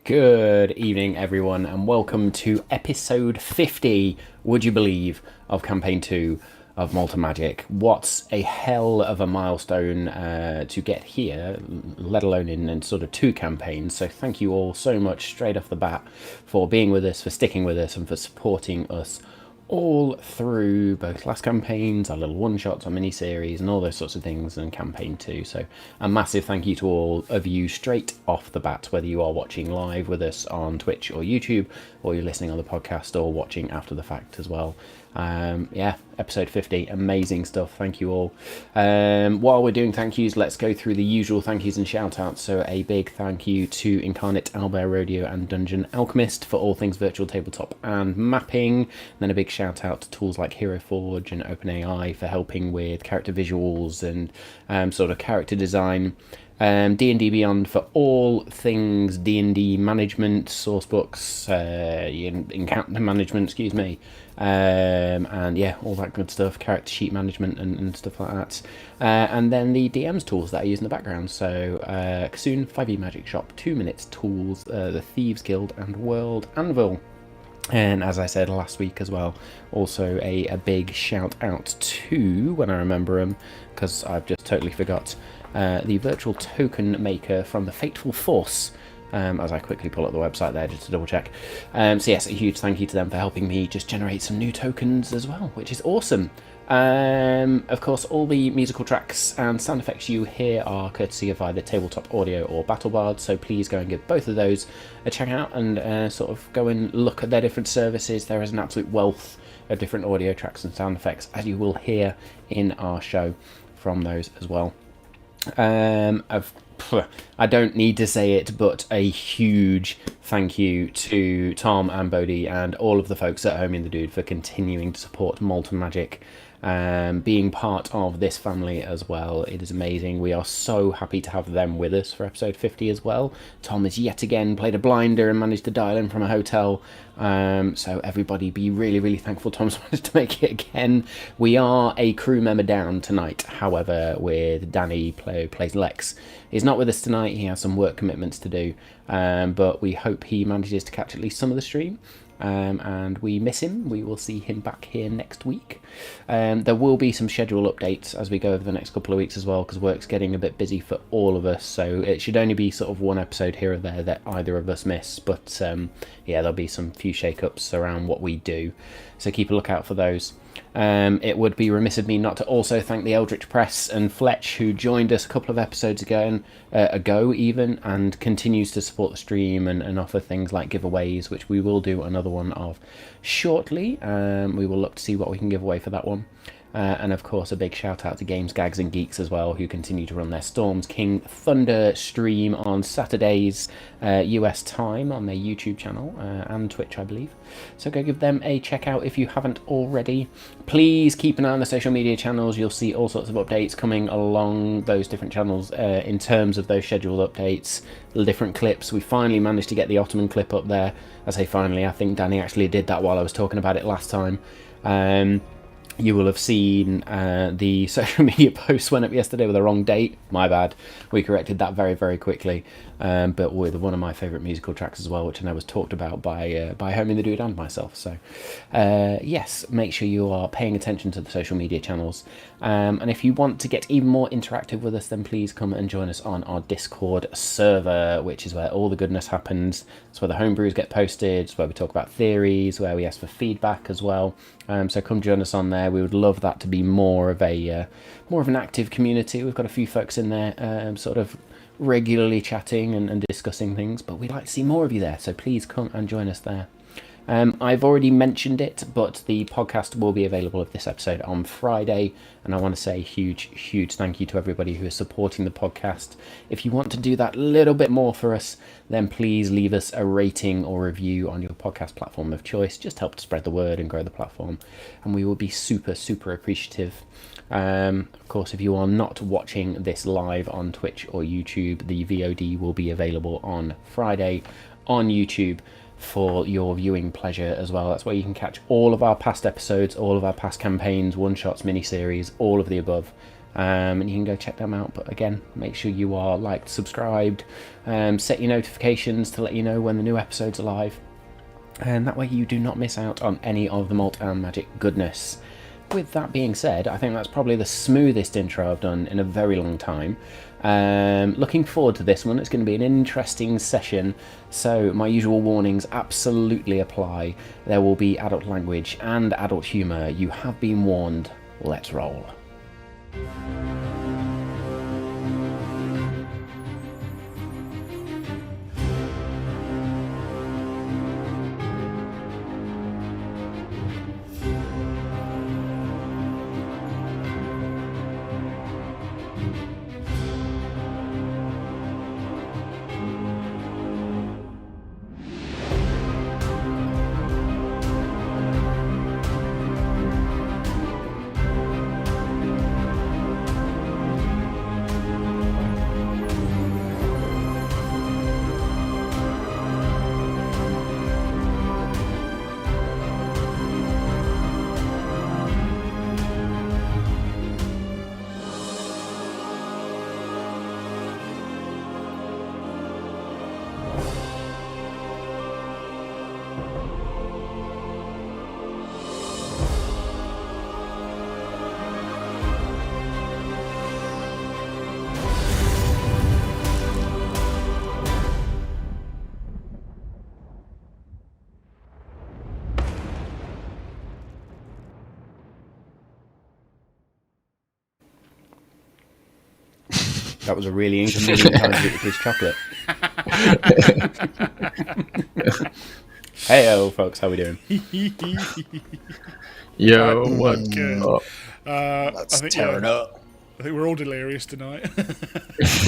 Good evening, everyone, and welcome to episode 50, would you believe, of campaign 2 of Malt and Magic. What's a hell of a milestone to get here, let alone in sort of 2 campaigns. So thank you all so much straight off the bat for being with us, for sticking with us, and for supporting us all through both last campaigns, our little one-shots, our mini-series, and all those sorts of things, and campaign 2. So a massive thank you to all of you straight off the bat, whether you are watching live with us on Twitch or YouTube, or you're listening on the podcast or watching after the fact as well. Yeah, episode 50, amazing stuff. Thank you all. While we're doing thank yous, let's go through the usual thank yous and shout outs. So a big thank you to Incarnate, Owlbear Rodeo and Dungeon Alchemist for all things virtual tabletop and mapping. Then a big shout out to tools like Hero Forge and OpenAI for helping with character visuals and sort of character design. D&D Beyond for all things D&D management, source books, encounter management, excuse me, and yeah, all that good stuff, character sheet management and stuff like that. And then the DM's tools that I use in the background, so Kasoon, 5e Magic Shop, 2 Minutes Tools, the Thieves Guild, and World Anvil. And as I said last week as well, also a big shout out to, when I remember them, because I've just totally forgot, the virtual token maker from the Fateful Force, as I quickly pull up the website there just to double check. So yes, a huge thank you to them for helping me just generate some new tokens as well, which is awesome. Of course, all the musical tracks and sound effects you hear are courtesy of either Tabletop Audio or BattleBard, so please go and give both of those a check out and sort of go and look at their different services. There is an absolute wealth of different audio tracks and sound effects, as you will hear in our show from those as well. I don't need to say it, but a huge thank you to Tom and Bodhi and all of the folks at Home in the Dude for continuing to support Malt and Magic, being part of this family as well. It is amazing. We are so happy to have them with us for episode 50 as well. Tom has yet again played a blinder and managed to dial in from a hotel, so everybody be really thankful Tom's managed to make it again. We are a crew member down tonight, however, with Danny plays Lex. He's not with us tonight, he has some work commitments to do, but we hope he manages to catch at least some of the stream. And we miss him. We will see him back here next week. There will be some schedule updates as we go over the next couple of weeks as well, because work's getting a bit busy for all of us, so it should only be sort of one episode here or there that either of us miss, but yeah, there'll be some few shake-ups around what we do, so keep a lookout for those. It would be remiss of me not to also thank the Eldritch Press and Fletch, who joined us a couple of episodes ago, and continues to support the stream and offer things like giveaways, which we will do another one of shortly. We will look to see what we can give away for that one. And of course, a big shout out to Games, Gags and Geeks as well, who continue to run their Storms King Thunder stream on Saturdays US time on their YouTube channel and Twitch, I believe. So go give them a check out if you haven't already. Please keep an eye on the social media channels. You'll see all sorts of updates coming along those different channels in terms of those scheduled updates, different clips. We finally managed to get the Ottoman clip up there. I say finally, I think Danny actually did that while I was talking about it last time. You will have seen the social media post went up yesterday with the wrong date. My bad. We corrected that very quickly. But with one of my favourite musical tracks as well, which I know was talked about by Homie the Dude and myself. So yes, make sure you are paying attention to the social media channels. And if you want to get even more interactive with us, then please come and join us on our Discord server, which is where all the goodness happens. It's where the homebrews get posted. It's where we talk about theories, where we ask for feedback as well. So come join us on there. We would love that to be more of an active community. We've got a few folks in there, sort of regularly chatting and discussing things, but we'd like to see more of you there. So please come and join us there. I've already mentioned it, but the podcast will be available of this episode on Friday, and I want to say a huge thank you to everybody who is supporting the podcast. If you want to do that little bit more for us, then please leave us a rating or review on your podcast platform of choice. Just help to spread the word and grow the platform, and we will be super appreciative. Of course, if you are not watching this live on Twitch or YouTube, the VOD will be available on Friday on YouTube for your viewing pleasure as well. That's where you can catch all of our past episodes, all of our past campaigns, one-shots, mini-series, all of the above. and you can go check them out. But again, make sure you are liked, subscribed, set your notifications to let you know when the new episodes are live, and that way you do not miss out on any of the Malt and Magic goodness. With that being said, I think that's probably the smoothest intro I've done in a very long time. Looking forward to this one. It's going to be an interesting session, so my usual warnings absolutely apply. There will be adult language and adult humour. You have been warned. Let's roll. That was a really inconvenient time to get this chocolate. Hey, folks, how we doing? Yo, what? Good. Let's tear it up. I think we're all delirious tonight.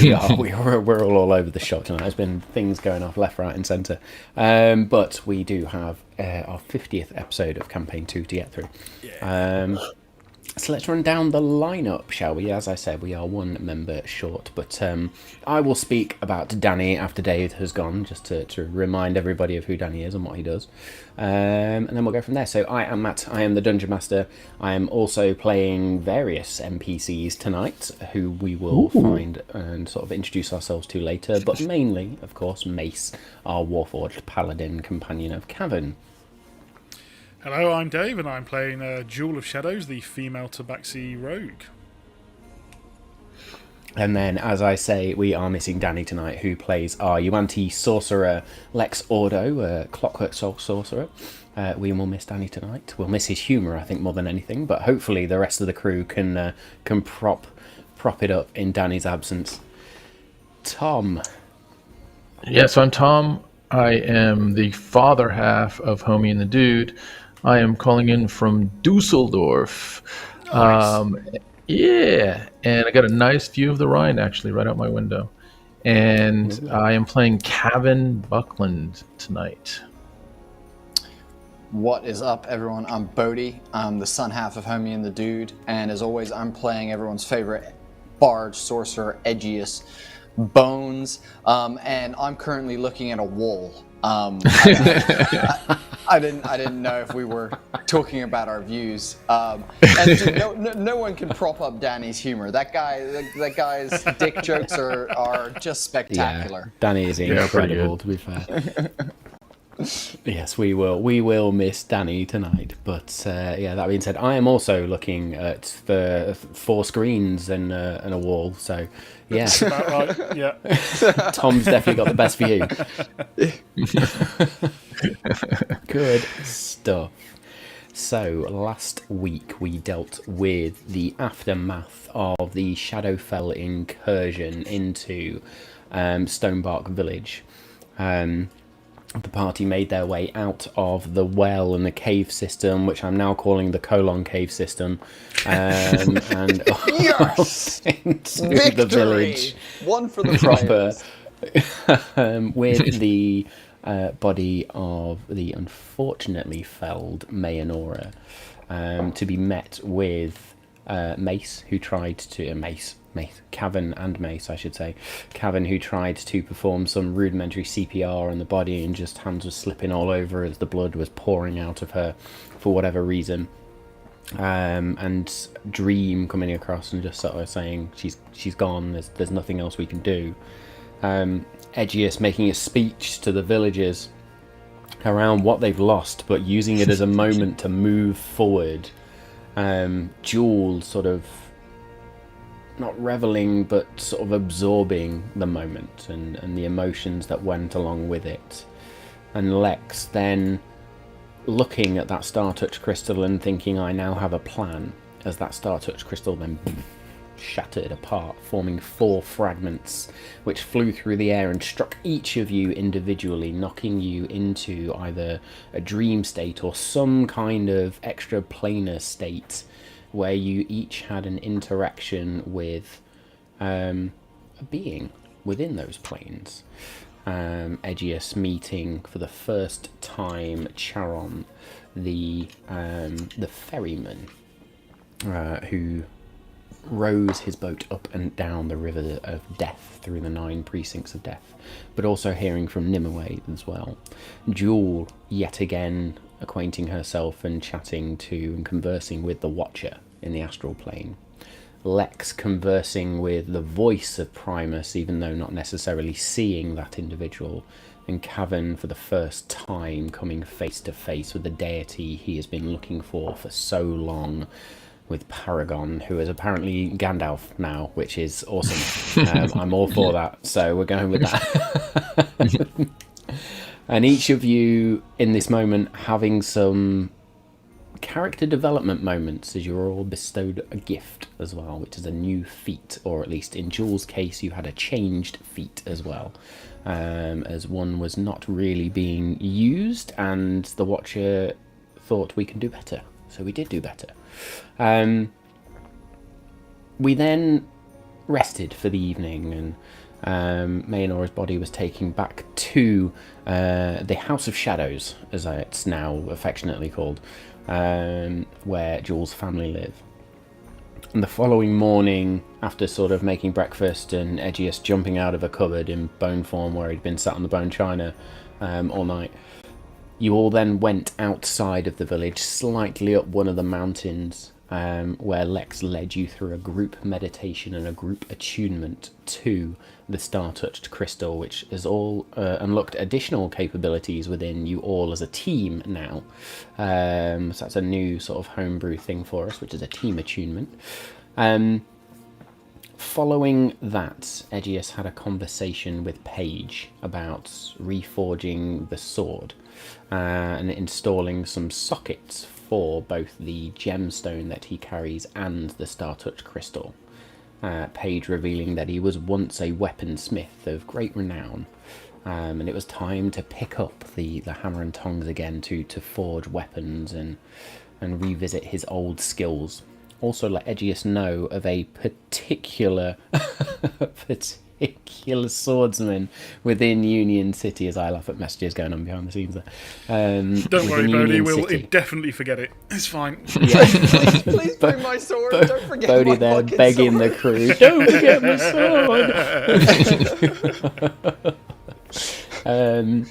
We are. We're all over the shop tonight. There's been things going off left, right, and centre. But we do have our 50th episode of Campaign 2 to get through. Yeah. So let's run down the lineup, shall we? As I said, we are one member short, but I will speak about Danny after Dave has gone, just to remind everybody of who Danny is and what he does. And then we'll go from there. So I am Matt, I am the Dungeon Master. I am also playing various NPCs tonight, who we will find and sort of introduce ourselves to later, but mainly, of course, Mace, our Warforged Paladin companion of Cavern. Hello, I'm Dave, and I'm playing Jewel of Shadows, the female Tabaxi rogue. And then, as I say, we are missing Danny tonight, who plays our Yuan-Ti sorcerer, Lex Ordo, clockwork sorcerer. We will miss Danny tonight. We'll miss his humour, I think, more than anything, but hopefully the rest of the crew can prop it up in Danny's absence. Tom. Yes, I'm Tom. I am the father half of Homie and the Dude. I am calling in from Dusseldorf. Nice. Yeah, and I got a nice view of the Rhine, actually, right out my window. And I am playing Kevin Buckland tonight. What is up, everyone? I'm Bodhi. I'm the son half of Homie and the Dude. And as always, I'm playing everyone's favorite bard, sorcerer, Edgious, Bones. And I'm currently looking at a wall. I didn't know if we were talking about our views. And dude, no one can prop up Danny's humor. That guy's dick jokes are just spectacular. Yeah, Danny is incredible, to be fair. Yes, we will miss Danny tonight. But that being said, I am also looking at the 4 screens and a wall. So yeah, That's about right. Yeah. Tom's definitely got the best view. Good stuff. So last week we dealt with the aftermath of the Shadowfell incursion into Stonebark village. The party made their way out of the well and the cave system, which I'm now calling the colon cave system, and Yes! into Victory! the village One for the proper players. with the body of the unfortunately felled Mayanora, to be met with Mace, who tried to Cavan and Mace, I should say. Cavan, who tried to perform some rudimentary CPR on the body, and just hands were slipping all over as the blood was pouring out of her for whatever reason. and Dream coming across and just sort of saying she's gone. There's nothing else we can do. Edgious making a speech to the villagers around what they've lost, but using it as a moment to move forward. Jewel sort of not reveling, but sort of absorbing the moment and the emotions that went along with it. And Lex then looking at that Star Touch crystal and thinking, I now have a plan, as that Star Touch crystal then shattered apart, forming 4 fragments which flew through the air and struck each of you individually, knocking you into either a dream state or some kind of extra planar state where you each had an interaction with a being within those planes. Edgious meeting for the first time Charon, the ferryman who rows his boat up and down the river of death through the 9 precincts of death, but also hearing from Nimue as well. Jewel yet again acquainting herself and chatting to and conversing with the Watcher in the astral plane. Lex conversing with the voice of Primus, even though not necessarily seeing that individual, and Cavan for the first time coming face to face with the deity he has been looking for so long, with Paragon, who is apparently Gandalf now, which is awesome. I'm all for that, so we're going with that. And each of you in this moment having some character development moments as you're all bestowed a gift as well, which is a new feat, or at least in Jules' case you had a changed feat as well, as one was not really being used and the Watcher thought we can do better, so we did do better. We then rested for the evening, and Mayonora's body was taken back to the House of Shadows, as it's now affectionately called, where Jules' family live. And the following morning, after sort of making breakfast and Edgious jumping out of a cupboard in bone form where he'd been sat on the bone china all night, you all then went outside of the village, slightly up one of the mountains, where Lex led you through a group meditation and a group attunement to the Star-Touched Crystal, which has all unlocked additional capabilities within you all as a team now. So that's a new sort of homebrew thing for us, which is a team attunement. Following that, Edgious had a conversation with Paige about reforging the sword and installing some sockets for both the gemstone that he carries and the Star-Touch crystal. Paige revealing that he was once a weaponsmith of great renown, and it was time to pick up the hammer and tongs again to forge weapons and revisit his old skills. Also let Edgious know of a particular swordsman within Union City, as I laugh at messages going on behind the scenes there. Don't worry, Bodhi, we'll City. Definitely forget it. It's fine. Yeah. Please bring my sword. Don't forget Bodhi my there fucking begging sword. the crew, don't forget my sword.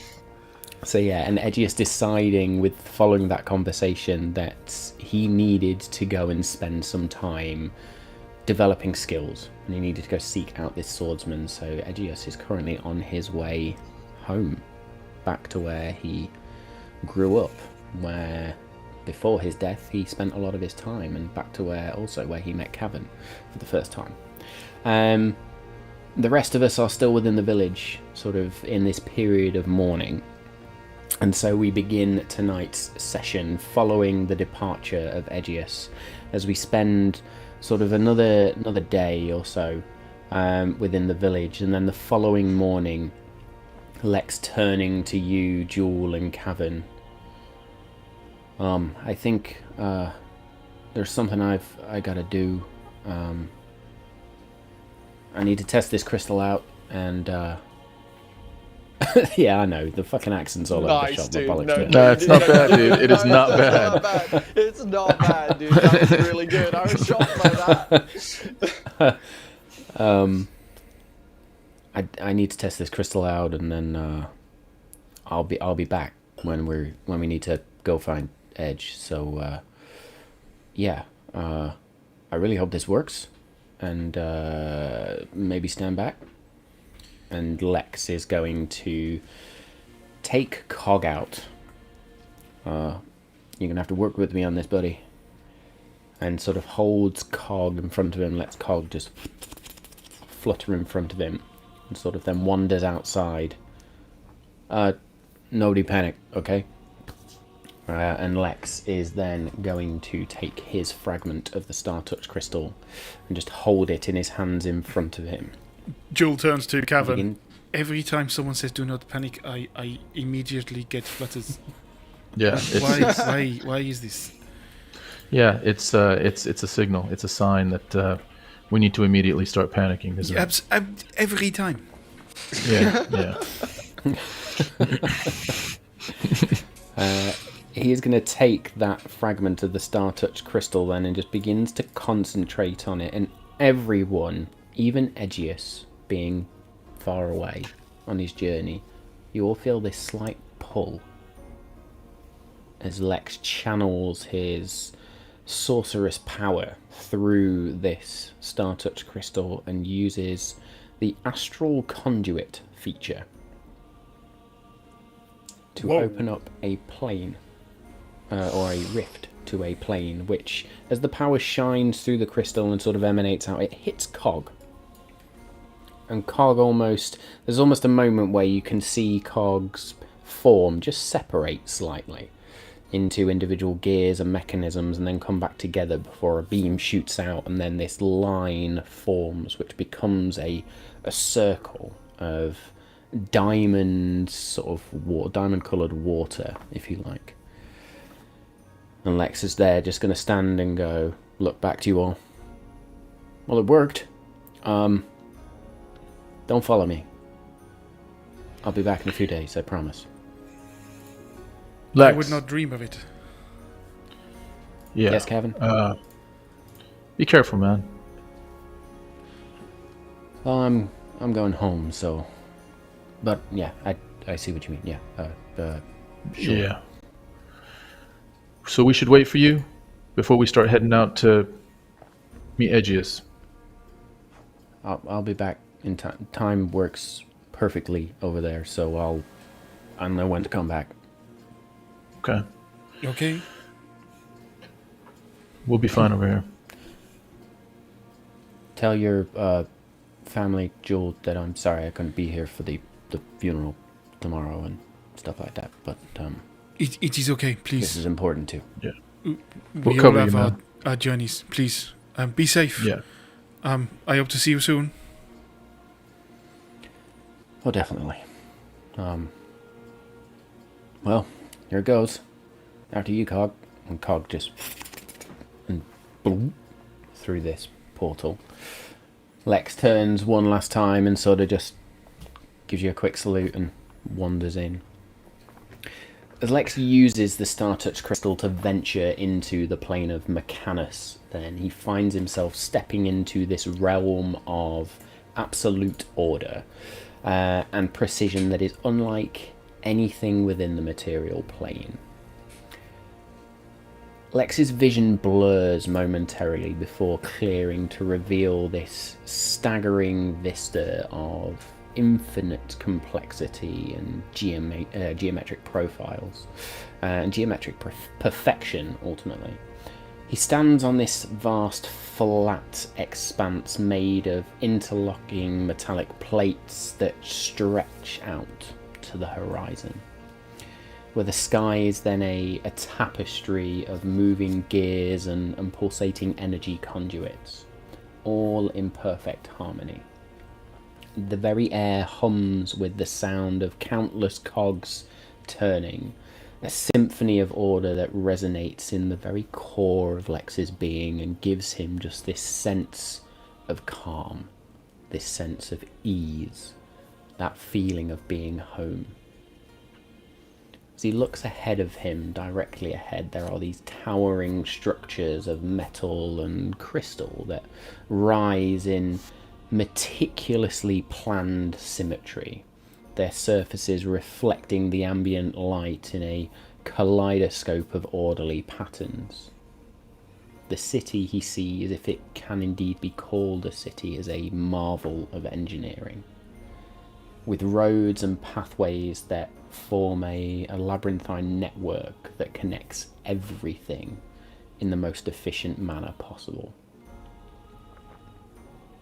So yeah, and Edgious deciding with following that conversation that he needed to go and spend some time developing skills, and he needed to go seek out this swordsman. So Edgious is currently on his way home, back to where he grew up, where before his death he spent a lot of his time, and back to where he met Cavan for the first time. The rest of us are still within the village, sort of in this period of mourning. And so we begin tonight's session following the departure of Edgious, as we spend sort of another day or so within the village, and then the following morning, Lex turning to you, Jewel and Cavan. I think there's something I gotta do. I need to test this crystal out, and yeah, I know the fucking accent's all over the shop. Dude. No, it's not bad, dude. It is not bad. It's not bad, dude. That was really good. I was shocked by that. I need to test this crystal out, and then I'll be back when we need to go find Edge. So yeah, I really hope this works, and maybe stand back. And Lex is going to take Cog out. You're gonna have to work with me on this, buddy. And sort of holds Cog in front of him, lets Cog just flutter in front of him, and sort of then wanders outside. Nobody panic, okay? And Lex is then going to take his fragment of the Star Touch crystal and just hold it in his hands in front of him. Jewel turns to Cavan. Every time someone says "do not panic," I immediately get flutters. Yeah. Why is this? Yeah, it's a signal. It's a sign that we need to immediately start panicking. Isn't it? Every time. Yeah. He is going to take that fragment of the Star Touch crystal then and just begins to concentrate on it. And everyone, even Edgious, being far away on his journey, you all feel this slight pull as Lex channels his sorcerous power through this Star Touch crystal and uses the astral conduit feature to open up a plane, or a rift to a plane, which, as the power shines through the crystal and sort of emanates out, it hits Cog. And Cog there's almost a moment where you can see Cog's form just separate slightly into individual gears and mechanisms and then come back together before a beam shoots out, and then this line forms which becomes a circle of diamond coloured water, if you like. And Lex is there just going to stand and go, look back to you all. Well, it worked. Don't follow me. I'll be back in a few days, I promise. Lex. I would not dream of it. Yeah. Yes, Kevin? Be careful, man. Well, I'm going home, so... But, yeah, I see what you mean, yeah. Sure. Yeah. So we should wait for you before we start heading out to meet Edgious. I'll be back in time. Time works perfectly over there, so I'll know when to come back. Okay. Okay. We'll be fine over here. Tell your family, Jewel, that I'm sorry I couldn't be here for the funeral tomorrow and stuff like that, but it is okay, please. This is important too. Yeah. We all have our journeys. Please, be safe. Yeah. I hope to see you soon. Oh, definitely. Well, here it goes. After you, Cog. And Cog just... and boom, through this portal. Lex turns one last time and sort of just gives you a quick salute and wanders in. As Lex uses the Star Touch crystal to venture into the plane of Mechanus, then he finds himself stepping into this realm of absolute order and precision that is unlike anything within the material plane. Lex's vision blurs momentarily before clearing to reveal this staggering vista of infinite complexity and geometric profiles and geometric perfection, ultimately. He stands on this vast flat expanse made of interlocking metallic plates that stretch out to the horizon, where the sky is then a tapestry of moving gears and pulsating energy conduits, all in perfect harmony. The very air hums with the sound of countless cogs turning, a symphony of order that resonates in the very core of Lex's being and gives him just this sense of calm, this sense of ease, that feeling of being home. As he looks ahead of him, directly ahead, there are these towering structures of metal and crystal that rise in meticulously planned symmetry, their surfaces reflecting the ambient light in a kaleidoscope of orderly patterns. The city he sees, if it can indeed be called a city, is a marvel of engineering, with roads and pathways that form a labyrinthine network that connects everything in the most efficient manner possible.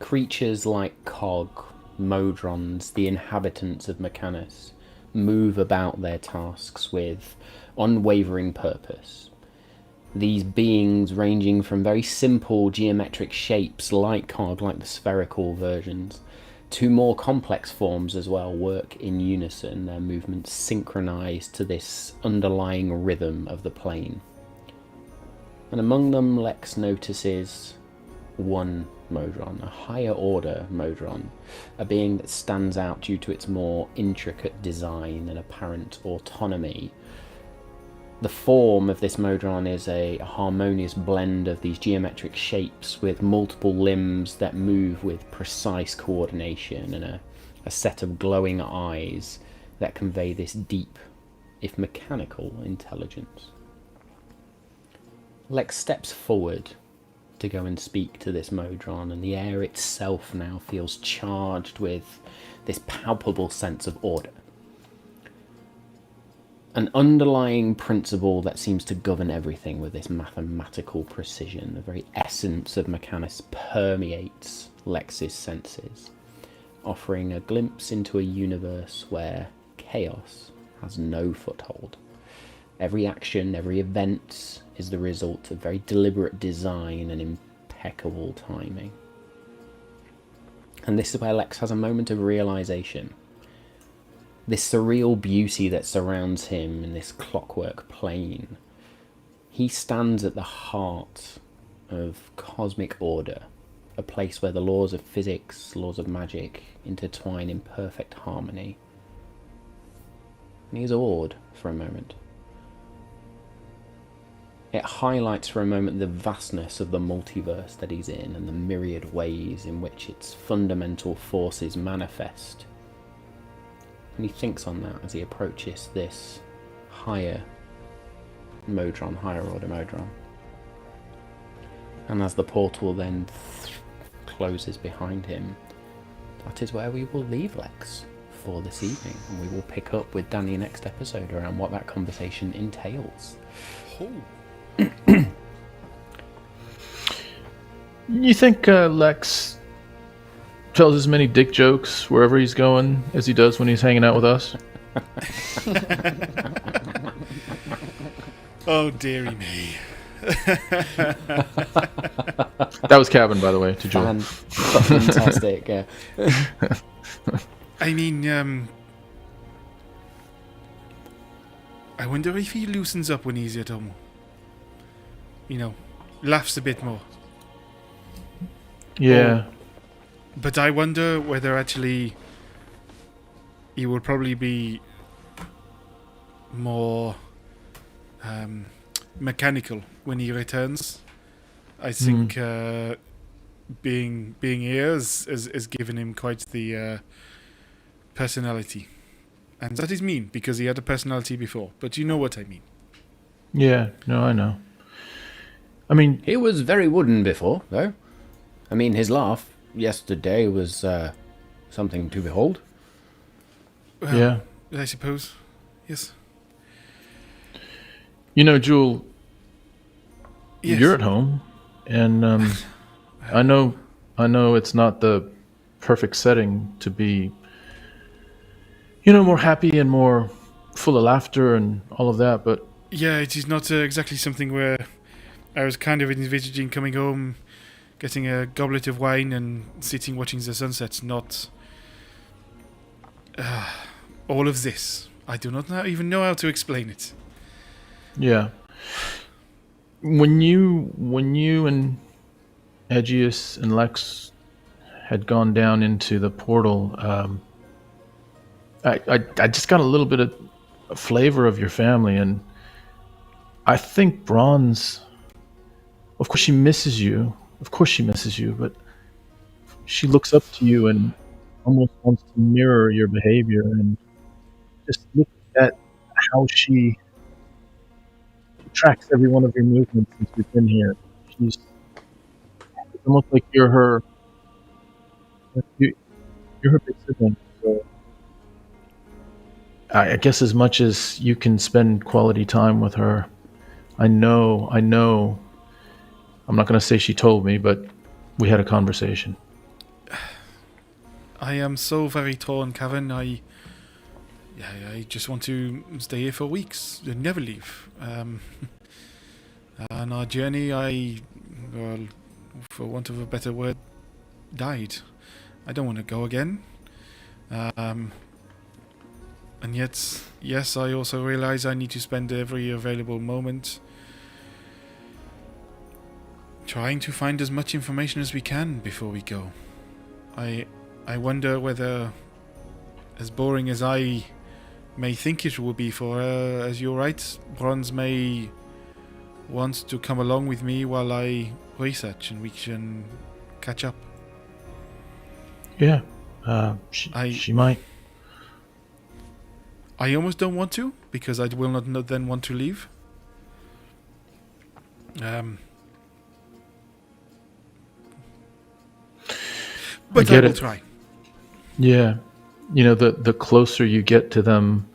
Creatures like Cog, Modrons, the inhabitants of Mechanus, move about their tasks with unwavering purpose. These beings, ranging from very simple geometric shapes like Cog, like the spherical versions, to more complex forms as well, work in unison, their movements synchronized to this underlying rhythm of the plane. And among them, Lex notices one Modron, a higher order Modron, a being that stands out due to its more intricate design and apparent autonomy. The form of this Modron is a harmonious blend of these geometric shapes with multiple limbs that move with precise coordination, and a set of glowing eyes that convey this deep, if mechanical, intelligence. Lex steps forward to go and speak to this Modron, and the air itself now feels charged with this palpable sense of order. An underlying principle that seems to govern everything with this mathematical precision. The very essence of Mechanus permeates Lex's senses, offering a glimpse into a universe where chaos has no foothold. Every action, every event is the result of very deliberate design and impeccable timing. And this is where Lex has a moment of realization. This surreal beauty that surrounds him in this clockwork plane. He stands at the heart of cosmic order, a place where the laws of physics, laws of magic intertwine in perfect harmony. And he is awed for a moment. It highlights for a moment the vastness of the multiverse that he's in and the myriad ways in which its fundamental forces manifest. And he thinks on that as he approaches this higher Modron, higher order Modron. And as the portal then closes behind him, that is where we will leave Lex for this evening. And we will pick up with Danny next episode around what that conversation entails. Oh. You think Lex tells as many dick jokes wherever he's going as he does when he's hanging out with us? Oh, dearie me. That was Kevin, by the way, to Joel. Fantastic, yeah. I mean, I wonder if he loosens up when he's at home. You know, laughs a bit more. Yeah. But I wonder whether actually he will probably be more mechanical when he returns. I think being here has given him quite the personality. And that is mean, because he had a personality before. But you know what I mean. Yeah, no, I know. I mean... He was very wooden before, though. I mean, his laugh yesterday was something to behold. Well, yeah. I suppose. Yes. You know, Jewel, Yes. you're at home, and I know it's not the perfect setting to be, more happy and more full of laughter and all of that, but... Yeah, it is not exactly something where I was kind of envisaging coming home, getting a goblet of wine and sitting watching the sunset, not all of this. I do not even know how to explain it. Yeah. When you and Edgious and Lex had gone down into the portal, I just got a little bit of a flavor of your family, and I think Bronze, of course she misses you, but she looks up to you and almost wants to mirror your behavior, and just look at how she tracks every one of your movements since we've been here. She's it's almost like you're her you're her big sibling. So I guess as much as you can spend quality time with her, I know. I'm not going to say she told me, but we had a conversation. I am so very torn, Kevin. I just want to stay here for weeks and never leave. On our journey, well, for want of a better word, died. I don't want to go again. And yet, yes, I also realize I need to spend every available moment trying to find as much information as we can before we go. I wonder whether, as boring as I may think it will be for her, as you're right, Bronze may want to come along with me while I research and we can catch up. Yeah, she might. I almost don't want to, because I will not then want to leave. But I will try. Yeah. The closer you get to them,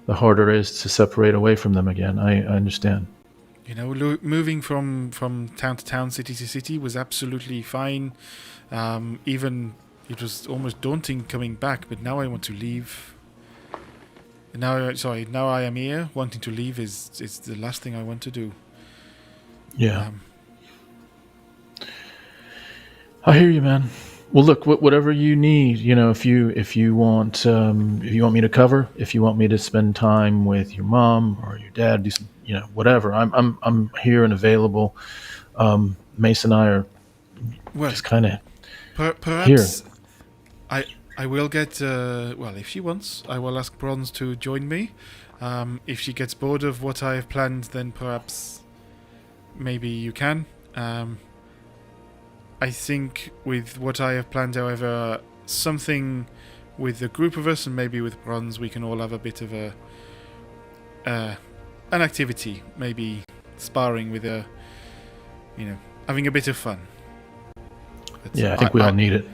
the harder it is to separate away from them again. I understand. Moving from town to town, city to city was absolutely fine. Even it was almost daunting coming back, but now I want to leave. Now I am here. Wanting to leave is the last thing I want to do. Yeah. I hear you, man. Well, look, whatever you need, if you want me to cover, if you want me to spend time with your mom or your dad, do some, whatever. I'm here and available. Mace and I are just kind of perhaps here. I will get if she wants, I will ask Bronze to join me. If she gets bored of what I have planned, then perhaps maybe you can. I think with what I have planned, however, something with the group of us and maybe with Bronze, we can all have a bit of an activity, maybe sparring with having a bit of fun. But I think we all need it.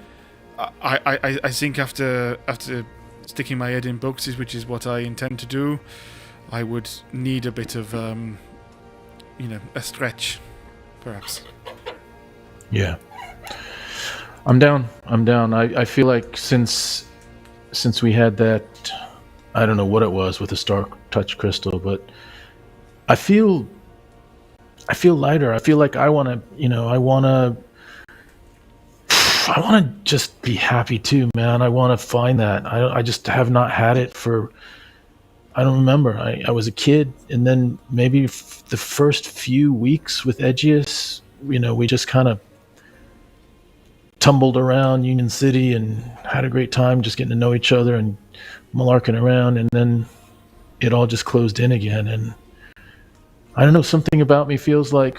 I think after sticking my head in books, which is what I intend to do, I would need a bit of a stretch, perhaps. Yeah. I'm down. I feel like since we had that, I don't know what it was with the Star Touch crystal, but I feel lighter. I feel like I want to just be happy too, man. I want to find that. I just have not had it for, I don't remember. I was a kid, and then maybe the first few weeks with Edgious, we just kind of tumbled around Union City and had a great time just getting to know each other and malarking around, and then it all just closed in again. And I don't know, something about me feels like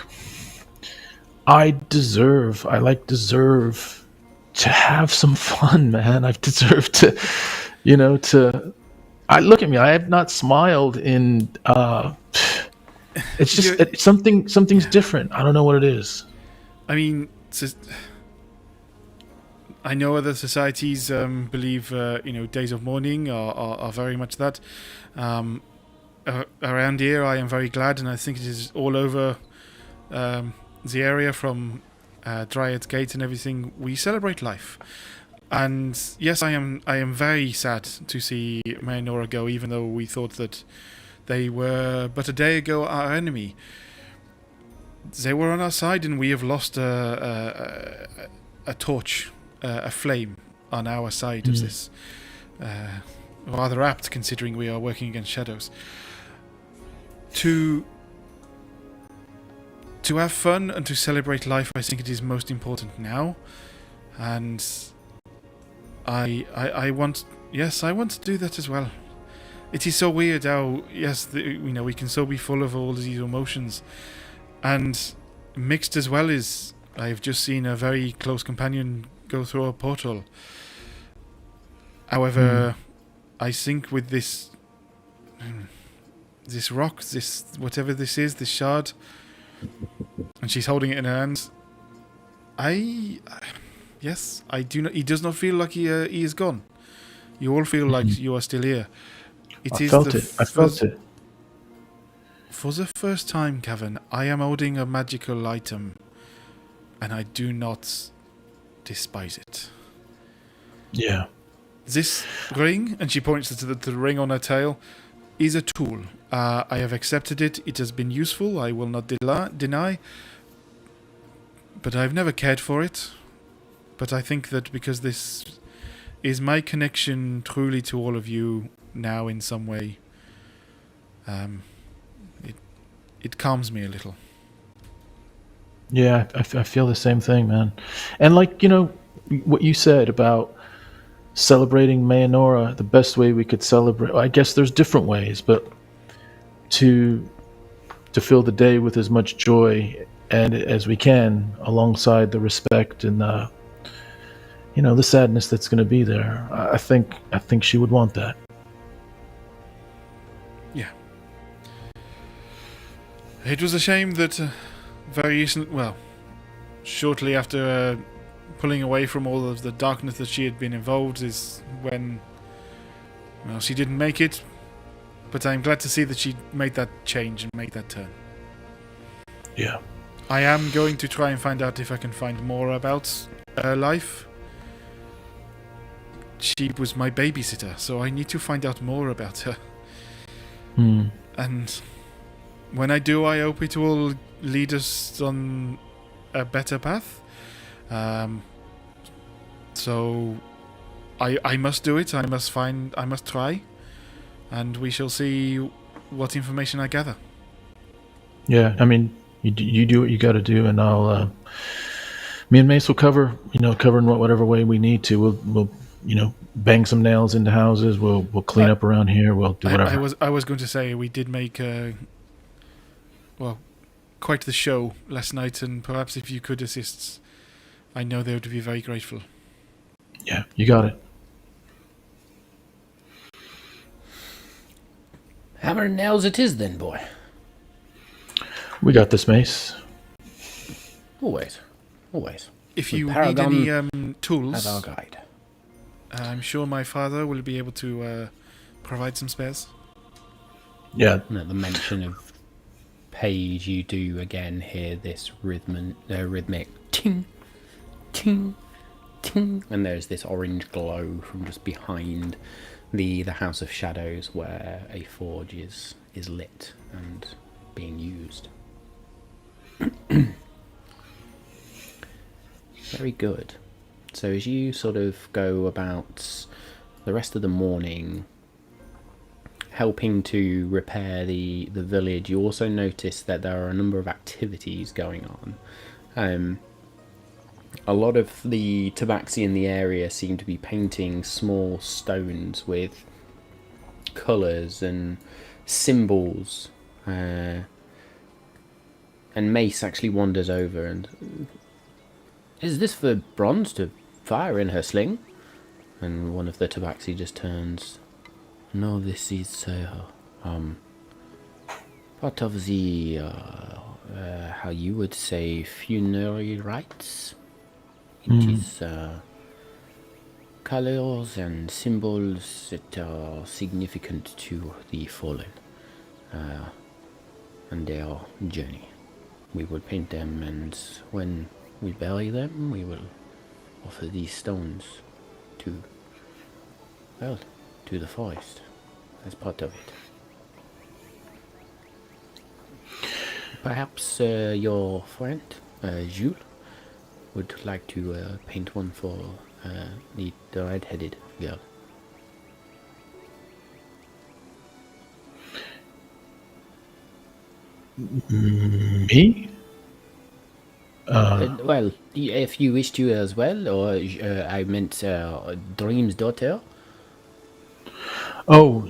I deserve to have some fun, man. I deserve to, look at me. I have not smiled in, it's just something's different. I don't know what it is. I mean, I know other societies believe, days of mourning are very much that. Around here, I am very glad, and I think it is all over the area from Dryad's Gate and everything. We celebrate life, and yes, I am very sad to see Mayanora go, even though we thought that they were but a day ago our enemy. They were on our side, and we have lost a torch. A flame on our side of this. Rather apt, considering we are working against shadows. To have fun and to celebrate life, I think it is most important now. And I want to do that as well. It is so weird how, we can so be full of all these emotions. And mixed as well is, I have just seen a very close companion go through a portal. However, I think with this rock, this whatever this is, this shard, and she's holding it in her hands. Yes, I do not. He does not feel like he is gone. You all feel like you are still here. I felt it. For the first time, Kevin, I am holding a magical item, and I do not despise it. Yeah. This ring, and she points to the ring on her tail, is a tool. I have accepted it. It has been useful. I will not deny. But I've never cared for it. But I think that because this is my connection truly to all of you now in some way, it calms me a little. Yeah, I feel the same thing, man. And like, what you said about celebrating Mayanora, the best way we could celebrate, I guess there's different ways, but to fill the day with as much joy and as we can, alongside the respect and the sadness that's going to be there. I think she would want that. Yeah. It was a shame that shortly after pulling away from all of the darkness that she had been involved is when, she didn't make it. But I'm glad to see that she made that change and made that turn. Yeah. I am going to try and find out if I can find more about her life. She was my babysitter, so I need to find out more about her. And when I do, I hope it will lead us on a better path. So I must do it. I must try, and we shall see what information I gather. Yeah, I mean, you do what you got to do, and I'll. Me and Mace will cover in whatever way we need to. We'll bang some nails into houses. We'll clean up around here. We'll do whatever. I was going to say we did make quite the show last night, and perhaps if you could assist, I know they would be very grateful. Yeah, you got it. Hammer and nails it is then, boy. We got this, Mace. Always. If With you Paragon need any tools, as our guide. I'm sure my father will be able to provide some spares. Yeah. And at the mention of Page, you do again hear this rhythmic ting, ting, ting, and there's this orange glow from just behind the House of Shadows where a forge is lit and being used. Very good. So as you sort of go about the rest of the morning helping to repair the village, you also notice that there are a number of activities going on. A lot of the tabaxi in the area seem to be painting small stones with colours and symbols. And Mace actually wanders over and... Is this for Bronze to fire in her sling? And one of the tabaxi just turns... No, this is part of the how you would say funerary rites. It is colors and symbols that are significant to the fallen and their journey. We will paint them, and when we bury them, we will offer these stones to the forest as part of it. Perhaps your friend, Jules, would like to paint one for the red-headed girl. Me? Well, if you wish to as well, or I meant Dream's daughter. Oh,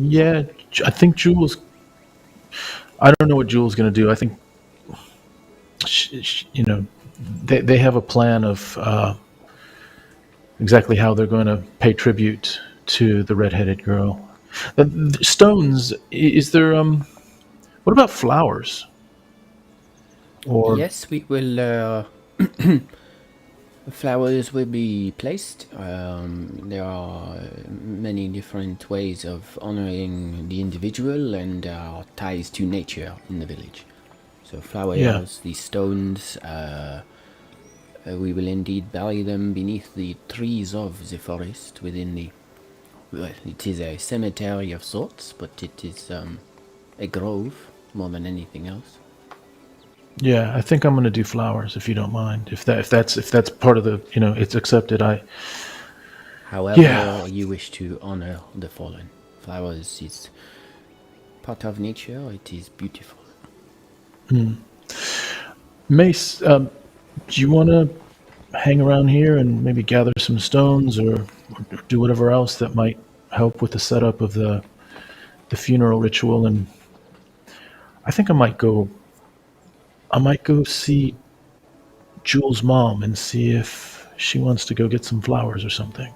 yeah. I think Jules. I don't know what Jules is going to do. I think, they have a plan of exactly how they're going to pay tribute to the red-headed girl. The stones. Is there? What about flowers? Or Yes, we will. Flowers will be placed. There are many different ways of honoring the individual and our ties to nature in the village. So yeah, flowers, these stones, we will indeed bury them beneath the trees of the forest within the... Well, it is a cemetery of sorts, but it is a grove more than anything else. yeah, I think I'm going to do flowers if you don't mind. If that's part of the, it's accepted. Yeah, However you wish to honor the fallen. Flowers is part of nature, it is beautiful. Mace, do you want to hang around here and maybe gather some stones or do whatever else that might help with the setup of the funeral ritual? And I think I might go see Jules' mom and see if she wants to go get some flowers or something.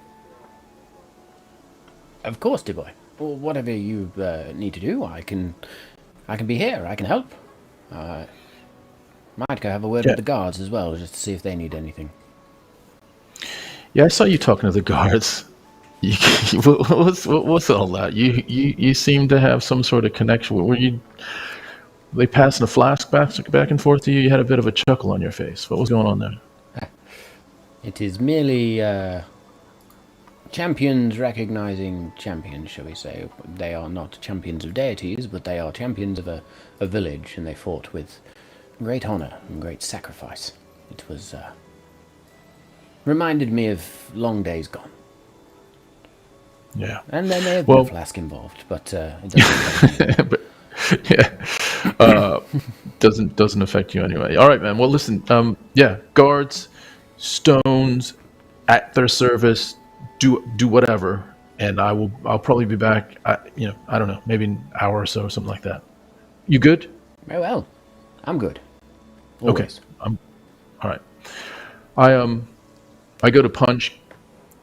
Of course, dear boy. Well, whatever you need to do, I can be here. I can help. Might go have a word Yeah, with the guards as well, just to see if they need anything. yeah, I saw you talking to the guards. You, what's all that? You seem to have some sort of connection. They passing a flask back and forth to you? You had a bit of a chuckle on your face. What was going on there? It is merely champions recognizing champions, shall we say. They are not champions of deities, but they are champions of a village, and they fought with great honor and great sacrifice. It was reminded me of long days gone. Yeah. And there may have been a flask involved, but it doesn't affect me. But yeah, doesn't affect you anyway. All right, man. Well, listen. Yeah, guards, stones, at their service. Do whatever, and I'll probably be back. I don't know, maybe an hour or so, or something like that. You good? Very well. I'm good. Okay. Always. All right. I go to punch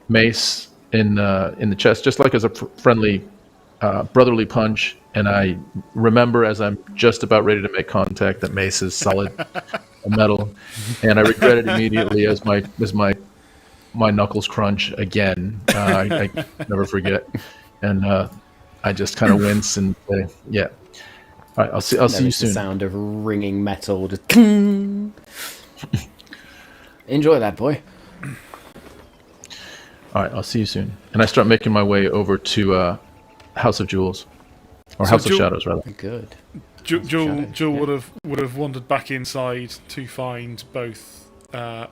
Mace in the chest, just like as a friendly, brotherly punch, and I remember as I'm just about ready to make contact that Mace is solid metal, and I regret it immediately as my knuckles crunch again. I never forget, and I just kind of wince and say, yeah. All right, I'll see you The soon. sound of ringing metal, just enjoy that, boy. All right, I'll see you soon. And I start making my way over to House of Jewels, or So House of Jewel- Shadows, rather. Good. Joel Shadows, yeah. would have wandered back inside to find both her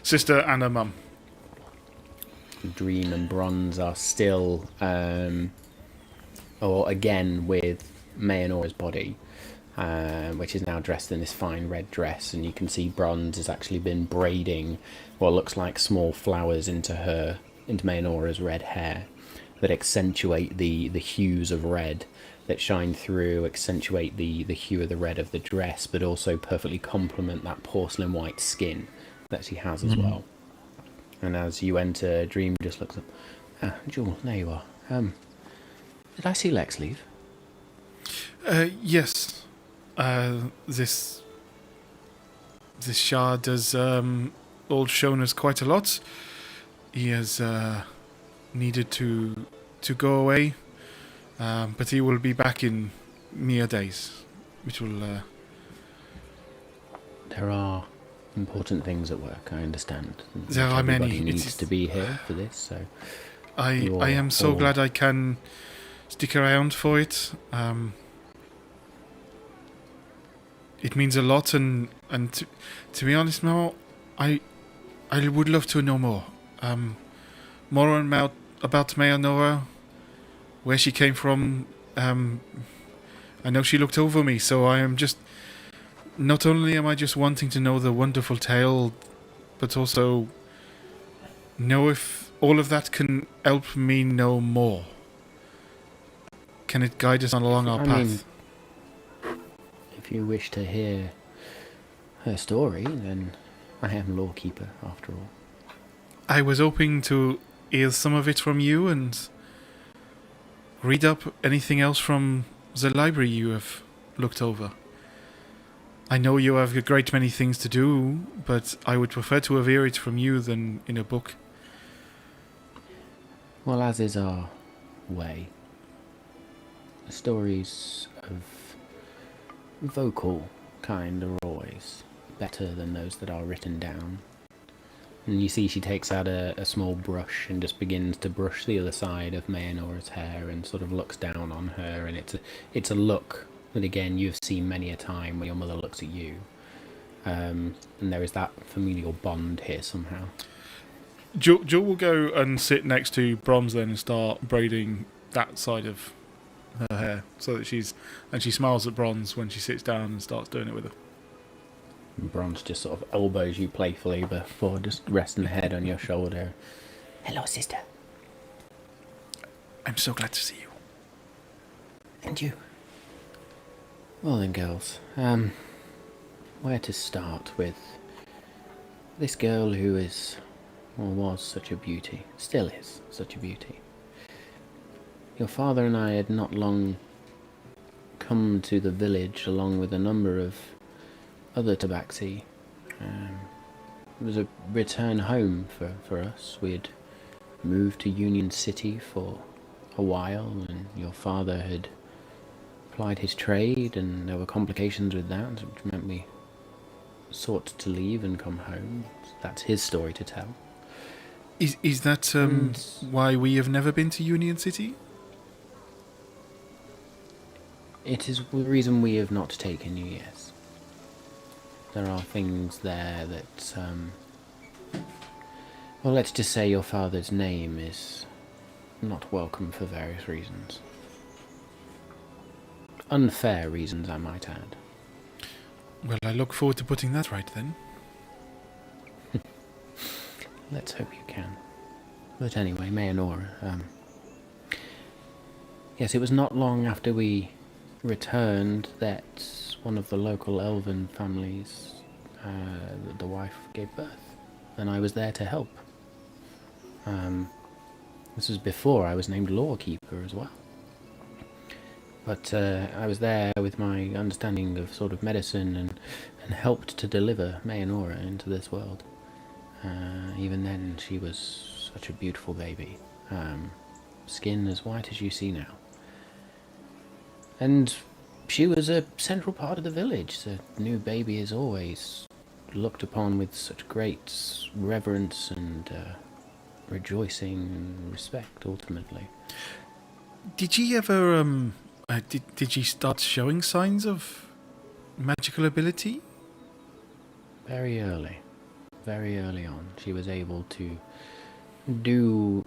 sister and her mum. Dream and Bronze are still, or again with Mayanora's body, which is now dressed in this fine red dress, and you can see Bronze has actually been braiding what looks like small flowers into Mayanora's red hair that accentuate the hues of red that shine through, accentuate the hue of the red of the dress, but also perfectly complement that porcelain white skin that she has as well. And as you enter, Dream just looks up. Ah, Jewel, there you are. Did I see Lex leave? Yes. This shard has all shown us quite a lot. He has needed to go away, but he will be back in mere days, which will. There are important things at work, I understand. There are many. Everybody needs to be here for this, so... I am so glad I can stick around for it. It means a lot, and to be honest, Mel, I would love to know more. More about Mayonora, where she came from. I know she looked over me, so I am just... Not only am I just wanting to know the wonderful tale, but also know if all of that can help me know more. Can it guide us along our path? If you wish to hear her story, then I am Lawkeeper, after all. I was hoping to hear some of it from you and read up anything else from the library you have looked over. I know you have a great many things to do, but I would prefer to hear it from you than in a book. Well, as is our way. The stories of vocal kind are always better than those that are written down. And you see she takes out a small brush and just begins to brush the other side of Mayanora's hair and sort of looks down on her, and it's a look that, again, you've seen many a time when your mother looks at you. And there is that familial bond here somehow. Jill will go and sit next to Bronze then and start braiding that side of her hair, so that she smiles at Bronze when she sits down and starts doing it with her. Bronze just sort of elbows you playfully before just resting the head on your shoulder. Hello, sister. I'm so glad to see you. And you. Well then, girls, where to start with this girl who is, or was, such a beauty, still is such a beauty. Your father and I had not long come to the village along with a number of other tabaxi. It was a return home for us. We had moved to Union City for a while, and your father had plied his trade, and there were complications with that, which meant we sought to leave and come home. That's his story to tell. Is that why we have never been to Union City? It is the reason we have not taken you, yes. There are things there that, well, let's just say your father's name is not welcome for various reasons. Unfair reasons, I might add. Well, I look forward to putting that right then. Let's hope you can. But anyway, Mayonora, yes, it was not long after we returned that one of the local elven families, the wife gave birth, and I was there to help. This was before I was named lawkeeper as well. But I was there with my understanding of sort of medicine and helped to deliver Mayonora into this world. Even then, she was such a beautiful baby. Skin as white as you see now. And she was a central part of the village. The new baby is always looked upon with such great reverence and rejoicing and respect, ultimately. Did she ever, did she start showing signs of magical ability? Very early on, she was able to do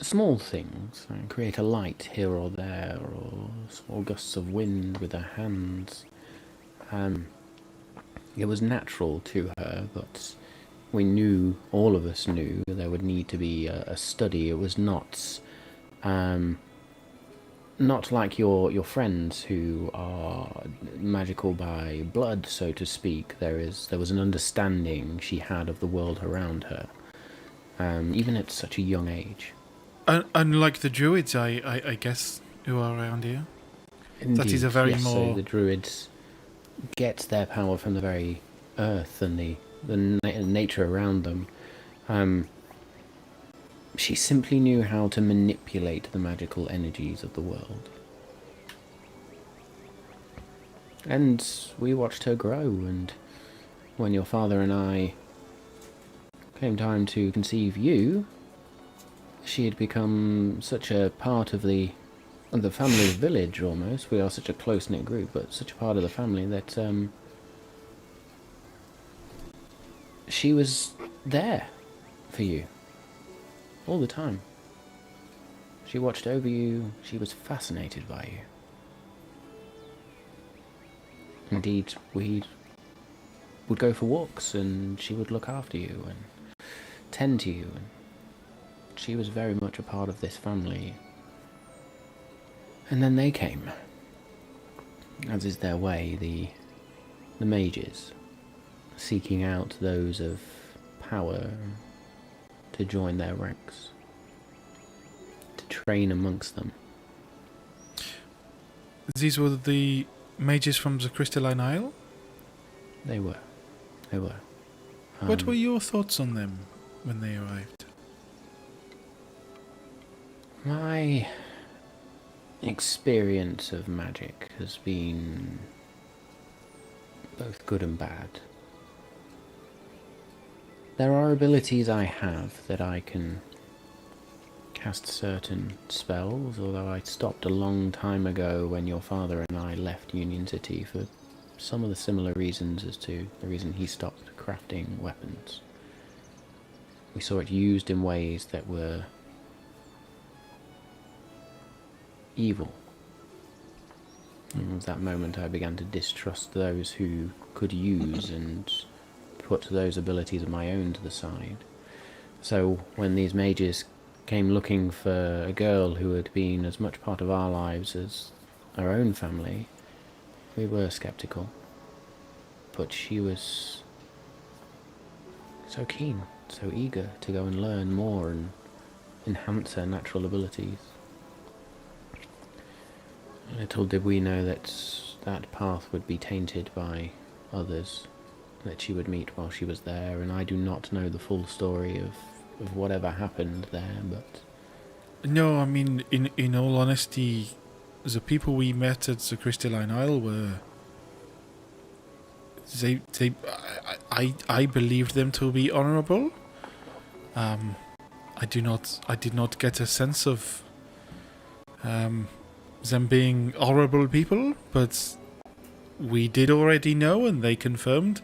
small things, like create a light here or there, or small gusts of wind with her hands. It was natural to her, but we knew, all of us knew, there would need to be a study. It was not like your friends who are magical by blood, so to speak. There was an understanding she had of the world around her, even at such a young age. Unlike the druids, I guess, who are around here. Indeed, That is a very yes, more... So the druids get their power from the very earth and the nature around them. She simply knew how to manipulate the magical energies of the world. And we watched her grow, and when your father and I came time to conceive you, she had become such a part of the family village, almost. We are such a close-knit group, but such a part of the family that she was there for you all the time. She watched over you. She was fascinated by you. Indeed, we would go for walks, and she would look after you and tend to you. And she was very much a part of this family. And then they came, as is their way, the mages, seeking out those of power to join their ranks, to train amongst them. these were the mages from the Crystalline Isle? They were. They were. What were your thoughts on them when they arrived? My experience of magic has been both good and bad. There are abilities I have that I can cast certain spells, although I stopped a long time ago when your father and I left Union City for some of the similar reasons as to the reason he stopped crafting weapons. We saw it used in ways that were evil. And at that moment I began to distrust those who could use and put those abilities of my own to the side. So when these mages came looking for a girl who had been as much part of our lives as our own family, we were sceptical. But she was so keen, so eager to go and learn more and enhance her natural abilities. Little did we know that that path would be tainted by others that she would meet while she was there, and I do not know the full story of whatever happened there, but... No, I mean, in all honesty, the people we met at the Crystalline Isle were... I believed them to be honourable. I did not get a sense of them being horrible people, but we did already know, and they confirmed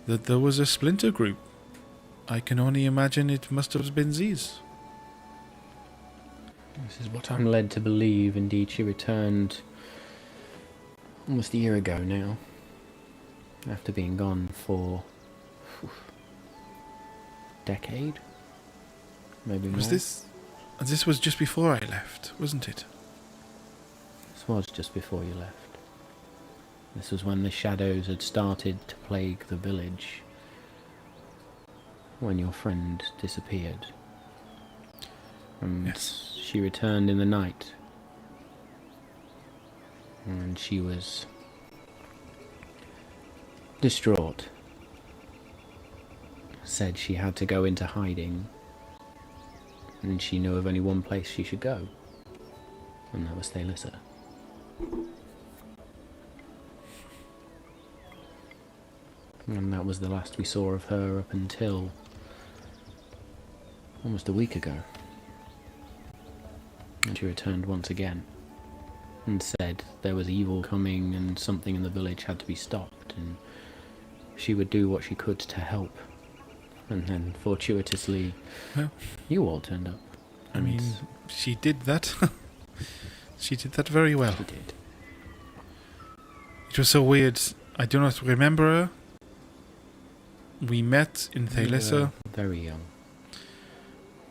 that there was a splinter group. I can only imagine it must have been these. This is what I'm led to believe. Indeed, she returned almost a year ago now, after being gone for a decade, maybe more. This was just before I left, wasn't it? This was just before you left. This was when the shadows had started to plague the village, when your friend disappeared. And Yes. she returned in the night, and she was distraught. Said she had to go into hiding, and she knew of only one place she should go, and that was Thalyssa. And that was the last we saw of her up until almost a week ago. And she returned once again and said there was evil coming and something in the village had to be stopped, and she would do what she could to help. And then fortuitously, Well, you all turned up. I mean, she did that. She did that very well. She did. It was so weird. I do not remember her. We met in You Thalyssa. were very young.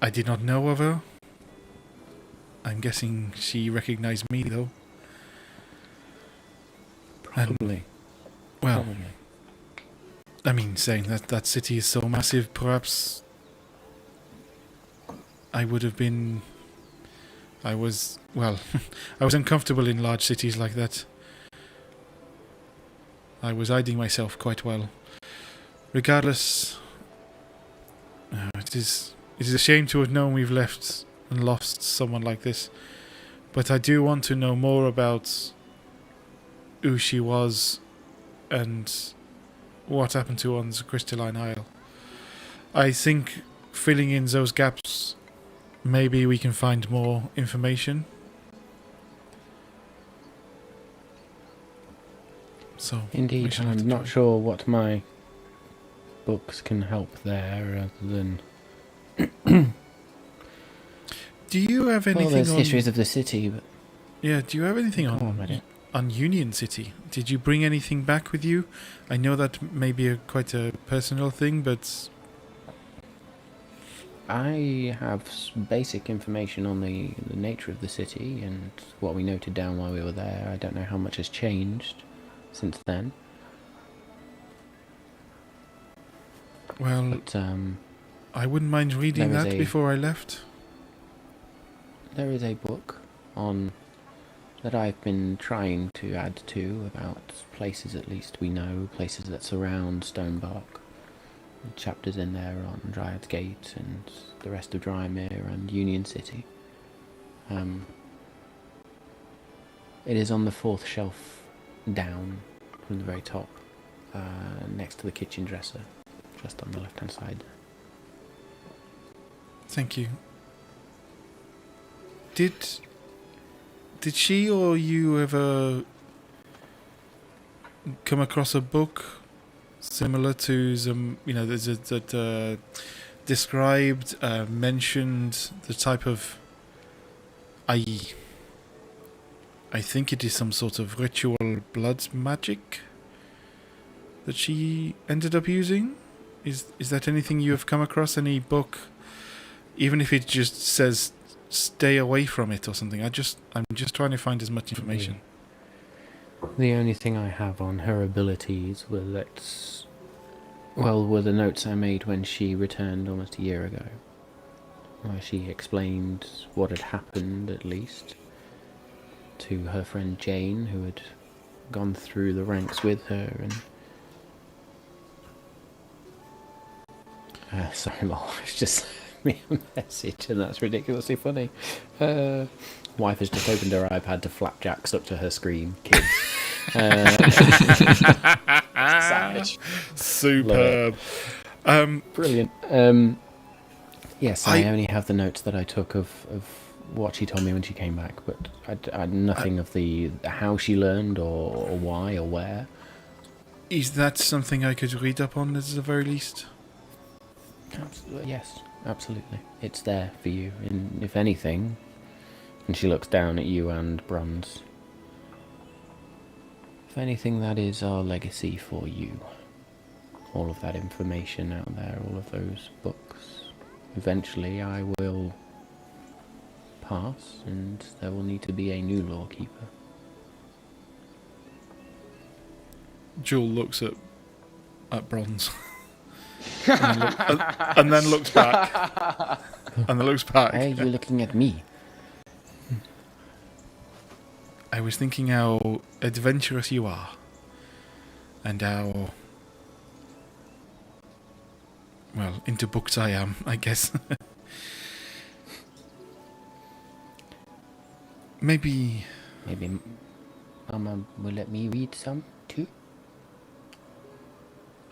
I did not know of her. I'm guessing she recognized me, though. Probably. Well, Probably. I mean, saying that city is so massive, perhaps I would have been... I was uncomfortable in large cities like that. I was hiding myself quite well. Regardless, it is a shame to have known we've left and lost someone like this. But I do want to know more about who she was and what happened to her on the Crystalline Isle. I think filling in those gaps, maybe we can find more information. So we Indeed, shall have to I'm not try. sure what my books can help there, other than... Do you have anything Well, there's on... histories of the city, but... Yeah, do you have anything Go on, on Reddit. on Union City? Did you bring anything back with you? I know that may be quite a personal thing, but I have basic information on the nature of the city and what we noted down while we were there. I don't know how much has changed since then. well, But I wouldn't mind reading there is that a- before I left. there is a book on that I've been trying to add to about places at least we know, places that surround Stonebark. Chapters in there on Dryad's Gate and the rest of Drymere and Union City. It is on the fourth shelf down from the very top, next to the kitchen dresser, just on the left-hand side. Thank you. Did she or you ever come across a book similar to some, that described, mentioned the type of, I think it is some sort of ritual blood magic that she ended up using? Is that anything you have come across? Any book, even if it just says stay away from it or something? I'm just trying to find as much information. The only thing I have on her abilities were were the notes I made when she returned almost a year ago. Where she explained what had happened, at least, to her friend Jane, who had gone through the ranks with her, and sorry, Mol, it's just me a message, and that's ridiculously funny. Wife has just opened her iPad to flapjack stuck to her screen. Kids. Savage. Superb. Brilliant. Yes, I only have the notes that I took of what she told me when she came back, but I nothing of the how she learned or why or where. Is that something I could read up on at the very least? Yes, absolutely. It's there for you. And if anything, and she looks down at you and Bronze. If anything, that is our legacy for you. All of that information out there, all of those books. Eventually I will pass, and there will need to be a new lawkeeper. Jewel looks at Bronze. and then looks back. And then looks back. Why are you looking at me? I was thinking how adventurous you are. And how, well, into books I am, I guess. Maybe Mama will let me read some too.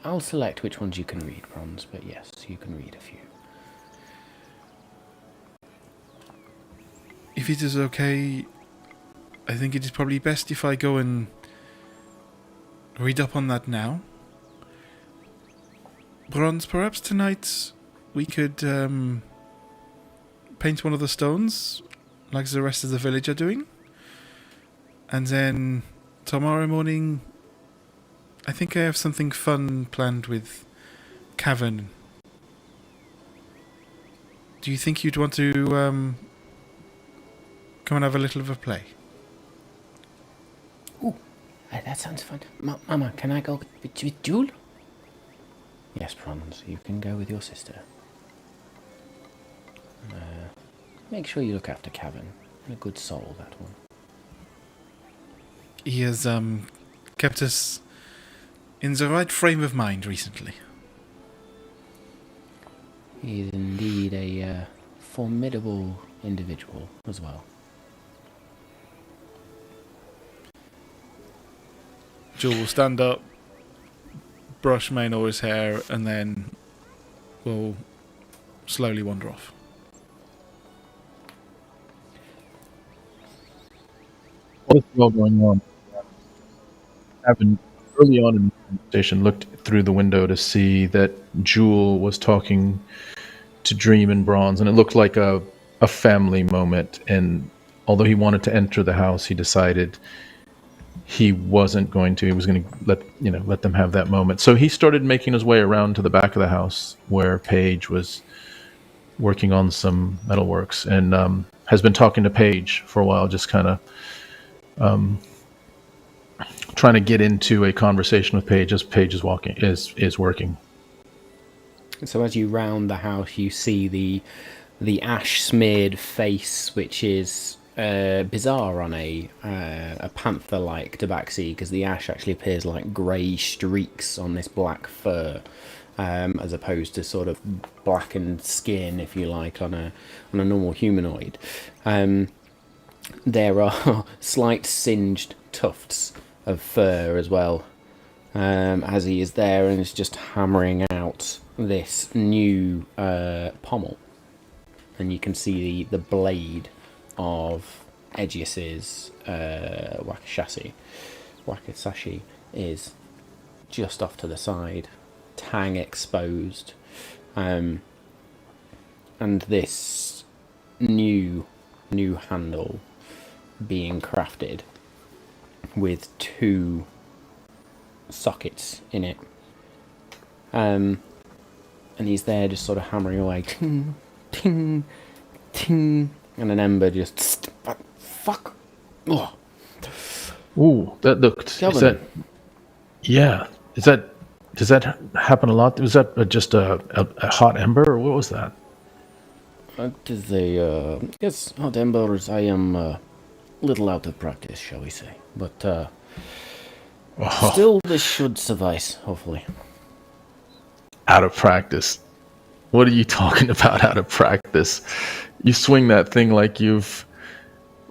I'll select which ones you can read, Bronze, but yes, you can read a few. if it is okay, I think it is probably best if I go and read up on that now. Bronze, perhaps tonight we could paint one of the stones like the rest of the village are doing. And then tomorrow morning, I think I have something fun planned with Cavern. Do you think you'd want to come and have a little of a play? Ooh, that sounds fun. Mama, can I go with Jewel? Yes, Bronze, you can go with your sister. Make sure you look after Cavern. A good soul, that one. He has kept us in the right frame of mind recently. He is indeed a formidable individual as well. Jewel will stand up, brush Maynor's hair, and then will slowly wander off. What is all going on? Evan, early on in the conversation, looked through the window to see that Jewel was talking to Dream and Bronze, and it looked like a family moment. And although he wanted to enter the house, he decided he wasn't going to. He was going to let them have that moment. So he started making his way around to the back of the house where Paige was working on some metalworks, and has been talking to Paige for a while, just kind of trying to get into a conversation with Paige as Paige is working. So as you round the house, you see the ash-smeared face, which is bizarre on a panther-like tabaxi, because the ash actually appears like grey streaks on this black fur, as opposed to sort of blackened skin, if you like, on a normal humanoid. There are slight singed tufts of fur as well, as he is there and is just hammering out this new pommel, and you can see the blade of Edgious's wakizashi is just off to the side, tang exposed, and this new handle being crafted with 2 sockets in it, and he's there just sort of hammering away, ting, ting, ting, and an ember just fuck. Oh. Ooh, that looked. Is that? Yeah. Is that? Does that happen a lot? Was that just a hot ember, or what was that? It is a yes, hot embers. I am little out of practice, shall we say, but still, this should suffice, hopefully. Out of practice. What are you talking about? Out of practice? You swing that thing like you've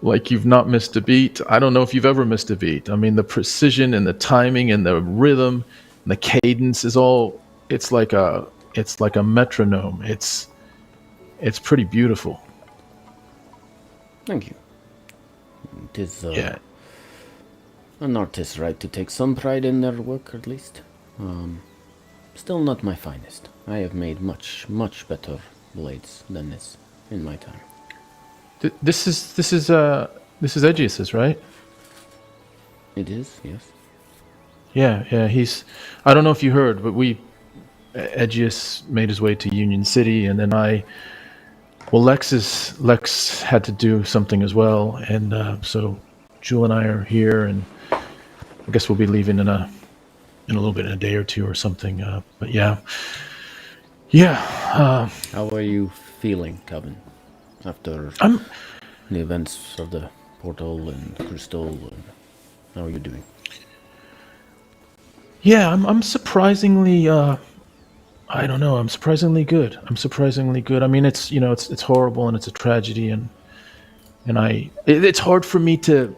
not missed a beat. I don't know if you've ever missed a beat. I mean, the precision and the timing and the rhythm and the cadence is all. It's like a metronome. It's pretty beautiful. Thank you. It is Yeah. an artist's right to take some pride in their work, at least. Still not my finest. I have made much better blades than this in my time. This is Edgious, right? It is, yes. Yeah. I don't know if you heard, but Edgious made his way to Union City, and then Lex had to do something as well, and so Jewel and I are here, and I guess we'll be leaving in a little bit, in a day or two or something. But yeah. How are you feeling, Kevin, after the events of the portal and Crystal? And how are you doing? Yeah, I'm surprisingly. I don't know. I'm surprisingly good. I mean, it's horrible and it's a tragedy, and it's hard for me to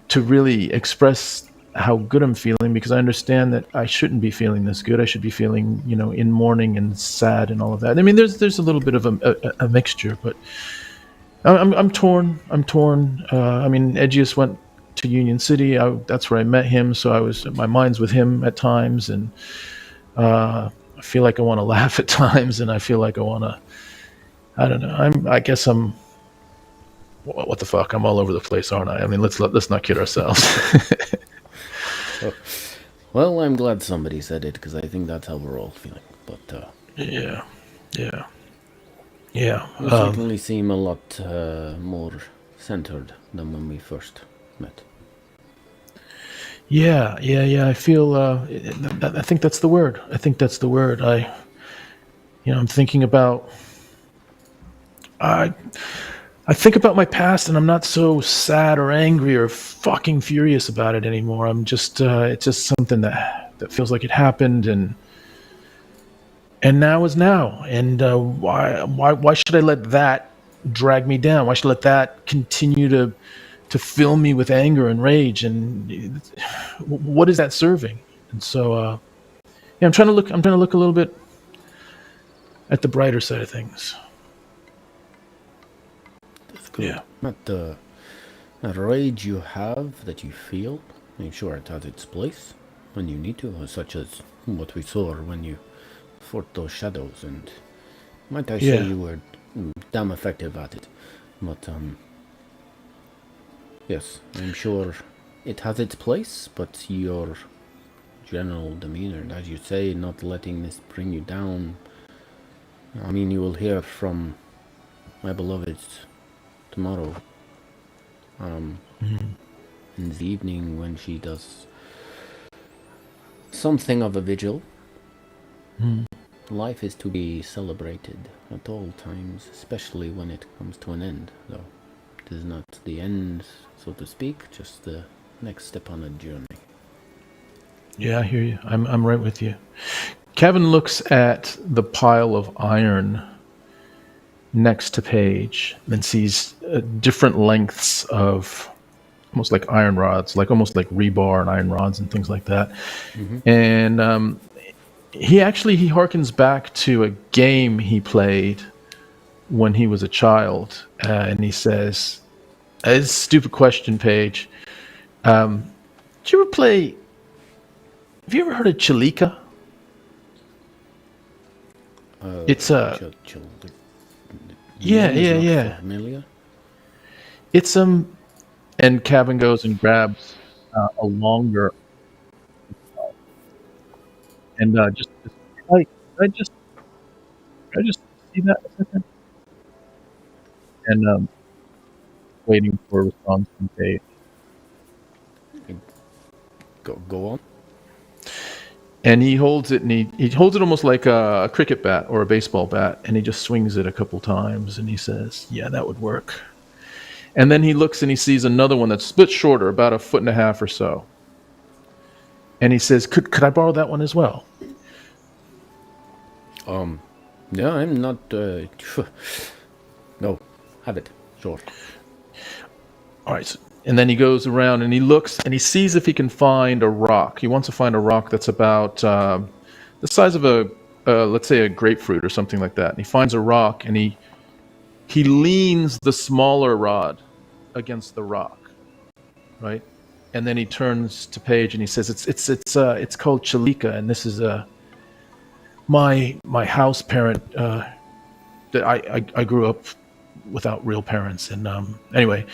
to really express how good I'm feeling, because I understand that I shouldn't be feeling this good. I should be feeling, in mourning and sad and all of that. I mean, there's a little bit of a mixture, but I'm torn. I mean, Edgious went to Union City. That's where I met him, so my mind's with him at times, and I feel like I want to laugh at times, and I feel like I want to. I don't know. I guess I'm. What the fuck? I'm all over the place, aren't I? I mean, let's not kid ourselves. Well, I'm glad somebody said it, because I think that's how we're all feeling. But Yeah. you certainly seem a lot more centered than when we first met. Yeah. I feel. I think that's the word. I'm thinking about. I think about my past, and I'm not so sad or angry or fucking furious about it anymore. I'm just. It's just something that feels like it happened, and now is now. And why should I let that drag me down? Why should I let that continue to fill me with anger and rage? And what is that serving? And so, I'm trying to look a little bit at the brighter side of things. That's good. Yeah. But the rage you have, that you feel, I'm sure it has its place when you need to, such as what we saw when you fought those shadows, and might I say you were damn effective at it. But yes, I'm sure it has its place, but your general demeanor, and as you say, not letting this bring you down. I mean, you will hear from my beloved tomorrow, in the evening, when she does something of a vigil. Life is to be celebrated at all times, especially when it comes to an end, though. It is not the end, so to speak, just the next step on a journey. Yeah, I hear you. I'm right with you. Kevin looks at the pile of iron next to Paige and sees different lengths of almost like iron rods, like almost like rebar and iron rods and things like that. And he harkens back to a game he played when he was a child, and he says, "It's a stupid question, Paige. Did you ever play? Have you ever heard of Chalika? It's a yeah. Familiar. It's And Kevin goes and grabs a longer and just like I just see that a second and waiting for a response from Paige. Go on. And he holds it, and he holds it almost like a cricket bat or a baseball bat, and he just swings it a couple times, and he says, "Yeah, that would work." And then he looks and he sees another one that's a bit shorter, about 1.5 feet or so. And he says, "Could I borrow that one as well?" No, I'm not. No, have it. Sure. All right. And then he goes around and he looks and he sees if he can find a rock. He wants to find a rock that's about the size of let's say a grapefruit or something like that. And he finds a rock and he leans the smaller rod against the rock, right? And then he turns to Paige and he says, "It's called Chalika, and this is my house parent. That I grew up without real parents, and anyway."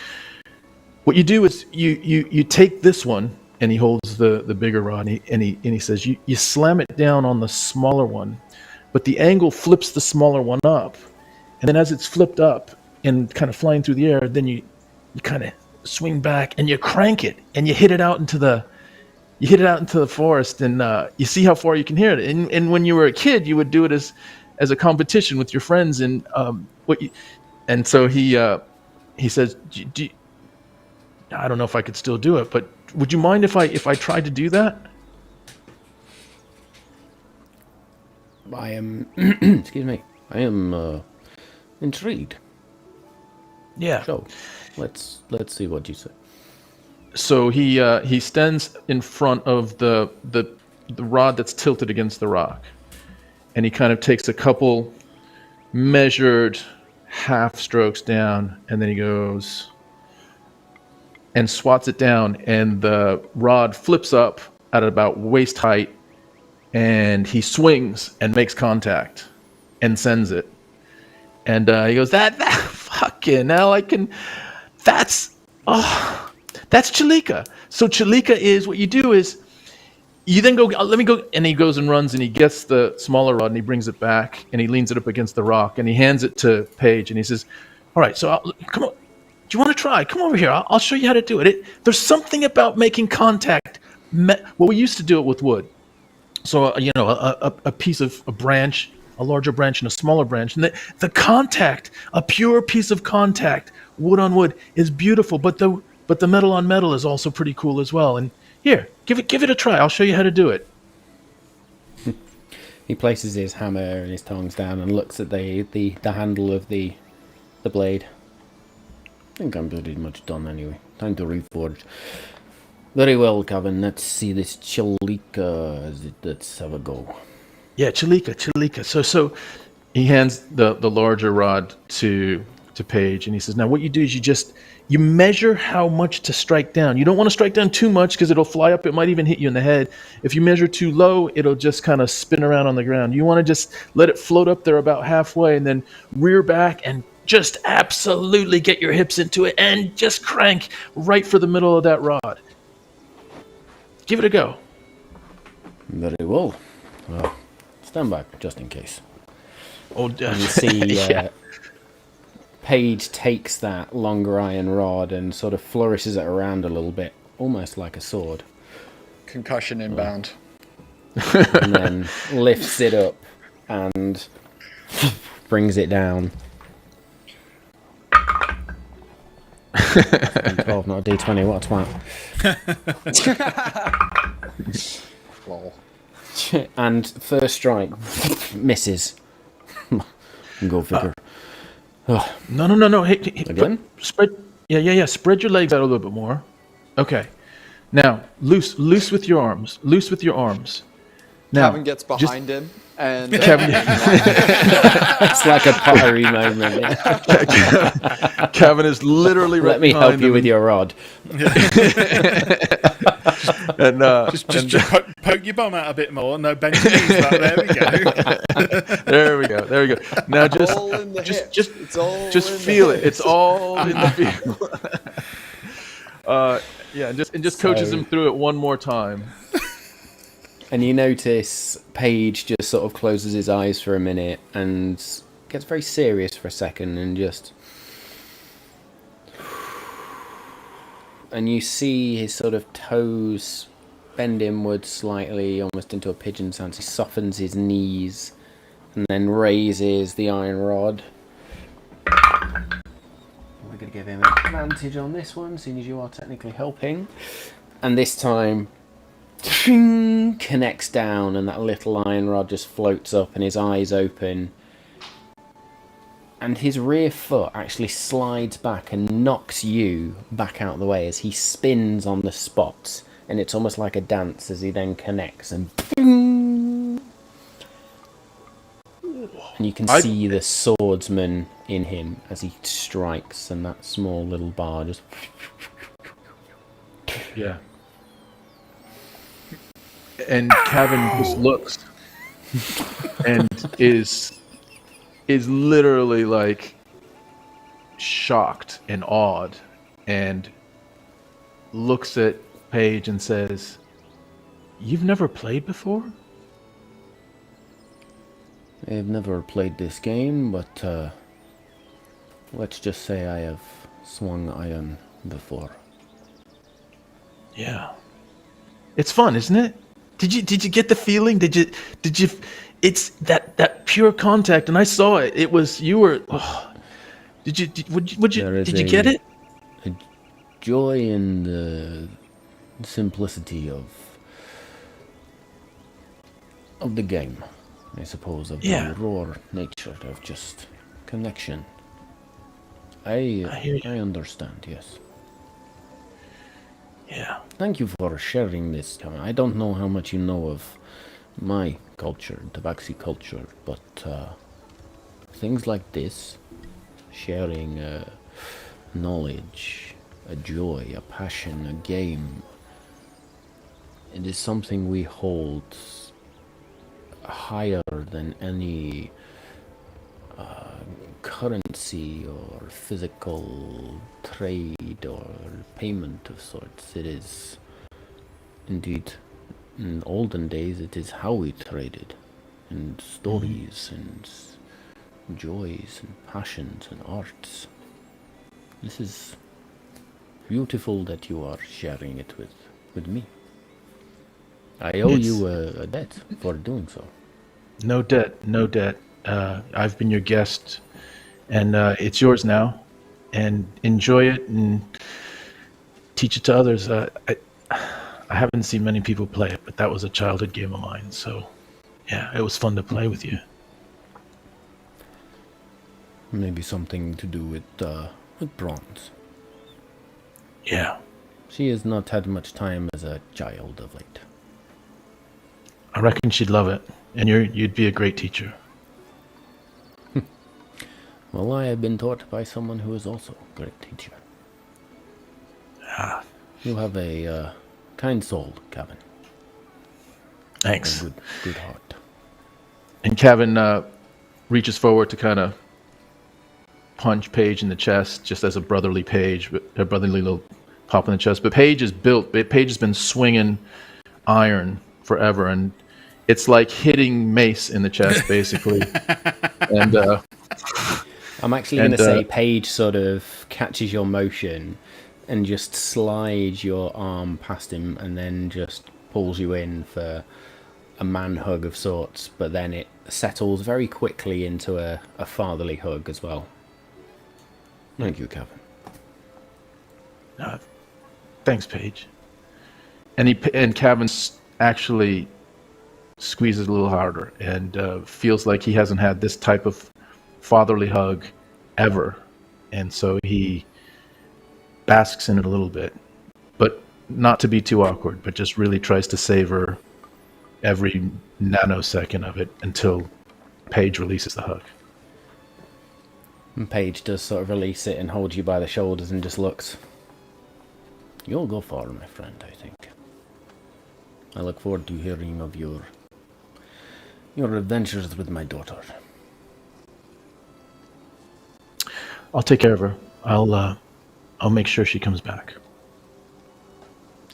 What you do is you take this one, and he holds the bigger rod, and he says you slam it down on the smaller one, but the angle flips the smaller one up, and then as it's flipped up and kind of flying through the air, then you kind of swing back and you crank it and you hit it out into the forest, and you see how far you can hear it. And when you were a kid, you would do it as a competition with your friends, and so he says, I don't know if I could still do it, but would you mind if I tried to do that? I am. Excuse me. I am intrigued. Yeah. So, let's see what you say. So he stands in front of the rod that's tilted against the rock, and he kind of takes a couple measured half strokes down, and then he goes and swats it down, and the rod flips up at about waist height, and he swings and makes contact and sends it. And he goes, that fucking hell, that's Chalika. So Chalika is, what you do is, you then go, let me go, and he goes and runs, and he gets the smaller rod, and he brings it back, and he leans it up against the rock, and he hands it to Paige, and he says, "All right, so come on. Do you want to try? Come over here. I'll show you how to do it. There's something about making contact. Well, we used to do it with wood. So, a piece of a branch, a larger branch and a smaller branch. And the contact, a pure piece of contact, wood on wood, is beautiful. But the metal on metal is also pretty cool as well. And here, give it a try. I'll show you how to do it." He places his hammer and his tongs down and looks at the handle of the blade. I think I'm pretty much done anyway. Time to reforge. Very well, Kevin. Let's see this Chalika. Let's have a go. Yeah, Chalika. So he hands the larger rod to Paige, and he says, "Now what you do is you measure how much to strike down. You don't want to strike down too much because it'll fly up. It might even hit you in the head. If you measure too low, it'll just kind of spin around on the ground. You want to just let it float up there about halfway, and then rear back and just absolutely get your hips into it and just crank right for the middle of that rod. Give it a go." Very well. Well, stand back just in case. Oh, and you see yeah. Paige takes that longer iron rod and sort of flourishes it around a little bit, almost like a sword. Concussion inbound. And then lifts it up and brings it down. 12, not a D20. What a twat. Lol. And first strike misses. Go figure. No. Hey, Again? Spread. Yeah. Spread your legs out a little bit more. Okay. Now, loose with your arms. Loose with your arms. Now, Kevin gets behind him, and Kevin, It's like a pottery moment. Yeah. Kevin is literally right Let me behind help you him with your rod. and Just poke your bum out a bit more. No, bend your knees back. There we go. there we go. Now all in the hips. It's all just in feel the it. It's all in the feel. And just coaches So- him through it one more time. And you notice Paige just sort of closes his eyes for a minute and gets very serious for a second and just... And you see his sort of toes bend inward slightly, almost into a pigeon stance. He softens his knees and then raises the iron rod. We're going to give him advantage on this one, seeing as you are technically helping. And this time... connects down, and that little iron rod just floats up, and his eyes open, and his rear foot actually slides back and knocks you back out of the way as he spins on the spot, and it's almost like a dance as he then connects, and you can see the swordsman in him as he strikes, and that small little bar just... Yeah. And Kevin just looks and is literally like shocked and awed, and looks at Paige and says, "You've never played before?" I've never played this game, but let's just say I have swung iron before. Yeah. It's fun, isn't it? Did you get the feeling? Did you it's that pure contact, and I saw it. It was you were did you get it? A joy in the simplicity of the game, I suppose, of the raw nature of just connection. I understand, yes. Yeah. Thank you for sharing this. I don't know how much you know of my culture, Tabaxi culture, but things like this, sharing knowledge, a joy, a passion, a game, it is something we hold higher than any currency or physical trade or payment of sorts. It is indeed, in olden days, it is how we traded, and stories and joys and passions and arts. This is beautiful that you are sharing it with me. I owe you a debt for doing so. No debt. I've been your guest, and it's yours now. And enjoy it and teach it to others. I haven't seen many people play it, but that was a childhood game of mine. So, yeah, it was fun to play with you. Maybe something to do with Bronze. Yeah. She has not had much time as a child of late. I reckon she'd love it, and you'd be a great teacher. Well, I have been taught by someone who is also a great teacher. Ah, You have a kind soul, Kevin. thanks. A good heart. And Kevin reaches forward to kind of punch Paige in the chest, just as a brotherly little pop in the chest. But Paige is built. Paige has been swinging iron forever, and it's like hitting mace in the chest, basically. And I'm actually going to say Paige sort of catches your motion and just slides your arm past him and then just pulls you in for a man hug of sorts, but then it settles very quickly into a fatherly hug as well. Thank you, Kevin. Thanks, Paige. And Kevin actually squeezes a little harder and feels like he hasn't had this type of fatherly hug ever, and so he basks in it a little bit, but not to be too awkward, but just really tries to savor every nanosecond of it until Paige releases the hug. And Paige does sort of release it and hold you by the shoulders and just looks. You'll go far, my friend, I think. I look forward to hearing of your adventures with my daughter. I'll take care of her. I'll make sure she comes back.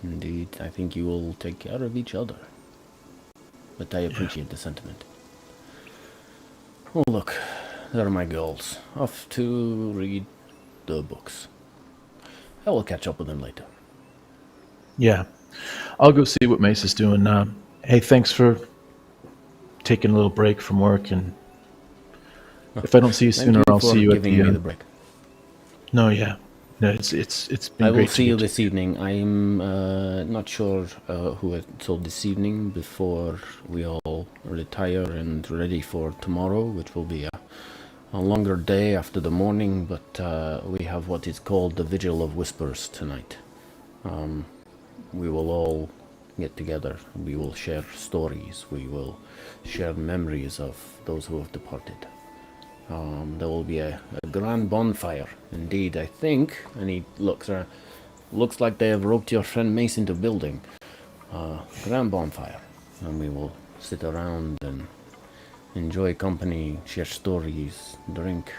Indeed, I think you will take care of each other. But I appreciate the sentiment. Oh, look, there are my girls. Off to read the books. I will catch up with them later. Yeah. I'll go see what Mace is doing. Hey, thanks for taking a little break from work, and if I don't see you sooner, I'll see you at the... Thank you for giving me the break. No, yeah. No, it's been great. I will see you this evening. I'm not sure who I told this evening before we all retire and ready for tomorrow, which will be a longer day after the morning, but we have what is called the Vigil of Whispers tonight. We will all get together. We will share stories. We will share memories of those who have departed. There will be a grand bonfire. Indeed, I think, and he looks around, looks like they have roped your friend Mace into building. Grand bonfire. And we will sit around and enjoy company, share stories, drink,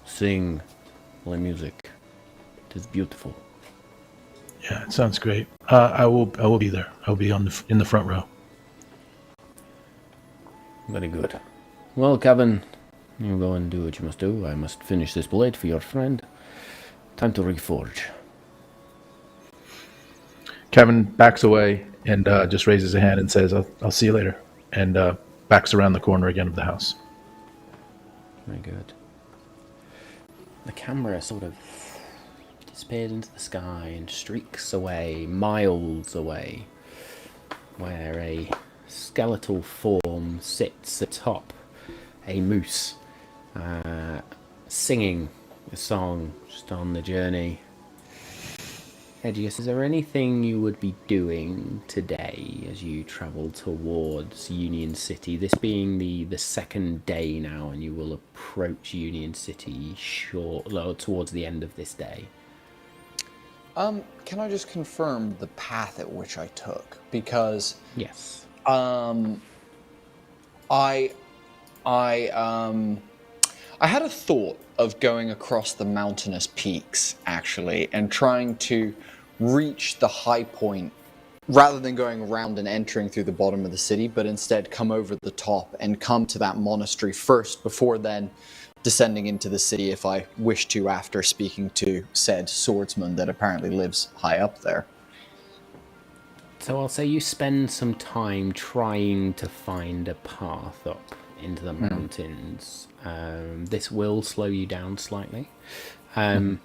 sing, play music. It is beautiful. Yeah, it sounds great. I will be there. I'll be in the front row. Very good. Well, Kevin, you go and do what you must do. I must finish this blade for your friend. Time to reforge. Kevin backs away and just raises a hand and says, I'll see you later, and backs around the corner again of the house. Very good. The camera sort of disappears into the sky and streaks away, miles away, where a skeletal form sits atop a moose, singing a song just on the journey. Edgious, is there anything you would be doing today as you travel towards Union City? This being the second day now, and you will approach Union City towards the end of this day. Can I just confirm the path at which I took? Because yes, I had a thought of going across the mountainous peaks, actually, and trying to reach the high point rather than going around and entering through the bottom of the city, but instead come over the top and come to that monastery first before then descending into the city if I wish to, after speaking to said swordsman that apparently lives high up there. So I'll say you spend some time trying to find a path up into the mountains. This will slow you down slightly. You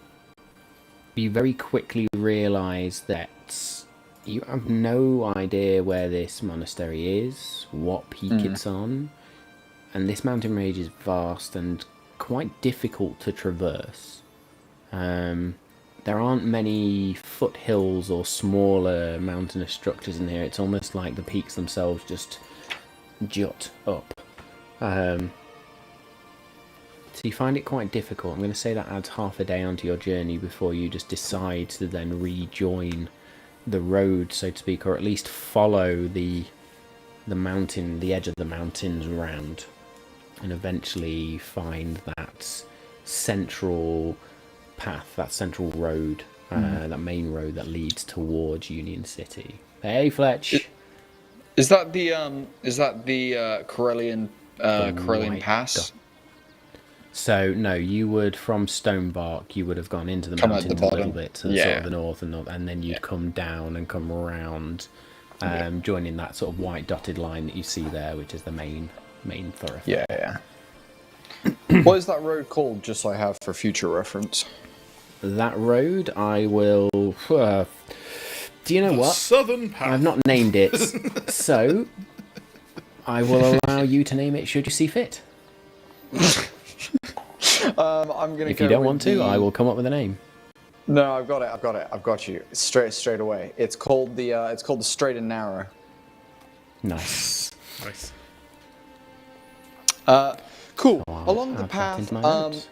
very quickly realise that you have no idea where this monastery is, what peak it's on, and this mountain range is vast and quite difficult to traverse. There aren't many foothills or smaller mountainous structures in here. It's almost like the peaks themselves just jut up. So you find it quite difficult. I'm going to say that adds half a day onto your journey before you just decide to then rejoin the road, so to speak, or at least follow the mountain, the edge of the mountains around, and eventually find that central path, that central road, that main road that leads towards Union City. Hey, Fletch. Is that the Corellian Pass? So no, you would, from Stonebark, you would have gone into the mountains a little bit to the sort of the north, and then you'd come down and come around, joining that sort of white dotted line that you see there, which is the main thoroughfare. Yeah. What is that road called, just so I have for future reference? that road, I will. Do you know The what? Southern Path. I've not named it, so I will allow you to name it should you see fit. I'm gonna. If you don't want to, I will come up with a name. No, I've got it. I've got you. Straight away. It's called the Straight and Narrow. Nice. Nice. Cool. I'll Along the add that path, into my notes.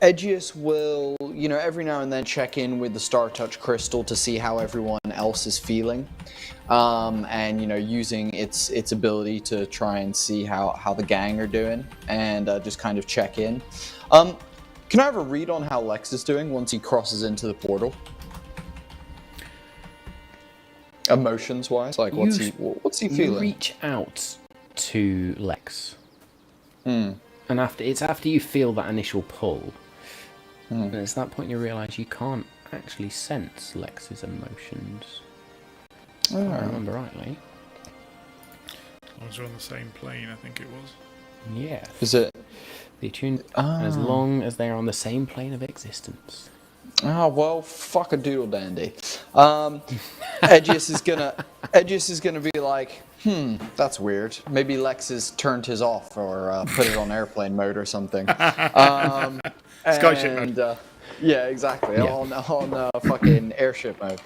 Edgious will, every now and then check in with the Star Touch crystal to see how everyone else is feeling, and using its ability to try and see how the gang are doing, and just kind of check in. Can I have a read on how Lex is doing once he crosses into the portal? Emotions-wise, like what's he feeling? You reach out to Lex, and after you feel that initial pull, and it's that point you realise you can't actually sense Lex's emotions. If I remember rightly. As long as we're on the same plane, I think it was. Yes. Is it? As long as they're on the same plane of existence. Oh well, fuck a doodle dandy. Edgious is gonna be like, that's weird. Maybe Lex has turned his off or put it on airplane mode or something. Skyship mode. Yeah, exactly. Yeah. On fucking airship mode.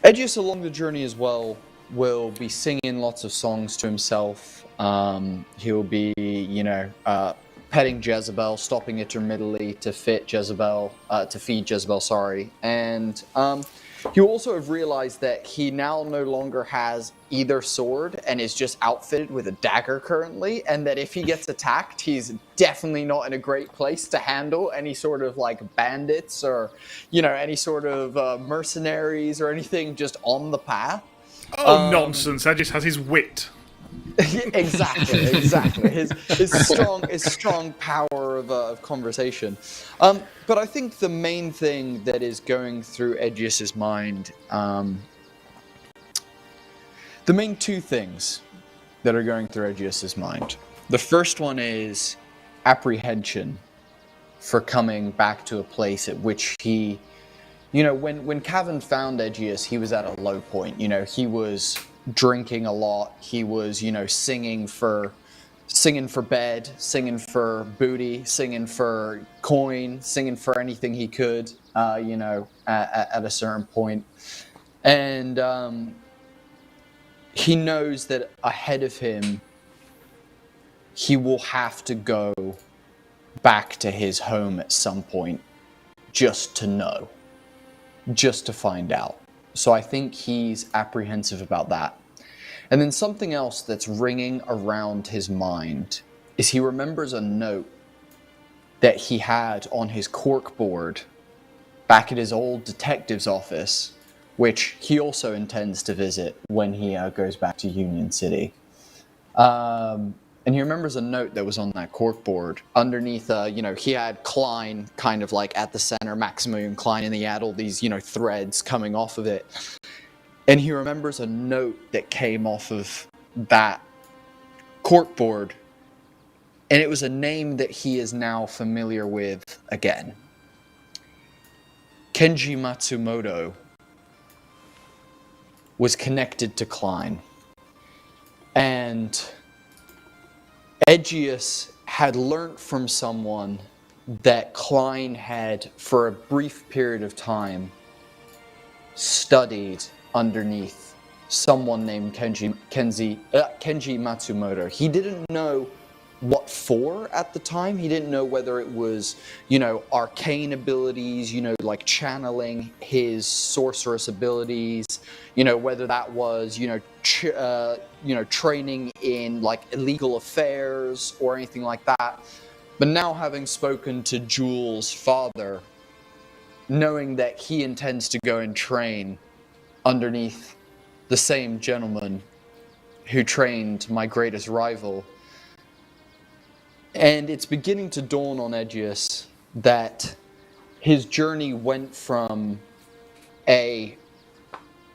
Edgious along the journey as well will be singing lots of songs to himself. He'll be, petting Jezebel, stopping intermittently to feed Jezebel, sorry. And you also have realized that he now no longer has either sword and is just outfitted with a dagger currently, and that if he gets attacked, he's definitely not in a great place to handle any sort of bandits or, any sort of mercenaries or anything just on the path. Oh, nonsense. Edgious has his wit. exactly. His strong power of conversation. But I think the main thing that is going through Edgious's mind, the main two things that are going through Edgious's mind. The first one is apprehension for coming back to a place at which he, when Cavan found Edgious, he was at a low point. He was drinking a lot. He was, singing for bed, singing for booty, singing for coin, singing for anything he could, at a certain point. And he knows that ahead of him, he will have to go back to his home at some point just to know, just to find out. So I think he's apprehensive about that. And then something else that's ringing around his mind is he remembers a note that he had on his corkboard back at his old detective's office, which he also intends to visit when he goes back to Union City. And he remembers a note that was on that corkboard. Underneath, he had Klein kind of at the center, Maximilian Klein, and he had all these, threads coming off of it. And he remembers a note that came off of that corkboard. And it was a name that he is now familiar with again. Kenji Matsumoto was connected to Klein. And Edgious had learnt from someone that Klein had, for a brief period of time, studied underneath someone named Kenji Matsumoto. He didn't know what for at the time. He didn't know whether it was, arcane abilities, channeling his sorceress abilities, whether that was, training in illegal affairs or anything like that. But now, having spoken to Jules' father, knowing that he intends to go and train underneath the same gentleman who trained my greatest rival, and it's beginning to dawn on Edgious that his journey went from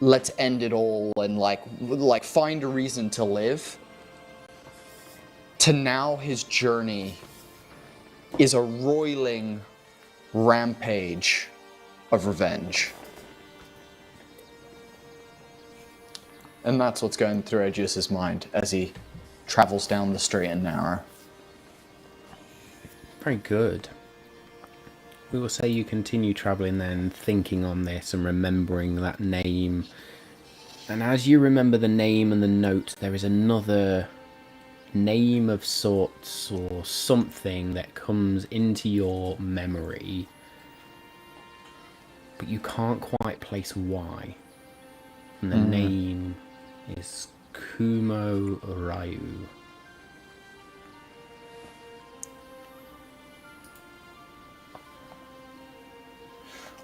let's end it all and find a reason to live, to now his journey is a roiling rampage of revenge. And that's what's going through Edgious' mind as he travels down the straight and narrow. Very good. We will say you continue travelling then, thinking on this and remembering that name. And as you remember the name and the note, there is another name of sorts or something that comes into your memory, but you can't quite place why. And the name is Komu Ryu.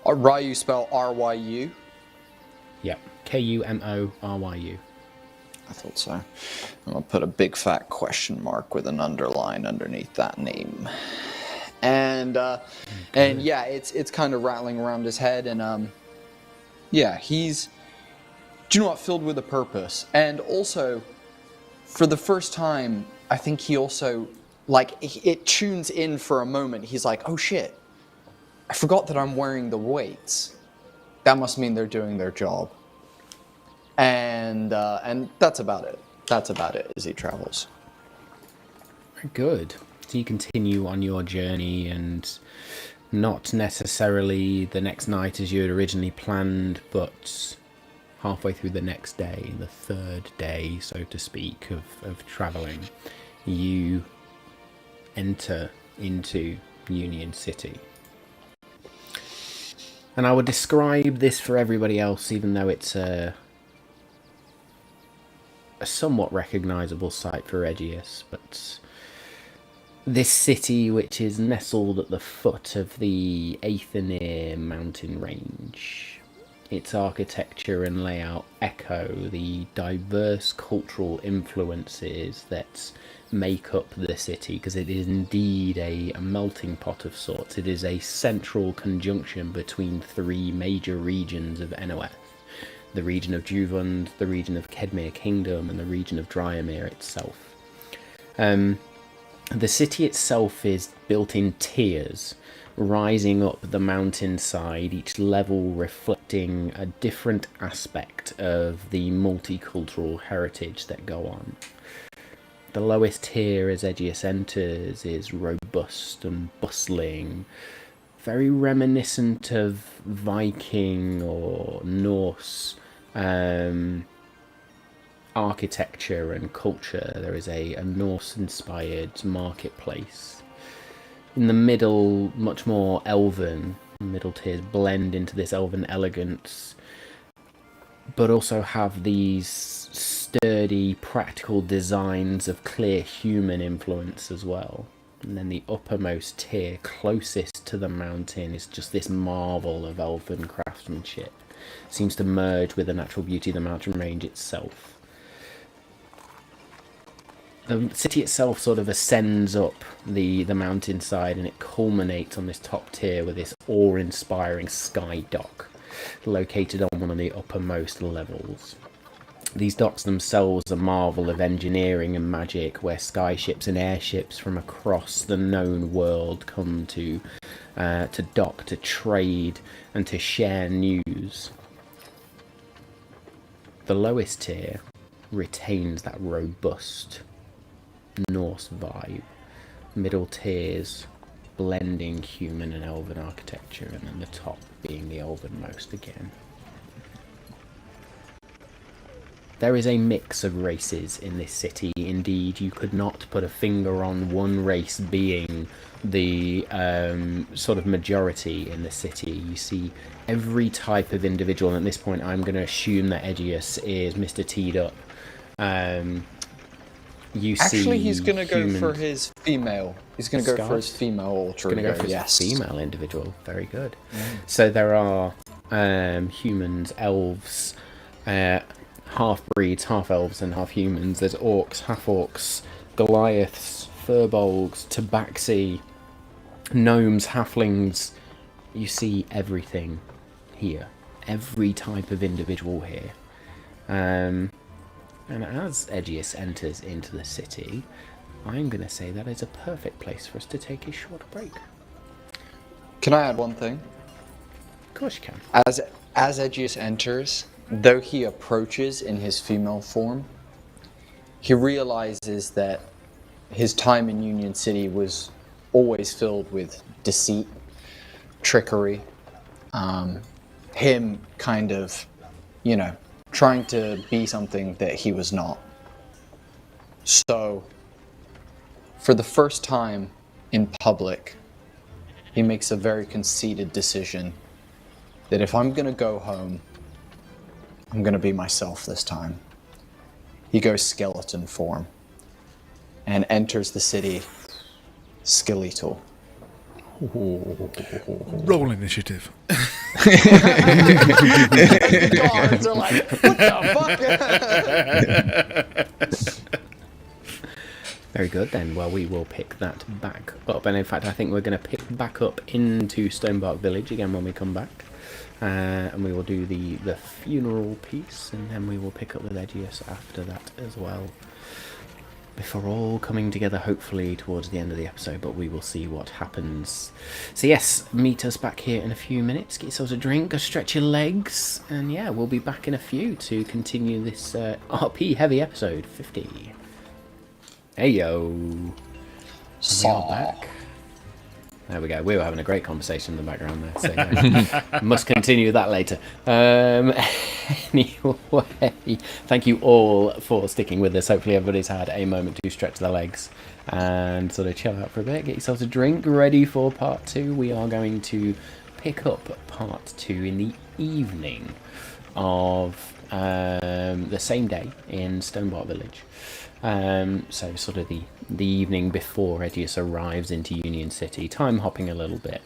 Ryu spell R-Y-U? Yep, K-U-M-O-R-Y-U. I thought so. I'm going to put a big fat question mark with an underline underneath that name. And yeah, it's kind of rattling around his head, and yeah, he's, do you know what, filled with a purpose. And also, for the first time, I think he also, like, it tunes in for a moment. He's like, oh shit, I forgot that I'm wearing the weights. That must mean they're doing their job. And that's about it. That's about it as he travels. Very good. So you continue on your journey, and not necessarily the next night as you had originally planned, but halfway through the next day, the third day, so to speak, of travelling, you enter into Union City. And I would describe this for everybody else, even though it's a somewhat recognisable sight for Edgious, but this city, which is nestled at the foot of the Aethenir mountain range, its architecture and layout echo the diverse cultural influences that make up the city, because it is indeed a melting pot of sorts. It is a central conjunction between three major regions of Enoeth: the region of Juvund, the region of Kedmir Kingdom, and the region of Dryamir itself. The city itself is built in tiers, rising up the mountainside, each level reflecting a different aspect of the multicultural heritage that go on. The lowest tier as Edgious enters is robust and bustling, very reminiscent of Viking or Norse architecture and culture. There is a Norse-inspired marketplace. In the middle, much more elven. Middle tiers blend into this elven elegance, but also have these sturdy, practical designs of clear human influence as well. And then the uppermost tier, closest to the mountain, is just this marvel of elven craftsmanship. Seems to merge with the natural beauty of the mountain range itself. The city itself sort of ascends up the mountainside, and it culminates on this top tier with this awe-inspiring sky dock located on one of the uppermost levels. These docks themselves are a marvel of engineering and magic, where skyships and airships from across the known world come to dock, to trade, and to share news. The lowest tier retains that robust Norse vibe. Middle tiers blending human and elven architecture, and then the top being the elvenmost again. There is a mix of races in this city. Indeed, you could not put a finger on one race being the sort of majority in the city. You see every type of individual, and at this point I'm going to assume that Edgious is Mr. Teed Up. Actually, he's going to go for his female. He's going to go for his female alter ego. Going to go for his female individual. Very good. So there are humans, elves, half-breeds, half-elves and half-humans. There's orcs, half-orcs, Goliaths, furbolgs, tabaxi, gnomes, halflings. You see everything here. Every type of individual here. And as Edgious enters into the city, I'm going to say that is a perfect place for us to take a short break. Can I add one thing? Of course you can. As Edgious enters, though he approaches in his female form, he realizes that his time in Union City was always filled with deceit, trickery, him kind of, trying to be something that he was not. So, for the first time in public, he makes a very conceited decision that if I'm gonna go home, I'm gonna be myself this time. He goes skeleton form and enters the city skeletal. Roll initiative. Guards are like, what the fuck? Very good then. Well, we will pick that back up. And in fact, I think we're going to pick back up into Stonebark Village again when we come back. And we will do the funeral piece, and then we will pick up with Edgious after that as well. Before all coming together, hopefully, towards the end of the episode, but we will see what happens. So yes, meet us back here in a few minutes. Get yourselves a drink, go stretch your legs, and yeah, we'll be back in a few to continue this RP-heavy episode 50. Hey yo! We are back. There we go. We were having a great conversation in the background there, so yeah. Must continue that later. Anyway, thank you all for sticking with us. Hopefully everybody's had a moment to stretch their legs and sort of chill out for a bit. Get yourselves a drink, ready for part 2. We are going to pick up part 2 in the evening of the same day in Stonebark Village. So sort of the evening before Edgious arrives into Union City, time hopping a little bit.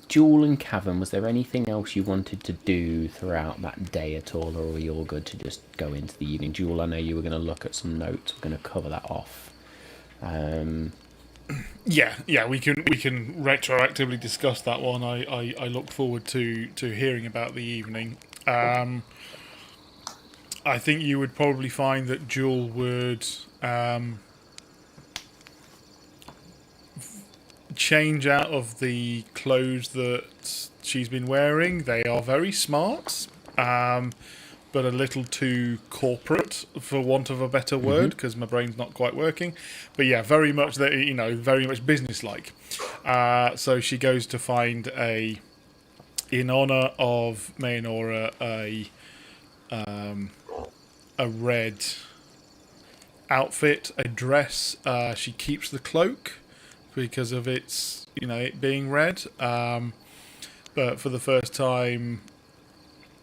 Jewel and Cavan, was there anything else you wanted to do throughout that day at all, or were you all good to just go into the evening? Jewel, I know you were going to look at some notes. We're going to cover that off. Yeah, we can retroactively discuss that one. I look forward to hearing about the evening. I think you would probably find that Jewel would change out of the clothes that she's been wearing. They are very smart, but a little too corporate, for want of a better word, because my brain's not quite working. But yeah, very much very much businesslike. So she goes to find in honor of Maynora, a red outfit, a dress. She keeps the cloak because of its, it being red. But for the first time,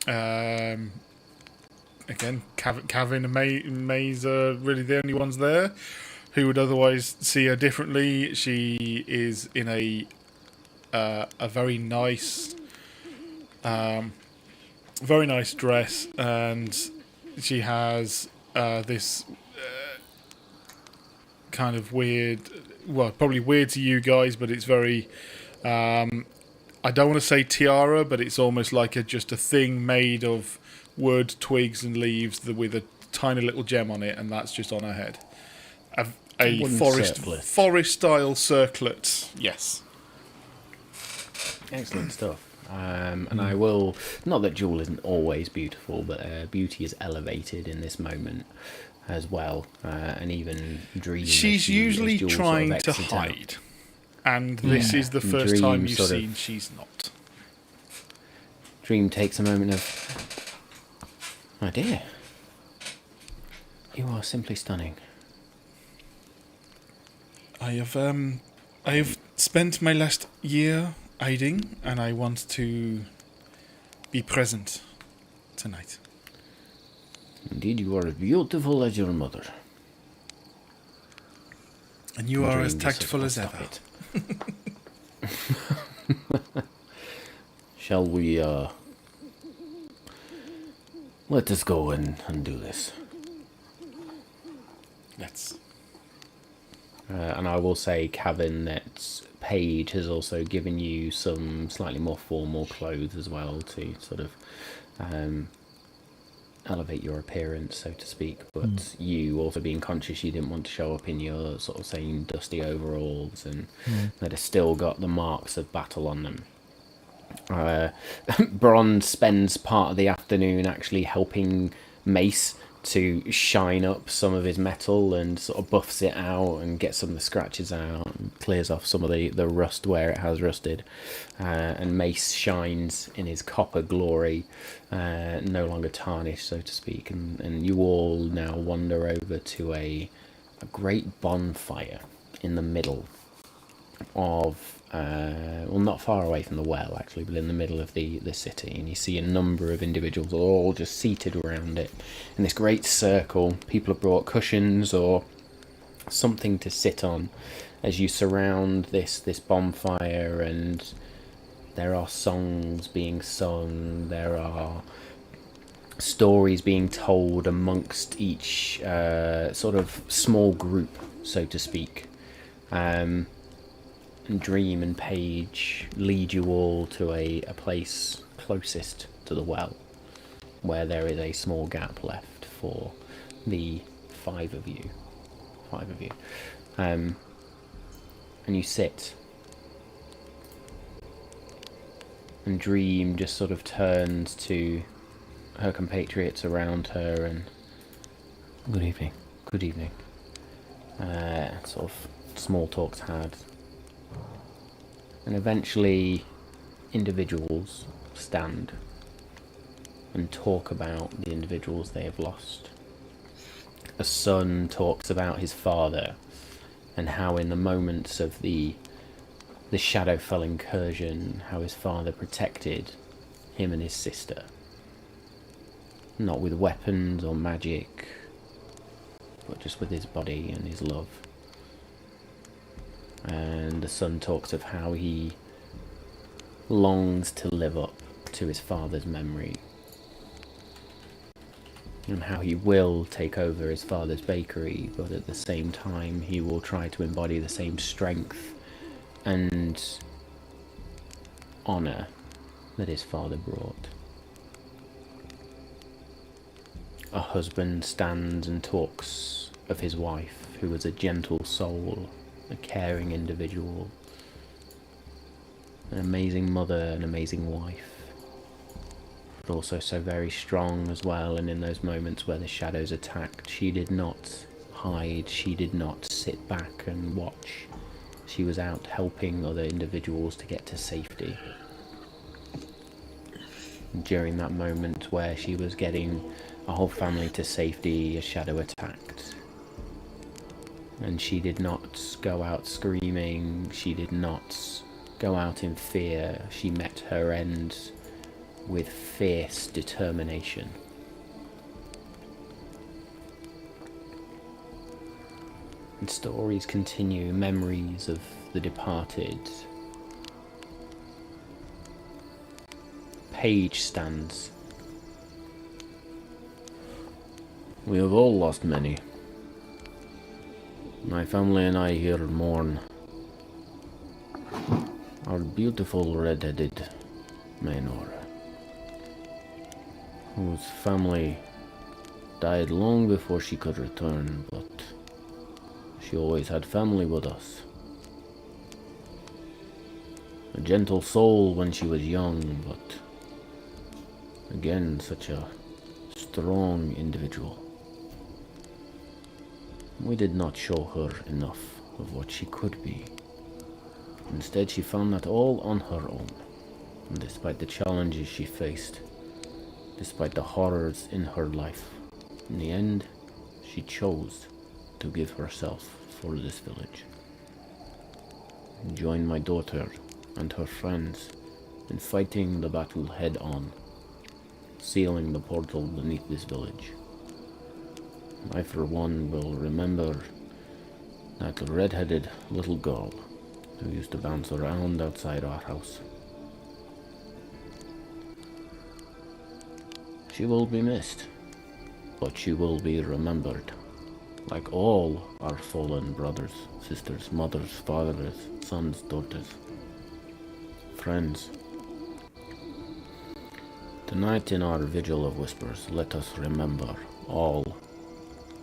again, Cavan and Maze are really the only ones there who would otherwise see her differently. She is in a very nice dress, and she has this kind of weird, well, probably weird to you guys, but it's very, I don't want to say tiara, but it's almost like just a thing made of wood, twigs and leaves with a tiny little gem on it, and that's just on her head. A forest style circlet, yes. Excellent stuff. And I will, not that Jewel isn't always beautiful, but beauty is elevated in this moment as well. And even Dream. She's usually trying to hide. And this is the first time you've seen she's not. Dream takes a moment of, my dear, you are simply stunning. I have spent my last year hiding, and I want to be present tonight. Indeed, you are as beautiful as your mother. And you are as tactful as ever. Shall we, let us go and do this. Let's. And I will say, Cavan, that Paige has also given you some slightly more formal clothes as well to sort of elevate your appearance, so to speak, but you also being conscious you didn't want to show up in your sort of same dusty overalls and that have still got the marks of battle on them. Bronze spends part of the afternoon actually helping Mace to shine up some of his metal and sort of buffs it out and gets some of the scratches out and clears off some of the rust where it has rusted. And Mace shines in his copper glory, no longer tarnished, so to speak. And you all now wander over to a great bonfire in the middle of well, not far away from the well actually, but in the middle of the city, and you see a number of individuals all just seated around it in this great circle. People have brought cushions or something to sit on as you surround this bonfire, and there are songs being sung, there are stories being told amongst each sort of small group, so to speak. And Dream and Paige lead you all to a place closest to the well, where there is a small gap left for the five of you. And you sit, and Dream just sort of turns to her compatriots around her and, good evening. Sort of small talks had. And eventually individuals stand and talk about the individuals they have lost. A son talks about his father and how in the moments of the Shadowfell incursion, how his father protected him and his sister. Not with weapons or magic, but just with his body and his love. And the son talks of how he longs to live up to his father's memory, and how he will take over his father's bakery, but at the same time he will try to embody the same strength and honour that his father brought. A husband stands and talks of his wife, who was a gentle soul, a caring individual, an amazing mother, an amazing wife, but also so very strong as well. And in those moments where the shadows attacked, she did not hide, she did not sit back and watch. She was out helping other individuals to get to safety. During that moment where she was getting a whole family to safety, a shadow attacked. And she did not go out screaming, she did not go out in fear. She met her end with fierce determination. And stories continue, memories of the departed. Paige stands. We have all lost many. My family and I here mourn our beautiful red-headed Maynor, whose family died long before she could return, but she always had family with us. A gentle soul when she was young, but again, such a strong individual. We did not show her enough of what she could be. Instead, she found that all on her own. And despite the challenges she faced, despite the horrors in her life, in the end, she chose to give herself for this village. And join my daughter and her friends in fighting the battle head on, sealing the portal beneath this village. I, for one, will remember that red-headed little girl who used to bounce around outside our house. She will be missed, but she will be remembered, like all our fallen brothers, sisters, mothers, fathers, sons, daughters, friends. Tonight in our vigil of whispers, let us remember all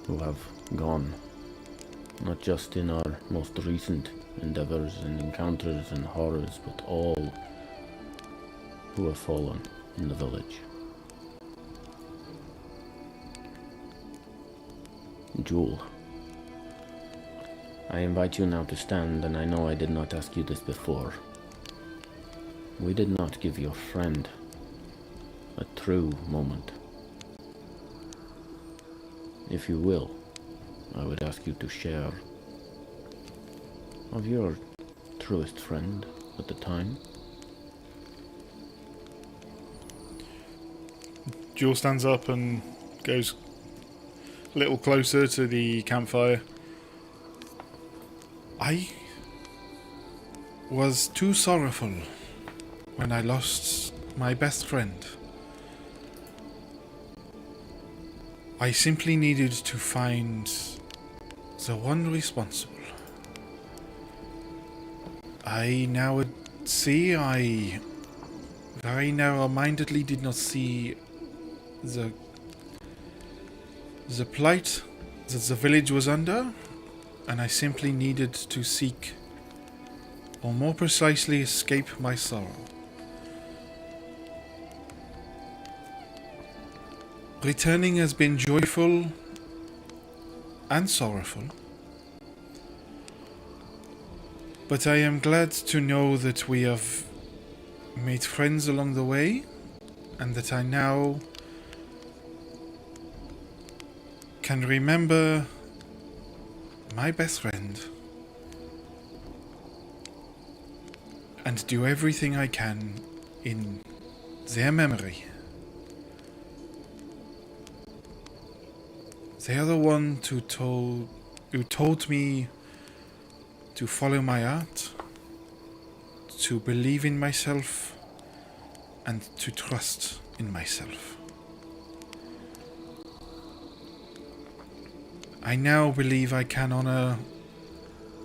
who have gone, not just in our most recent endeavors and encounters and horrors, but all who have fallen in the village. Jewel, I invite you now to stand, and I know I did not ask you this before. We did not give your friend a true moment. If you will, I would ask you to share of your truest friend at the time. Jewel stands up and goes a little closer to the campfire. I was too sorrowful when I lost my best friend. I simply needed to find the one responsible. I now see I very narrow-mindedly did not see the plight that the village was under, and I simply needed to seek, or more precisely, escape my sorrow. Returning has been joyful and sorrowful, but I am glad to know that we have made friends along the way, and that I now can remember my best friend and do everything I can in their memory. They are the one who taught me to follow my art, to believe in myself, and to trust in myself. I now believe I can honor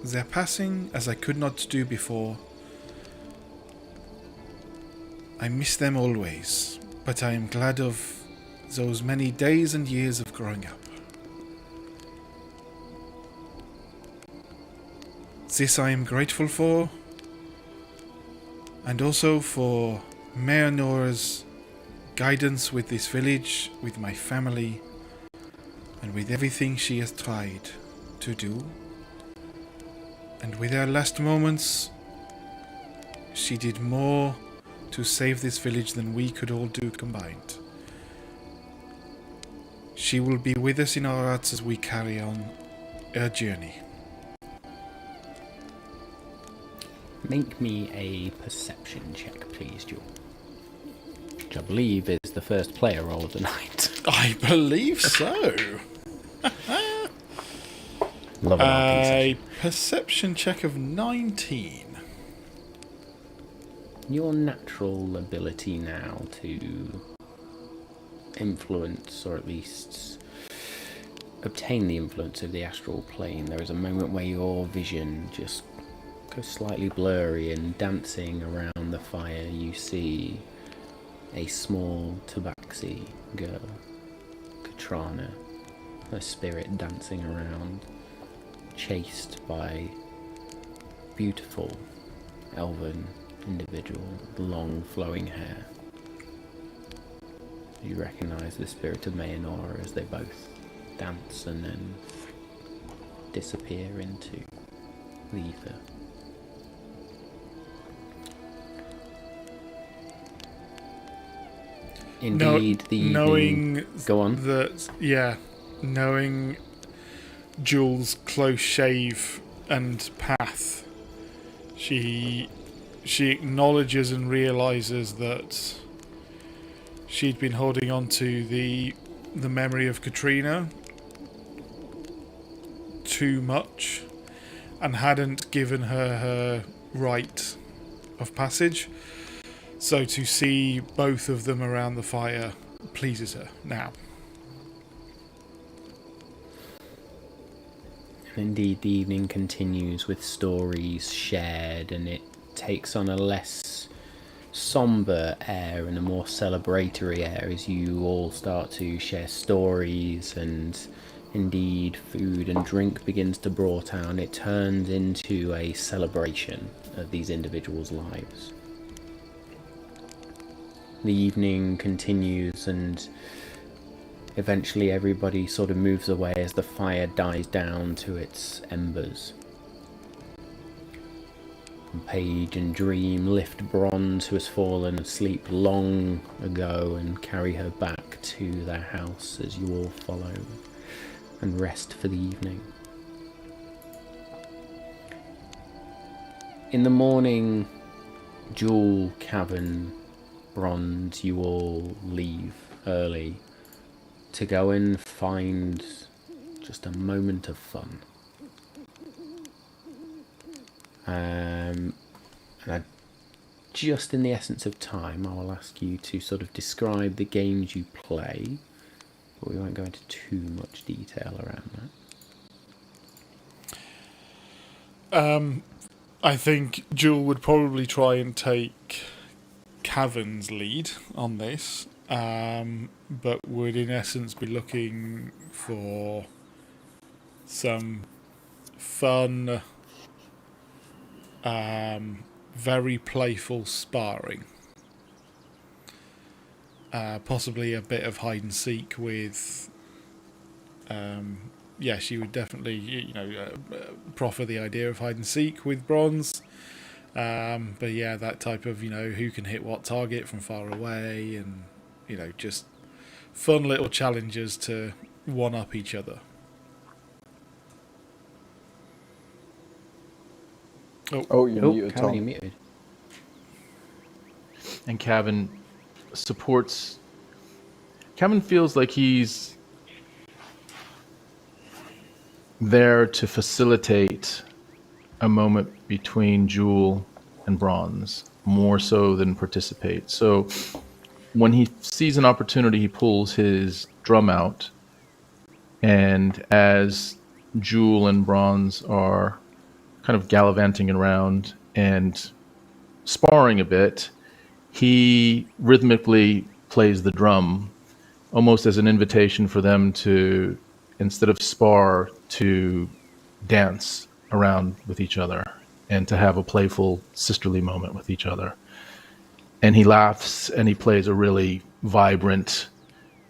their passing as I could not do before. I miss them always, but I am glad of those many days and years of growing up. This I am grateful for, and also for Mayor Nora's guidance with this village, with my family, and with everything she has tried to do. And with her last moments, she did more to save this village than we could all do combined. She will be with us in our hearts as we carry on our journey. Make me a perception check, please, Jewel. Which I believe is the first player roll of the night. I believe so. Love an RP A session. perception check of 19. Your natural ability now to influence, or at least obtain the influence of the astral plane. There is a moment where your vision just goes slightly blurry, and dancing around the fire you see a small tabaxi girl, Katrana, her spirit dancing around, chased by beautiful elven individual with long flowing hair. You recognise the spirit of Mayanora as they both dance and then disappear into the ether. Indeed, the evening... Go on. Knowing Jules' close shave and path, she acknowledges and realizes that she'd been holding on to the memory of Katrina too much and hadn't given her rite of passage. So to see both of them around the fire pleases her now. Indeed, the evening continues with stories shared, and it takes on a less somber air and a more celebratory air as you all start to share stories, and indeed food and drink begins to brought out. It turns into a celebration of these individuals' lives. The evening continues, and eventually everybody sort of moves away as the fire dies down to its embers. Paige and Dream lift Bronze, who has fallen asleep long ago, and carry her back to their house as you all follow and rest for the evening. In the morning, Jewel, Cavern, Bronze, you all leave early to go and find just a moment of fun. And just in the essence of time, I will ask you to sort of describe the games you play, but we won't go into too much detail around that. I think Jewel would probably try and take Cavern's lead on this, but would in essence be looking for some fun, very playful sparring. Possibly a bit of hide and seek with... she would definitely, proffer the idea of hide and seek with Bronze. But yeah, that type of, who can hit what target from far away, and, just fun little challenges to one-up each other. Oh, you're muted, Cavern, Tom. you're muted. And Cavan supports. Cavan feels like he's there to facilitate a moment between Jewel and Bronze, more so than participate. So when he sees an opportunity, he pulls his drum out, and as Jewel and Bronze are kind of gallivanting around and sparring a bit, he rhythmically plays the drum, almost as an invitation for them to, instead of spar, to dance around with each other and to have a playful sisterly moment with each other. And he laughs and he plays a really vibrant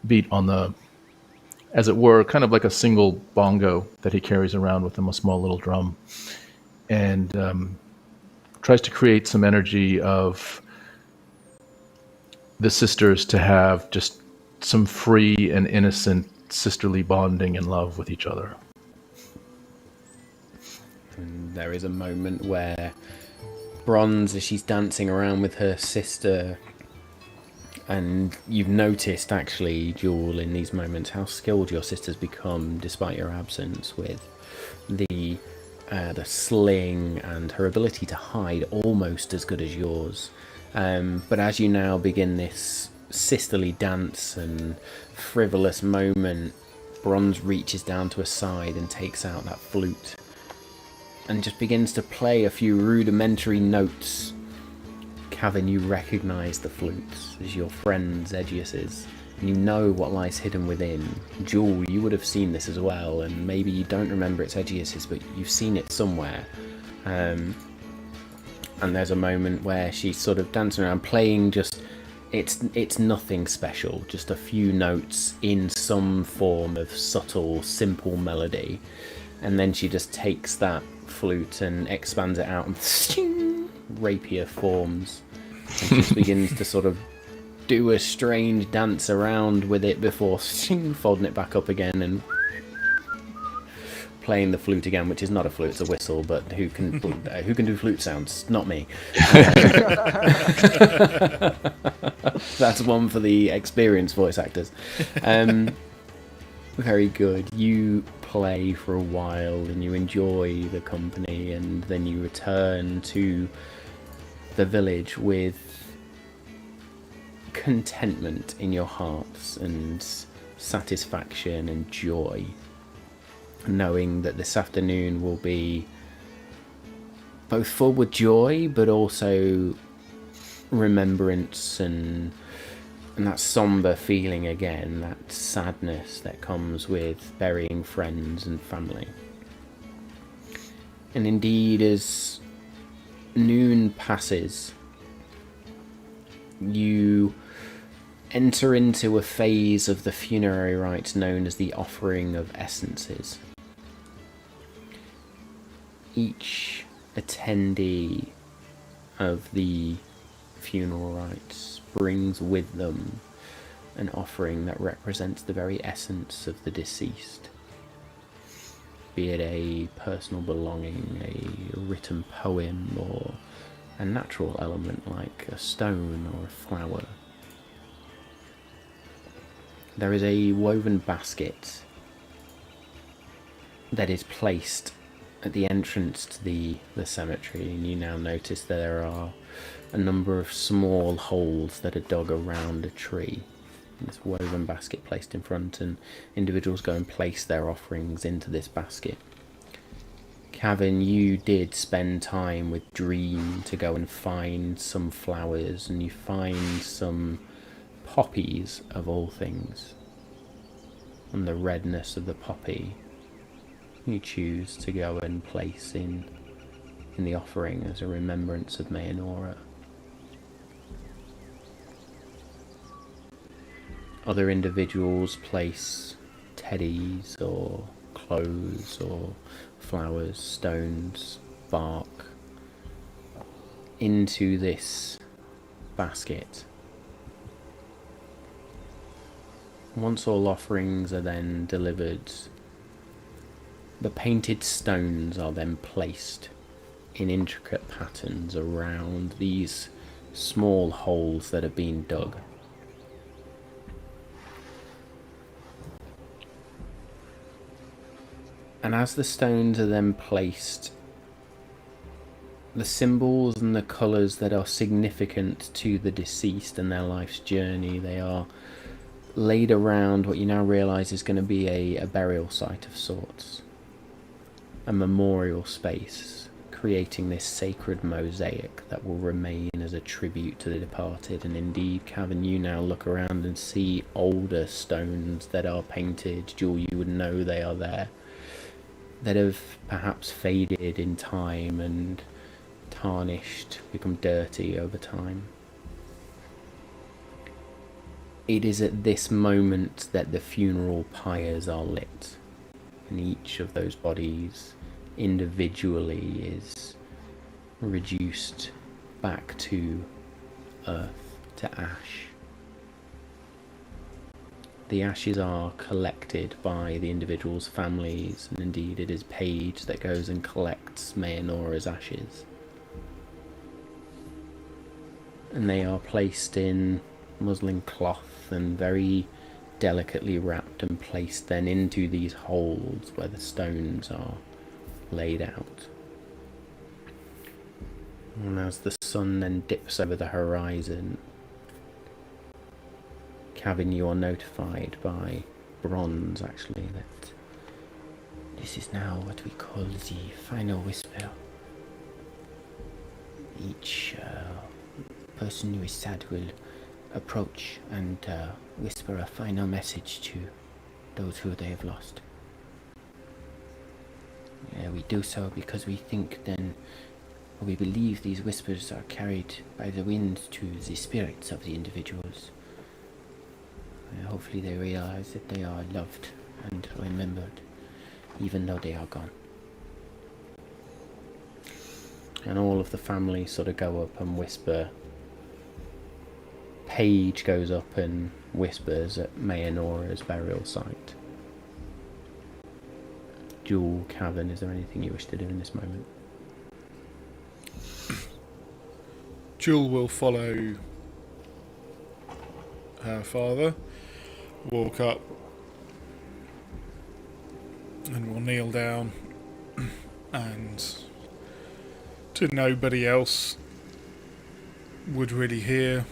beat on the, as it were, kind of like a single bongo that he carries around with him, a small little drum, and tries to create some energy of the sisters to have just some free and innocent sisterly bonding and love with each other. And there is a moment where Bronze, as she's dancing around with her sister, and you've noticed actually, Jewel, in these moments how skilled your sister's become despite your absence, with the sling and her ability to hide almost as good as yours. But as you now begin this sisterly dance and frivolous moment, Bronze reaches down to her side and takes out that flute and just begins to play a few rudimentary notes. Cavern, you recognise the flutes as your friend's Edgious's, and you know what lies hidden within. Jewel, you would have seen this as well, and maybe you don't remember it's Edgious's, but you've seen it somewhere. And there's a moment where she's sort of dancing around, playing just... It's nothing special, just a few notes in some form of subtle, simple melody. And then she just takes that flute and expands it out, and rapier forms, and just begins to sort of do a strange dance around with it before folding it back up again and playing the flute again, which is not a flute, it's a whistle, but who can do flute sounds? Not me. That's one for the experienced voice actors. Very good. You play for a while and you enjoy the company, and then you return to the village with contentment in your hearts and satisfaction and joy, knowing that this afternoon will be both full with joy but also remembrance and that somber feeling again, that sadness that comes with burying friends and family. And indeed, as noon passes, you enter into a phase of the funerary rite known as the offering of essences. Each attendee of the funeral rites brings with them an offering that represents the very essence of the deceased, be it a personal belonging, a written poem, or a natural element like a stone or a flower. There is a woven basket that is placed at the entrance to the cemetery, and you now notice that there are a number of small holes that are dug around a tree. This woven basket placed in front, and individuals go and place their offerings into this basket. Kevin, you did spend time with Dream to go and find some flowers, and you find some poppies of all things. And the redness of the poppy you choose to go and place in the offering as a remembrance of Mayanora. Other individuals place teddies or clothes or flowers, stones, bark into this basket. Once all offerings are then delivered, the painted stones are then placed in intricate patterns around these small holes that have been dug. And as the stones are then placed, the symbols and the colours that are significant to the deceased and their life's journey, they are laid around what you now realise is going to be a burial site of sorts. A memorial space, creating this sacred mosaic that will remain as a tribute to the departed. And indeed, Cavan, you now look around and see older stones that are painted. Jewel, you would know they are there, that have perhaps faded in time and tarnished, become dirty over time. It is at this moment that the funeral pyres are lit, and each of those bodies individually is reduced back to earth, to ash. The ashes are collected by the individual's families, and indeed it is Paige that goes and collects Mayanora's ashes. And they are placed in muslin cloth and very delicately wrapped and placed then into these holes where the stones are laid out. And as the sun then dips over the horizon, Kevin, you are notified by Bronze, actually, that this is now what we call the final whisper. Each person who is sad will approach and whisper a final message to those who they have lost. We do so because we think then, or we believe these whispers are carried by the wind to the spirits of the individuals. Hopefully they realize that they are loved and remembered, even though they are gone. And all of the family sort of go up and whisper. Paige goes up and whispers at Mayanora's burial site. Jewel, Cavan, is there anything you wish to do in this moment? Jewel will follow her father, walk up, and will kneel down, and to nobody else would really hear,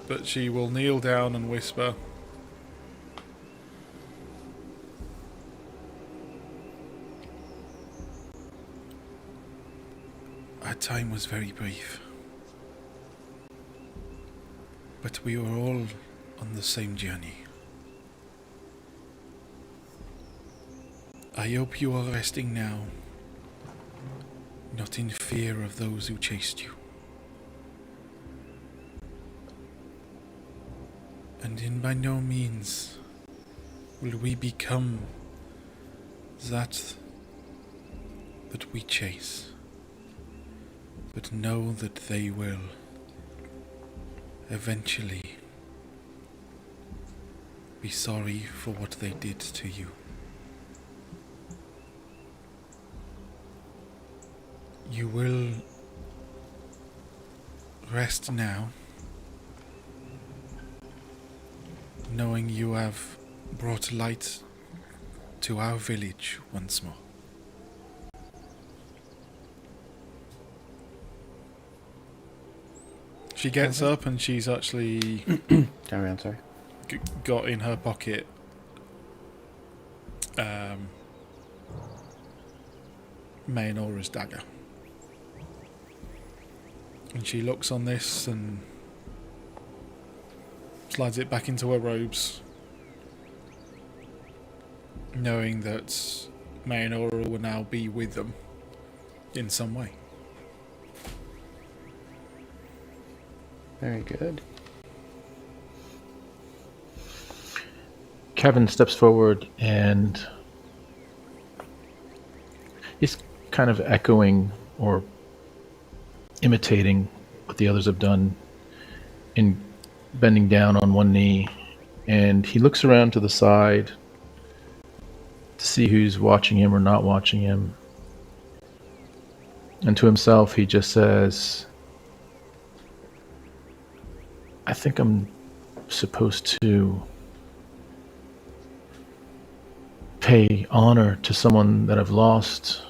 but she will kneel down and whisper, Our time was very brief. But we were all on the same journey. I hope you are resting now, not in fear of those who chased you. And in by no means will we become that we chase, but know that they will eventually be sorry for what they did to you. You will rest now, knowing you have brought light to our village once more. She gets up and she's actually Carry on, sorry. got in her pocket Mayonora's dagger. And she looks on this and slides it back into her robes, knowing that Mayonora will now be with them in some way. Very good. Kevin steps forward and he's kind of echoing or imitating what the others have done in bending down on one knee, and he looks around to the side to see who's watching him or not watching him, and to himself he just says, I think I'm supposed to pay honor to someone that I've lost.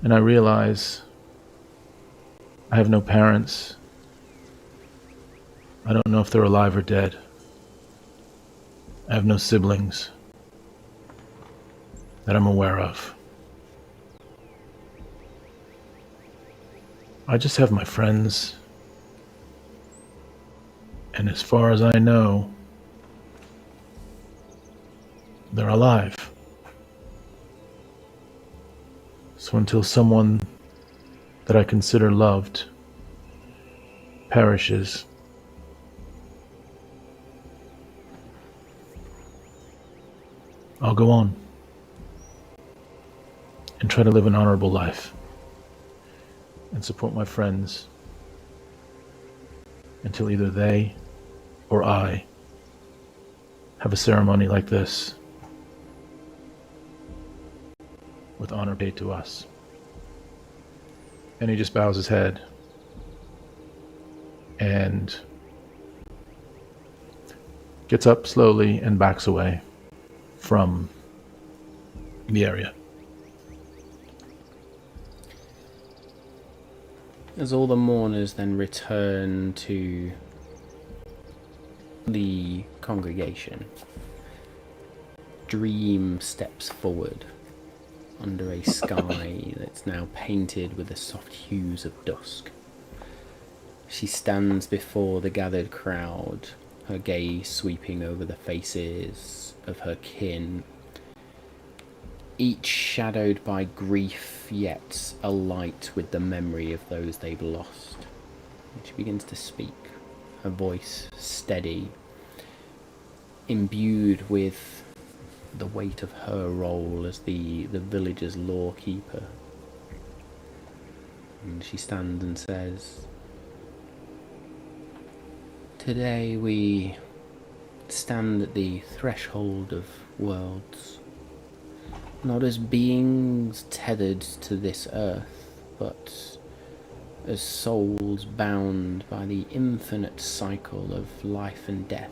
And I realize I have no parents. I don't know if they're alive or dead. I have no siblings that I'm aware of. I just have my friends. And as far as I know, they're alive. So until someone that I consider loved perishes, I'll go on and try to live an honorable life and support my friends until either they or I have a ceremony like this with honor paid to us. And he just bows his head and gets up slowly and backs away from the area. As all the mourners then return to the congregation, Dream steps forward under a sky that's now painted with the soft hues of dusk. She stands before the gathered crowd, her gaze sweeping over the faces of her kin, each shadowed by grief, yet alight with the memory of those they've lost. And she begins to speak, her voice steady, imbued with the weight of her role as the village's lawkeeper. And she stands and says, today we stand at the threshold of worlds, not as beings tethered to this earth, but as souls bound by the infinite cycle of life and death.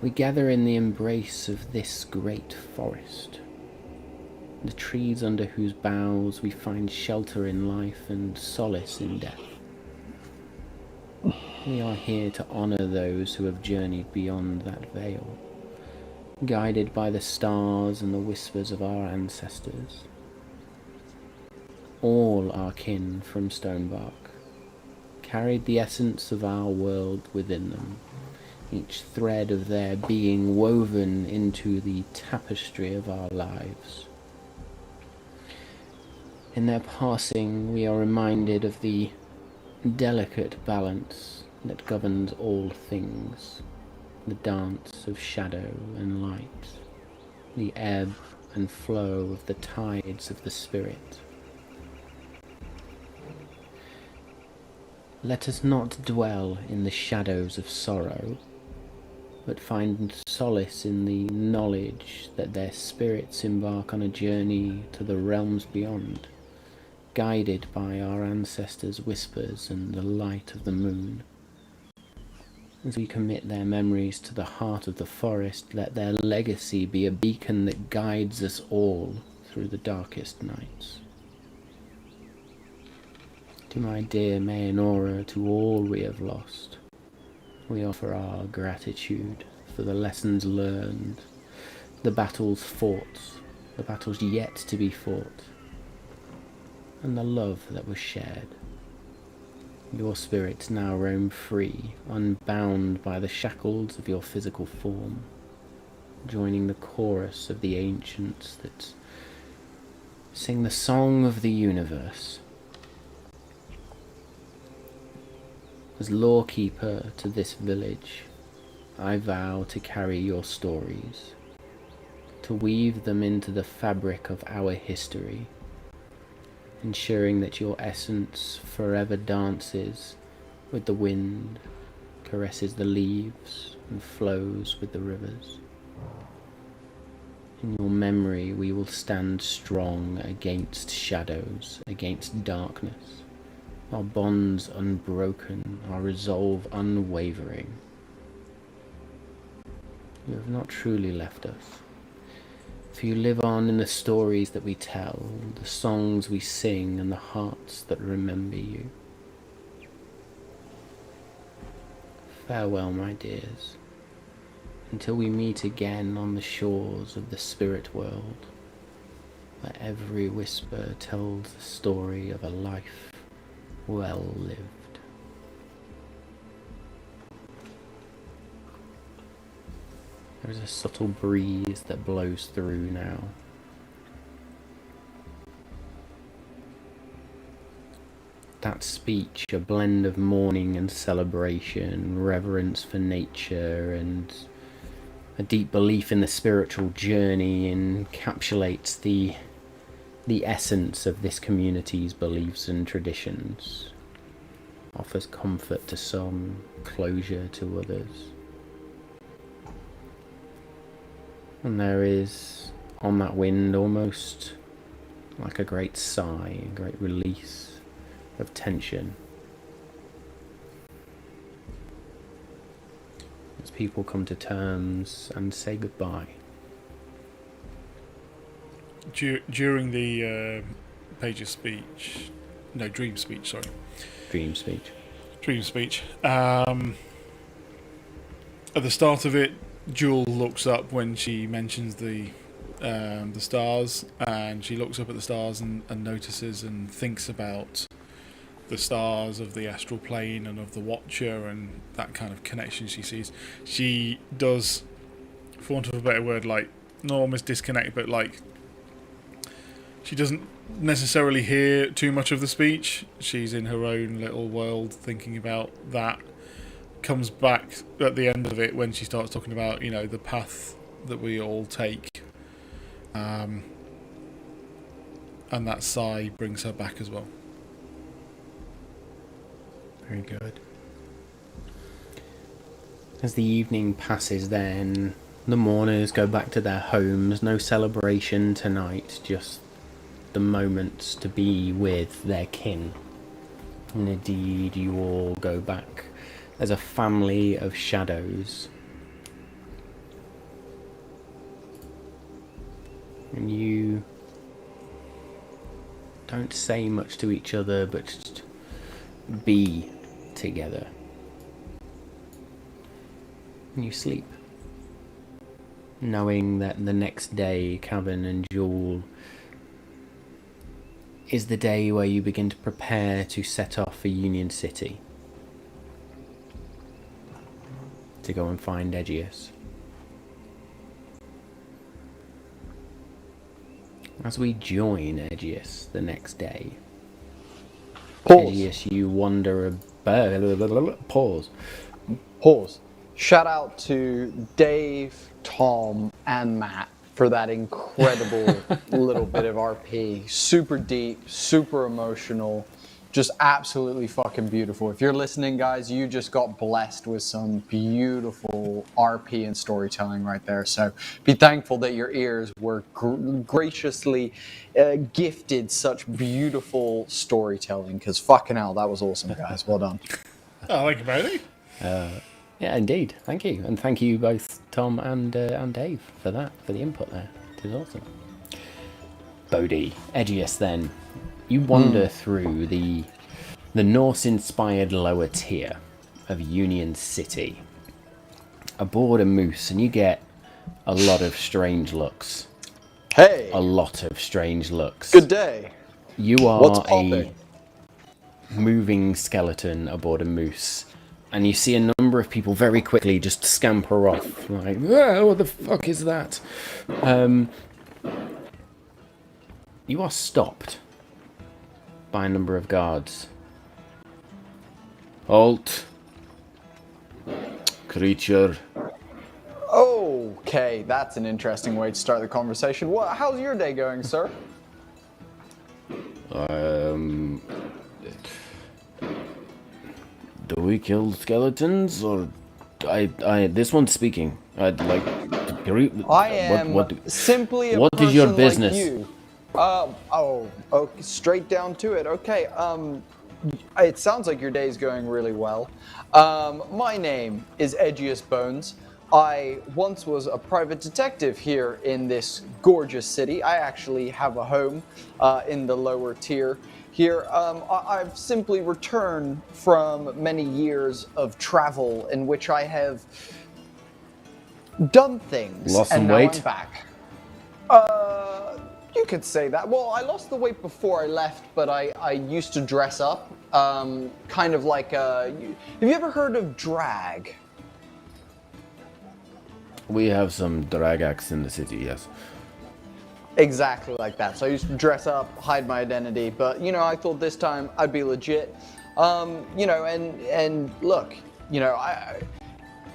We gather in the embrace of this great forest, the trees under whose boughs we find shelter in life and solace in death. We are here to honour those who have journeyed beyond that veil, guided by the stars and the whispers of our ancestors. All our kin from Stonebark carried the essence of our world within them, each thread of their being woven into the tapestry of our lives. In their passing, we are reminded of the delicate balance that governs all things, the dance of shadow and light, the ebb and flow of the tides of the spirit. Let us not dwell in the shadows of sorrow, but find solace in the knowledge that their spirits embark on a journey to the realms beyond, guided by our ancestors' whispers and the light of the moon. As we commit their memories to the heart of the forest, let their legacy be a beacon that guides us all through the darkest nights. To my dear Mayanora, to all we have lost, we offer our gratitude for the lessons learned, the battles fought, the battles yet to be fought, and the love that was shared. Your spirits now roam free, unbound by the shackles of your physical form, joining the chorus of the ancients that sing the song of the universe. As lawkeeper to this village, I vow to carry your stories, to weave them into the fabric of our history, ensuring that your essence forever dances with the wind, caresses the leaves, and flows with the rivers. In your memory we will stand strong against shadows, against darkness, our bonds unbroken, our resolve unwavering. You have not truly left us, for you live on in the stories that we tell, the songs we sing, and the hearts that remember you. Farewell, my dears, until we meet again on the shores of the spirit world, where every whisper tells the story of a life well lived. There is a subtle breeze that blows through now. That speech, a blend of mourning and celebration, reverence for nature, and a deep belief in the spiritual journey, encapsulates the essence of this community's beliefs and traditions. Offers comfort to some, closure to others. And there is, on that wind, almost like a great sigh, a great release of tension, as people come to terms and say goodbye. During the Page's speech, no, dream speech, sorry. Dream speech. Dream speech. At the start of it, Jewel looks up when she mentions the stars, and she looks up at the stars and notices and thinks about the stars of the astral plane and of the Watcher and that kind of connection she sees. She does, for want of a better word, like, not almost disconnect, but like, she doesn't necessarily hear too much of the speech. She's in her own little world thinking about that. Comes back at the end of it when she starts talking about, you know, the path that we all take. And that sigh brings her back as well. Very good. As the evening passes then, the mourners go back to their homes. No celebration tonight, just the moments to be with their kin. And indeed, you all go back as a family of shadows. And you don't say much to each other, but just be together. And you sleep. knowing that the next day, Cabin and Jewel, is the day where you begin to prepare to set off for Union City to go and find Edgious. As we join Edgious the next day, Edgious, you wander about. Pause. Shout out to Dave, Tom, and Matt for that incredible little bit of RP. Super deep, super emotional, just absolutely fucking beautiful. If you're listening, guys, you just got blessed with some beautiful RP and storytelling right there. So be thankful that your ears were graciously gifted such beautiful storytelling, because fucking hell, that was awesome, guys. Well done. I like it, Yeah, indeed. Thank you, and thank you both, Tom and Dave, for that, for the input there. It was awesome. Bodhi, Edgious. Then you wander through the Norse-inspired lower tier of Union City, aboard a moose, and you get a lot of strange looks. Hey, A lot of strange looks. good day. You are What's a poppin'? moving skeleton aboard a moose, and you see a number of people very quickly just scamper off, like, "Ah, what the fuck is that?" You are stopped by a number of guards. Halt. Creature. Okay, that's an interesting way to start the conversation. How's your day going, sir? Do we kill skeletons, or this one's speaking. I'd like to I am simply a what person is your business? like you. Okay, straight down to it. Okay, it sounds like your day's going really well. My name is Edgious Bones. I once was a private detective here in this gorgeous city. I actually have a home in the lower tier here. I've simply returned from many years of travel in which I have done things. Lost some and now weight? I'm back. You could say that. Well, I lost the weight before I left, but I used to dress up, kind of like have you ever heard of drag? We have some drag acts in the city, yes. Exactly like that. So I used to dress up, hide my identity, but I thought this time I'd be legit. And look,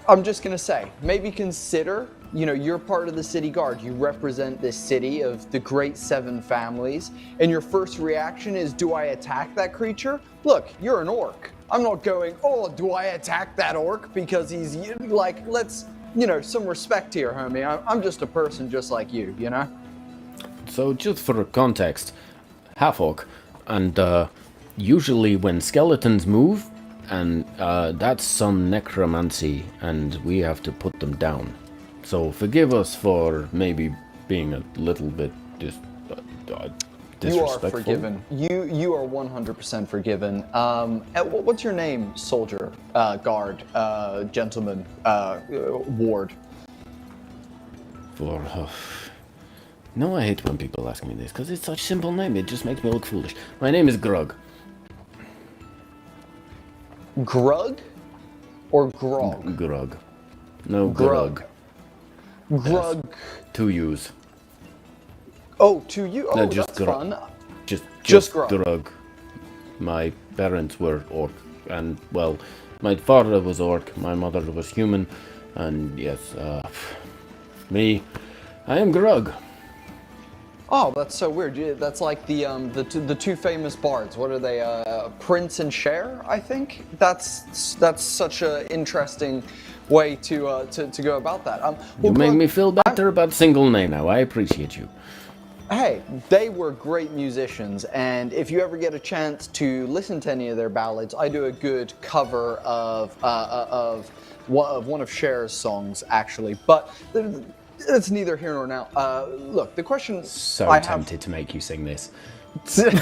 I'm just gonna say, maybe consider, you're part of the city guard. You represent this city of the great 7 families, and your first reaction is, do I attack that creature? Look, you're an orc. I'm not going, oh, do I attack that orc because he's like, let's, some respect here, homie. I'm just a person just like you, So just for context, half-orc, and usually when skeletons move, and that's some necromancy, and we have to put them down. So forgive us for maybe being a little bit disrespectful. You are forgiven. You are 100% forgiven. What's your name, soldier, guard, gentleman, ward? No, I hate when people ask me this, because it's such a simple name, it just makes me look foolish. My name is Grug. Grug? Or Grog? Grug. No, Grug. Grug. Grug. Yes. 2 U's. Oh, to you? Oh, No, just that's Grug. fun. Just Grug. Grug. My parents were orc, and, well, my father was orc, my mother was human, and yes, me, I am Grug. Oh, that's so weird. That's like the two famous bards. What are they? Prince and Cher, I think. That's such an interesting way to go about that. You make me feel better about single name now. I appreciate you. Hey, they were great musicians, and if you ever get a chance to listen to any of their ballads, I do a good cover of one of Cher's songs, actually. But it's neither here nor now. Look, the question So I tempted to make you sing this. Sorry,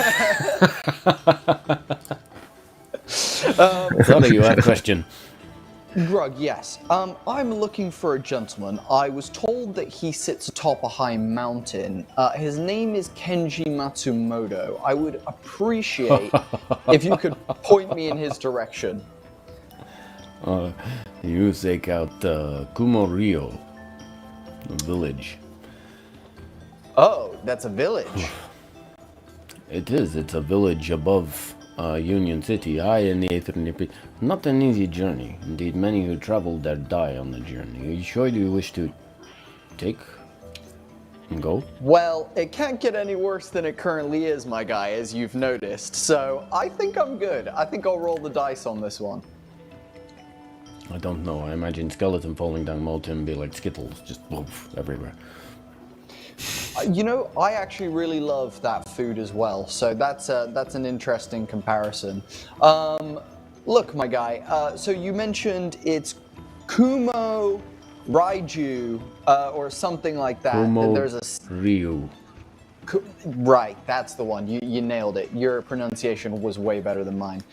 you had a question. Grug, yes. I'm looking for a gentleman. I was told that he sits atop a high mountain. His name is Kenji Matsumoto. I would appreciate if you could point me in his direction. You seek out Komu Ryu, the village. Oh, that's a village. It is. It's a village above Union City, high in the Aether. Not an easy journey. Indeed, many who travel there die on the journey. Are you sure you wish to take and go? Well, it can't get any worse than it currently is, my guy, as you've noticed. So I think I'm good. I think I'll roll the dice on this one. I don't know. I imagine skeleton falling down mountain be like Skittles, just woof, everywhere. You know, I actually really love that food as well, so that's an interesting comparison. Look, my guy, so you mentioned it's Komu Ryu, or something like that. Komu There's a Ryu. Right, that's the one. You nailed it. Your pronunciation was way better than mine.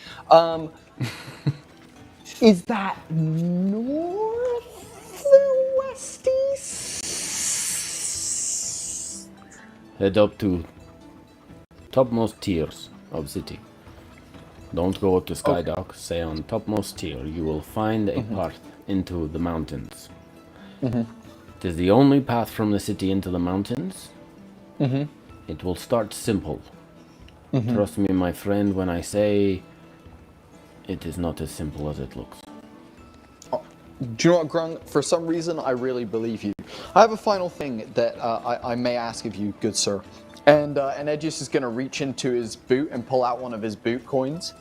Is that northwest-east? Head up to topmost tiers of city. Don't go up to Skydock. Stay on topmost tier. You will find a path into the mountains. It is the only path from the city into the mountains. It will start simple. Trust me, my friend, when I say it is not as simple as it looks. Do you know what, Grung? For some reason, I really believe you. I have a final thing that I may ask of you, good sir. And Edgious is going to reach into his boot and pull out one of his boot coins,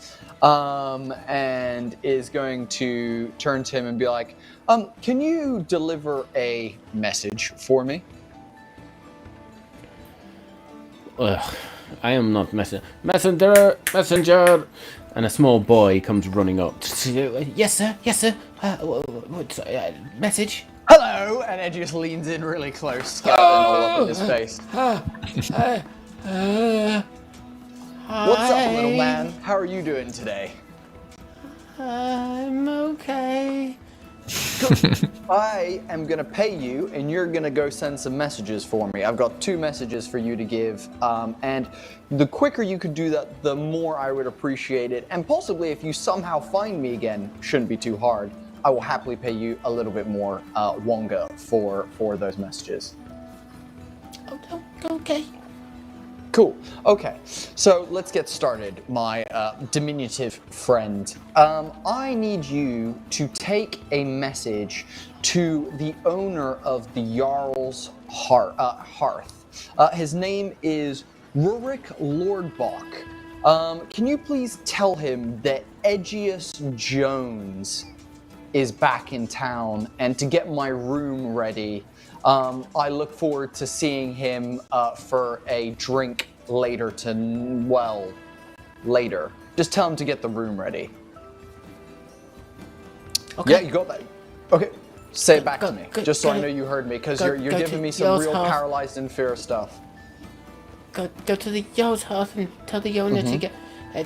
and is going to turn to him and be like, can you deliver a message for me? I am not messenger. And a small boy comes running up. Yes, sir. Yes, sir. Message. Hello! And Edgious leans in really close, scouting all up in his face. What's up, little man? How are you doing today? I'm okay. I am going to pay you, and you're going to go send some messages for me. I've got 2 messages for you to give, and the quicker you could do that, the more I would appreciate it. And possibly, if you somehow find me again, shouldn't be too hard, I will happily pay you a little bit more wonga for those messages. Okay. Cool. Okay, so let's get started, my diminutive friend. I need you to take a message to the owner of the Jarl's Hearth. His name is Rurik Lordbach. Can you please tell him that Edgious Jones is back in town, and to get my room ready, I look forward to seeing him for a drink later later. Just tell him to get the room ready. Okay. Yeah, you got that. Okay, say it back to me, go- just so go- I know you heard me, because go- you're go giving to me some Yo's real house. paralyzed in fear stuff. Go to the Yo's house and tell the owner to get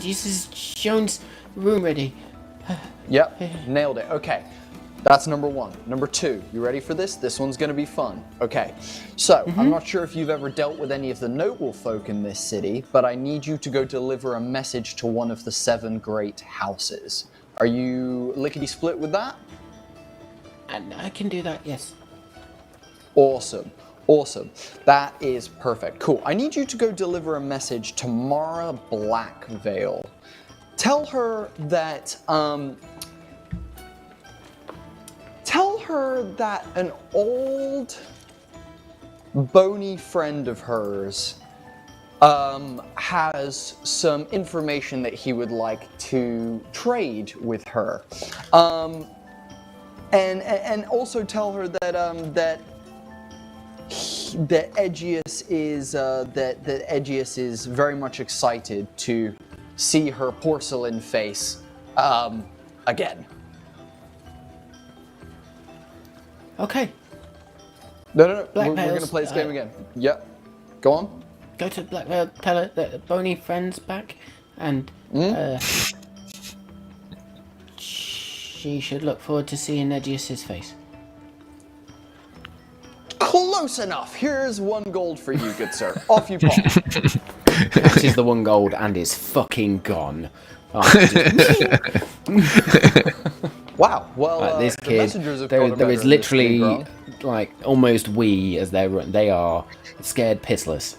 Jesus Jones' room ready. Yep, nailed it. Okay, that's number 1. Number 2, you ready for this? This one's going to be fun. Okay, so I'm not sure if you've ever dealt with any of the noble folk in this city, but I need you to go deliver a message to one of the 7 great houses. Are you lickety-split with that? And I can do that, yes. Awesome. Awesome. That is perfect. Cool. I need you to go deliver a message to Mara Blackveil. Tell her that an old bony friend of hers has some information that he would like to trade with her. And also tell her that that Edgious is very much excited to see her porcelain face again. Okay. No. We're Black going to Veils, play this game again. Yep. Go on. Go to Blackvale, tell her that Bony Friend's back, and She should look forward to seeing Edgious' face. Close enough. Here's 1 gold for you, good sir. Off you pop. This is the 1 gold and it's fucking gone. Oh, Wow. Well, this the kid, messengers have there gotten is better in this literally Grung. like almost we as they are scared pissless.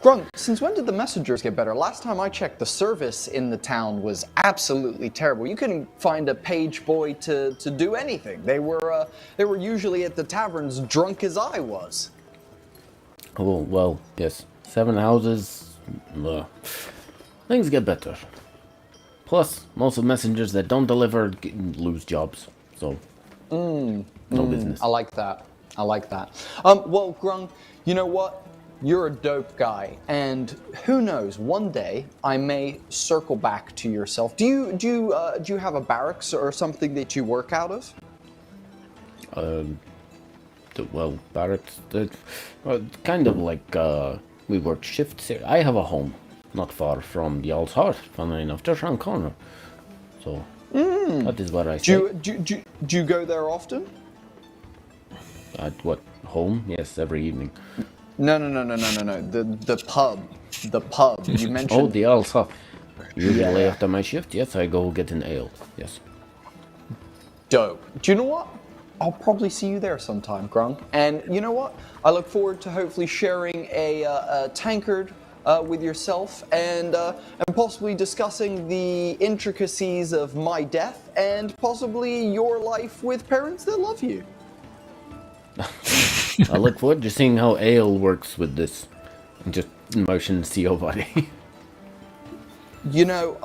Grung, since when did the messengers get better? Last time I checked, the service in the town was absolutely terrible. You couldn't find a page boy to do anything. They were usually at the taverns drunk as I was. Oh well, yes, 7 houses. Things get better. Plus, most of the messengers that don't deliver lose jobs, so no business. I like that. Well, Grung, you know what? You're a dope guy, and who knows? One day I may circle back to yourself. Do you have a barracks or something that you work out of? Well, barracks. Kind of like we work shifts here. I have a home, not far from the Old Heart, funnily enough, just around the corner. So that is where I stay. Do you go there often? At what home? Yes, every evening. No. The pub. The pub. You mentioned. Oh, the Old Heart. Usually after my shift, yes, I go get an ale. Yes. Dope. Do you know what? I'll probably see you there sometime, Grung. And you know what? I look forward to hopefully sharing a tankard with yourself and possibly discussing the intricacies of my death and possibly your life with parents that love you. I look forward to seeing how ale works with this. And just motions to your body. You know,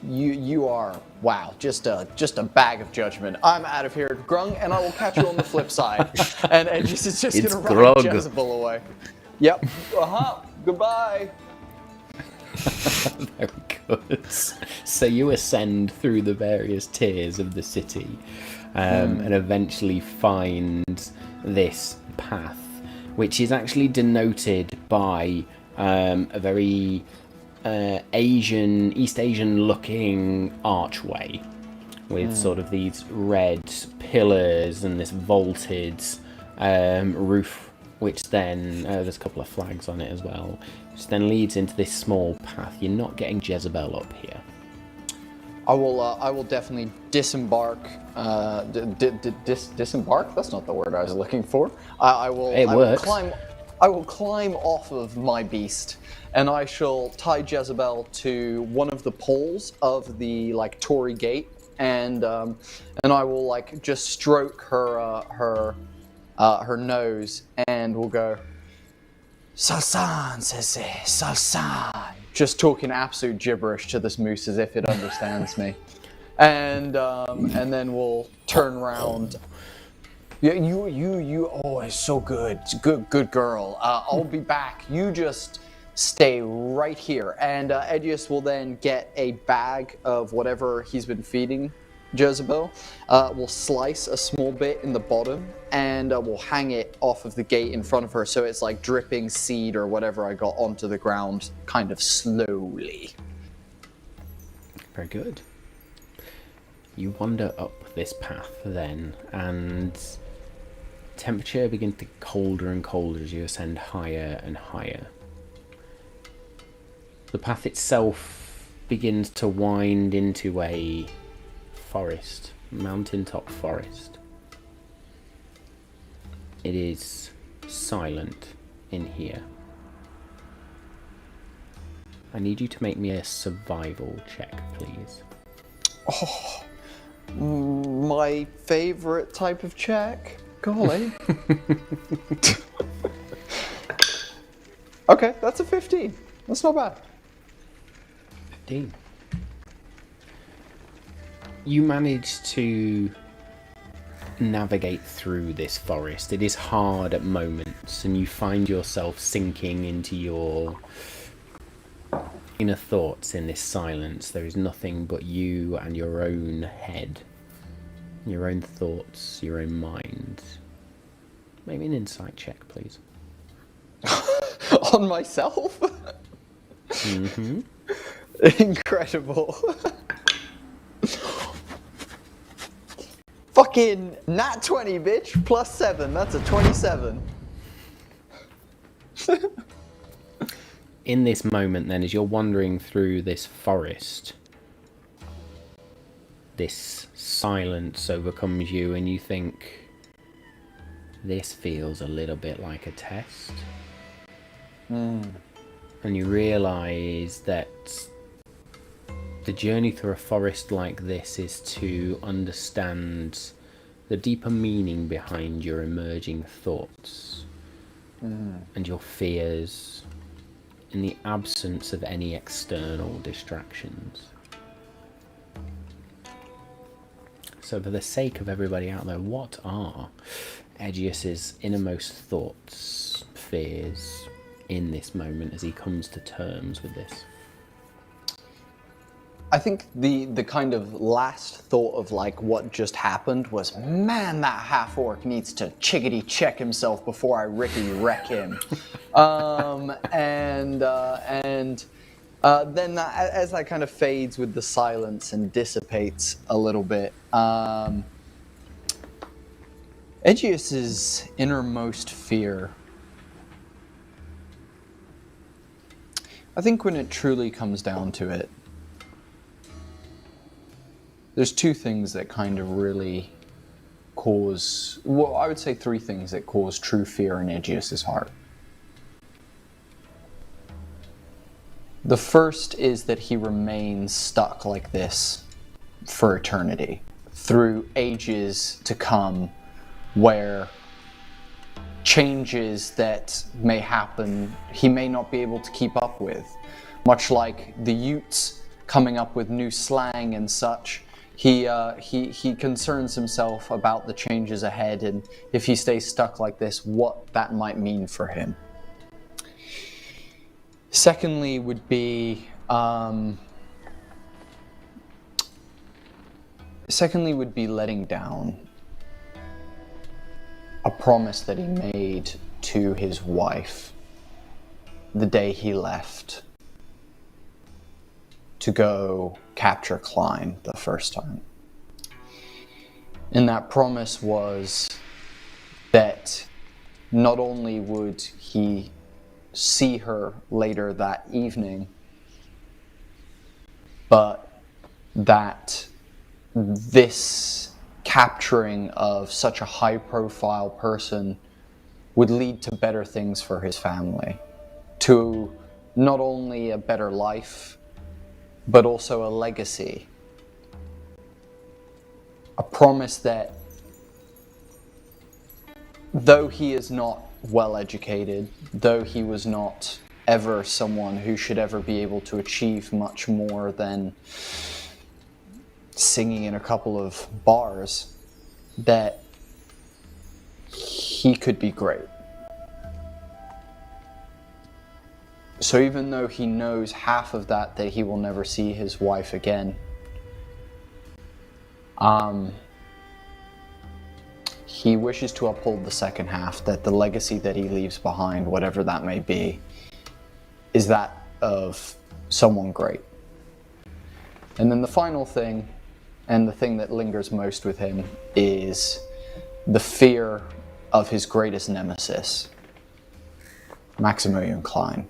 you are, wow, just a bag of judgment. I'm out of here, Grung, and I will catch you on the flip side. And Edgious is just It's gonna ride grog. Jezebel away. Yep. Goodbye. Very good. So you ascend through the various tiers of the city, and eventually find this path, which is actually denoted by a very East Asian looking archway with sort of these red pillars and this vaulted roof, which then there's a couple of flags on it as well, which then leads into this small path. You're not getting Jezebel up here. I will definitely disembark. Disembark? That's not the word I was looking for. I will climb off of my beast, and I shall tie Jezebel to one of the poles of the Tory gate, and I will just stroke her nose, and we'll go, Salsan, Sese, Salsan. Just talking absolute gibberish to this moose as if it understands me, and then we'll turn around. Yeah, you always so good, good girl. I'll be back. You just stay right here, and Edgious will then get a bag of whatever he's been feeding Jezebel. We'll slice a small bit in the bottom, and we'll hang it off of the gate in front of her, so it's like dripping seed or whatever I got onto the ground, kind of slowly. Very good. You wander up this path then, and temperature begins to get colder and colder as you ascend higher and higher. The path itself begins to wind into a forest, mountaintop forest. It is silent in here. I need you to make me a survival check, please. Oh, my favorite type of check. Golly. Okay, that's a 15. That's not bad. 15. You manage to navigate through this forest. It is hard at moments, and you find yourself sinking into your inner thoughts in this silence. There is nothing but you and your own head, your own thoughts, your own mind. Maybe an insight check, please. On myself? Mm-hmm. Incredible. Fucking nat 20, bitch. +7. That's a 27. In this moment, then, as you're wandering through this forest, this silence overcomes you, and you think, this feels a little bit like a test. And you realise that the journey through a forest like this is to understand the deeper meaning behind your emerging thoughts and your fears in the absence of any external distractions. So for the sake of everybody out there, what are Edgious's innermost thoughts, fears in this moment as he comes to terms with this? I think the kind of last thought of like what just happened was, man, that half-orc needs to chickadee check himself before I rickety wreck him. Then that, as that kind of fades with the silence and dissipates a little bit, Edgius's innermost fear, I think when it truly comes down to it, there's two things that kind of really cause, well, I would say three things that cause true fear in Edgius's heart. The first is that he remains stuck like this for eternity, through ages to come, where changes that may happen he may not be able to keep up with. Much like the Utes coming up with new slang and such, he concerns himself about the changes ahead, and if he stays stuck like this, what that might mean for him. Secondly would be letting down a promise that he made to his wife the day he left to go capture Klein the first time. And that promise was that not only would he see her later that evening, but that this capturing of such a high-profile person would lead to better things for his family, to not only a better life, but also a legacy. A promise that, though he is not well educated, though he was not ever someone who should ever be able to achieve much more than singing in a couple of bars, that he could be great. So even though he knows half of that he will never see his wife again, he wishes to uphold the second half, that the legacy that he leaves behind, whatever that may be, is that of someone great. And then the final thing, and the thing that lingers most with him, is the fear of his greatest nemesis, Maximilian Klein.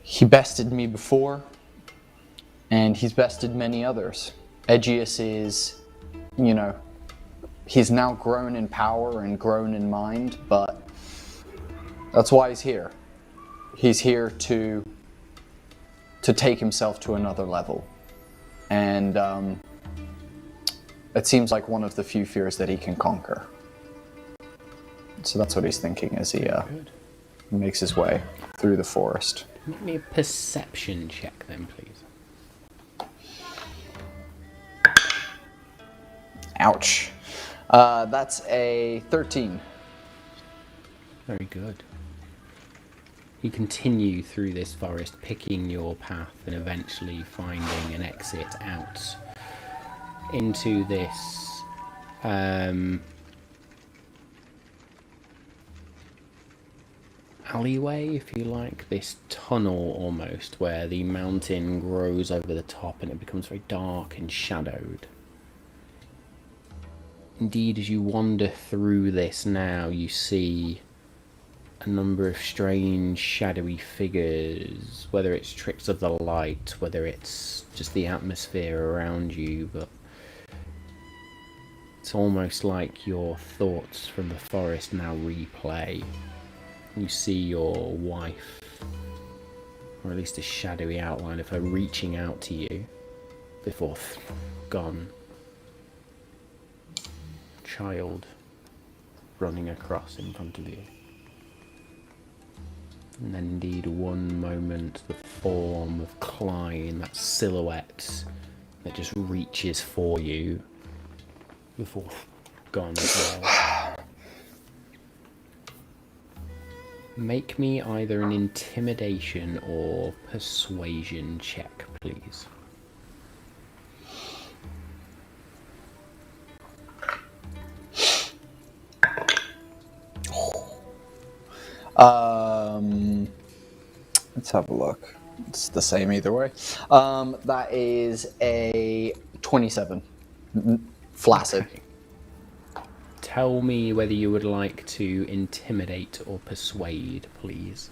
He bested me before, and he's bested many others. Edgious is, he's now grown in power and grown in mind, but that's why he's here. He's here to take himself to another level. And it seems like one of the few fears that he can conquer. So that's what he's thinking as he makes his way through the forest. Make me a perception check then, please. Ouch. That's a 13. Very good. You continue through this forest, picking your path and eventually finding an exit out into this alleyway, if you like, this tunnel almost, where the mountain grows over the top and it becomes very dark and shadowed. Indeed, as you wander through this now, you see a number of strange shadowy figures, whether it's tricks of the light, whether it's just the atmosphere around you, but it's almost like your thoughts from the forest now replay. You see your wife, or at least a shadowy outline of her reaching out to you before gone. Child running across in front of you. And then indeed one moment the form of Klein, that silhouette that just reaches for you before gone as well. Make me either an intimidation or persuasion check, please. Let's have a look. It's the same either way. That is a 27. Flaccid. Okay. Tell me whether you would like to intimidate or persuade, please.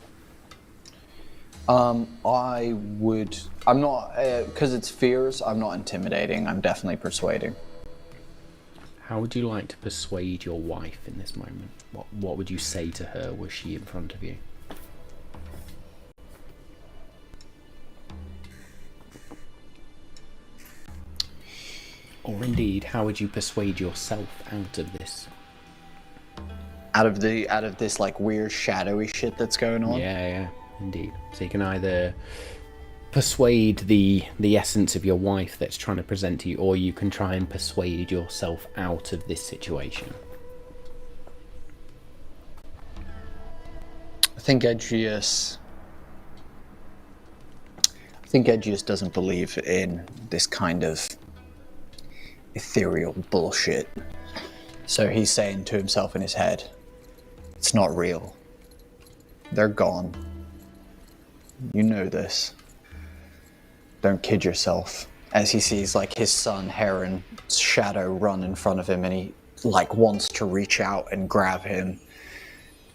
I would. I'm not, because it's fears, I'm not intimidating. I'm definitely persuading. How would you like to persuade your wife in this moment? What would you say to her were she in front of you? Or indeed, how would you persuade yourself out of this? Out of this like weird shadowy shit that's going on? Yeah, indeed. So you can either persuade the essence of your wife that's trying to present to you, or you can try and persuade yourself out of this situation. I think Edgious doesn't believe in this kind of ethereal bullshit. So he's saying to himself in his head, it's not real. They're gone. You know this. Don't kid yourself. As he sees like his son Heron's shadow run in front of him, and he like wants to reach out and grab him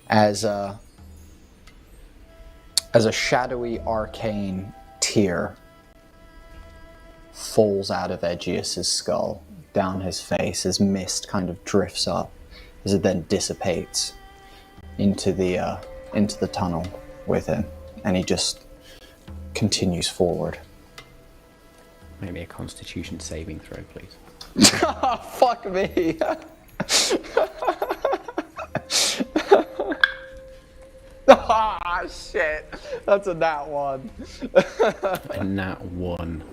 as a shadowy arcane tear falls out of Edgious's skull down his face as mist kind of drifts up as it then dissipates into the tunnel with him, and he just continues forward. Maybe a Constitution saving throw, please. Fuck me. Ah, shit. That's a nat 1. A nat 1.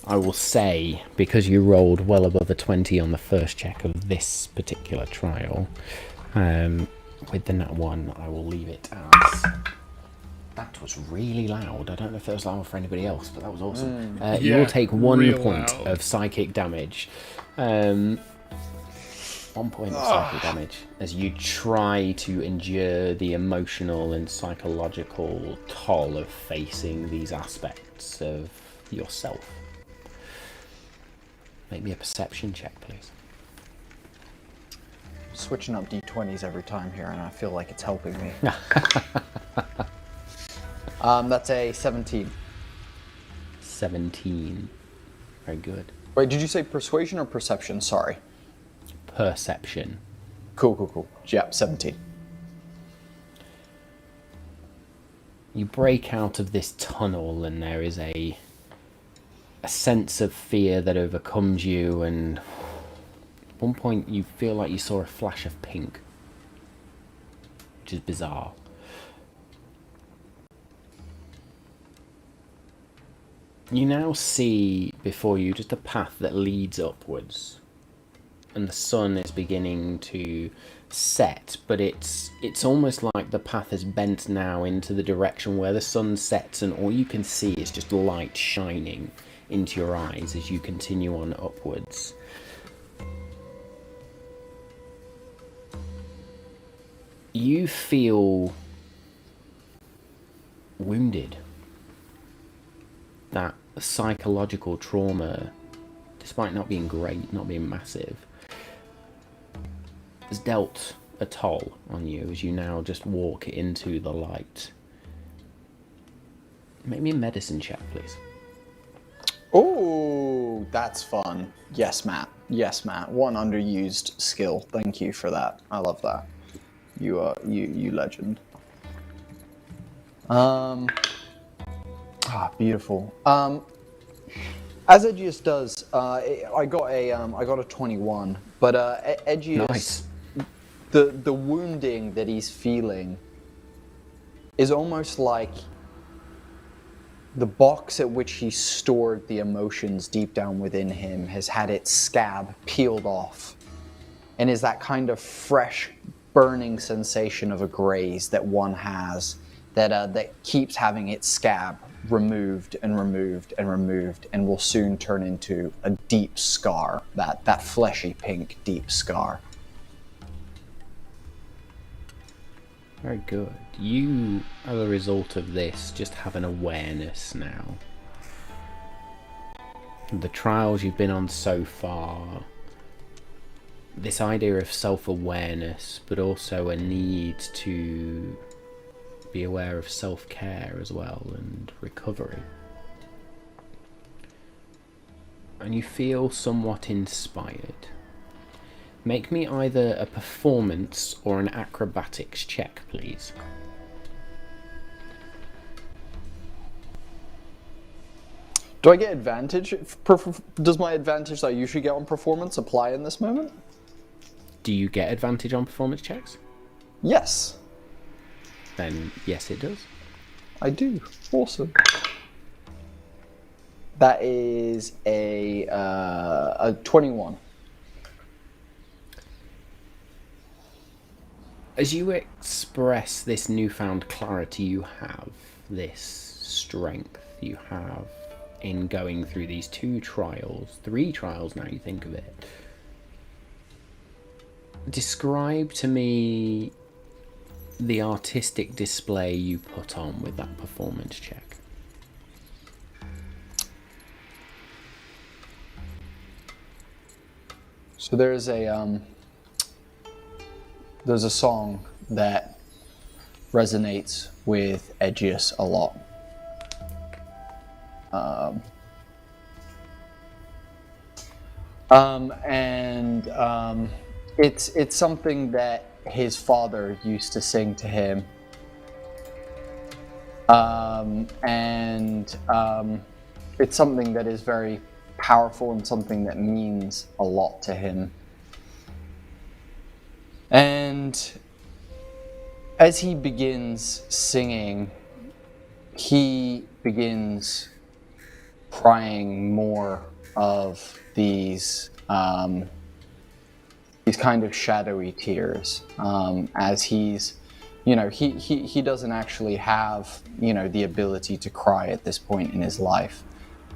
I will say, because you rolled well above a 20 on the first check of this particular trial, with the nat 1, I will leave it as... That was really loud. I don't know if that was loud for anybody else, but that was awesome. You will take 1 point of psychic damage. 1 point of psychic damage as you try to endure the emotional and psychological toll of facing these aspects of yourself. Make me a perception check, please. Switching up d20s every time here, and I feel like it's helping me. That's a 17. 17. Very good. Wait, did you say persuasion or perception? Sorry. Perception. Cool. Yep, 17. You break out of this tunnel and there is a sense of fear that overcomes you, and at one point you feel like you saw a flash of pink, which is bizarre. You now see before you just a path that leads upwards, and the sun is beginning to set, but it's almost like the path has bent now into the direction where the sun sets, and all you can see is just light shining into your eyes as you continue on upwards. You feel wounded. That psychological trauma, despite not being great, not being massive, has dealt a toll on you as you now just walk into the light. Make me a medicine check, please. Oh, that's fun. Yes, Matt. Yes, Matt. One underused skill. Thank you for that. I love that. You are you legend. Beautiful. As Edgious does, I got a 21. But Edgious, Nice. the wounding that he's feeling is almost like the box at which he stored the emotions deep down within him has had its scab peeled off, and is that kind of fresh, burning sensation of a graze that one has that keeps having its scab removed and removed and removed, and will soon turn into a deep scar, that fleshy pink deep scar. Very good. You, as a result of this, just have an awareness now. The trials you've been on so far, this idea of self-awareness, but also a need to be aware of self-care as well, and recovery. And you feel somewhat inspired. Make me either a performance or an acrobatics check, please. Do I get advantage? Does my advantage that I usually get on performance apply in this moment? Do you get advantage on performance checks? Yes, Then yes, it does. I do. Awesome. That is a 21. As you express this newfound clarity you have, this strength you have in going through these 2 trials, 3 trials now you think of it, describe to me the artistic display you put on with that performance check. So there's a song that resonates with Edgious a lot. It's something that his father used to sing to him. It's something that is very powerful and something that means a lot to him. And as he begins singing, he begins crying more of these kind of shadowy tears, as he's, he doesn't actually have, the ability to cry at this point in his life.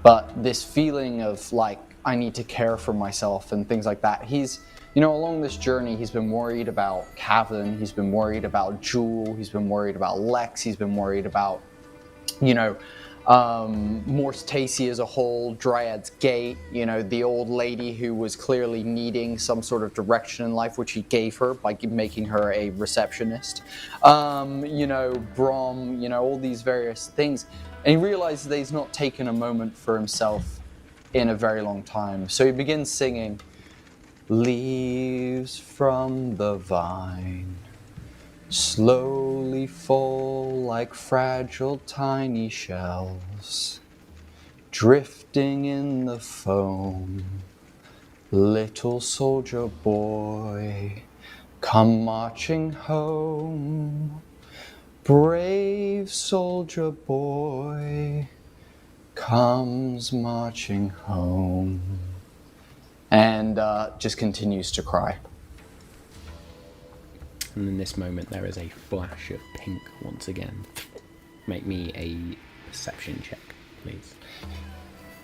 But this feeling of like, I need to care for myself and things like that, he's, along this journey, he's been worried about Cavan, he's been worried about Jewel, he's been worried about Lex, he's been worried about, Morse Tacey as a whole, Dryad's Gate, the old lady who was clearly needing some sort of direction in life, which he gave her by making her a receptionist. Brom, all these various things. And he realizes that he's not taken a moment for himself in a very long time. So he begins singing, "Leaves from the vine slowly fall like fragile tiny shells, drifting in the foam. Little soldier boy, come marching home. Brave soldier boy comes marching home." And just continues to cry. And in this moment there is a flash of pink once again. Make me a perception check, please.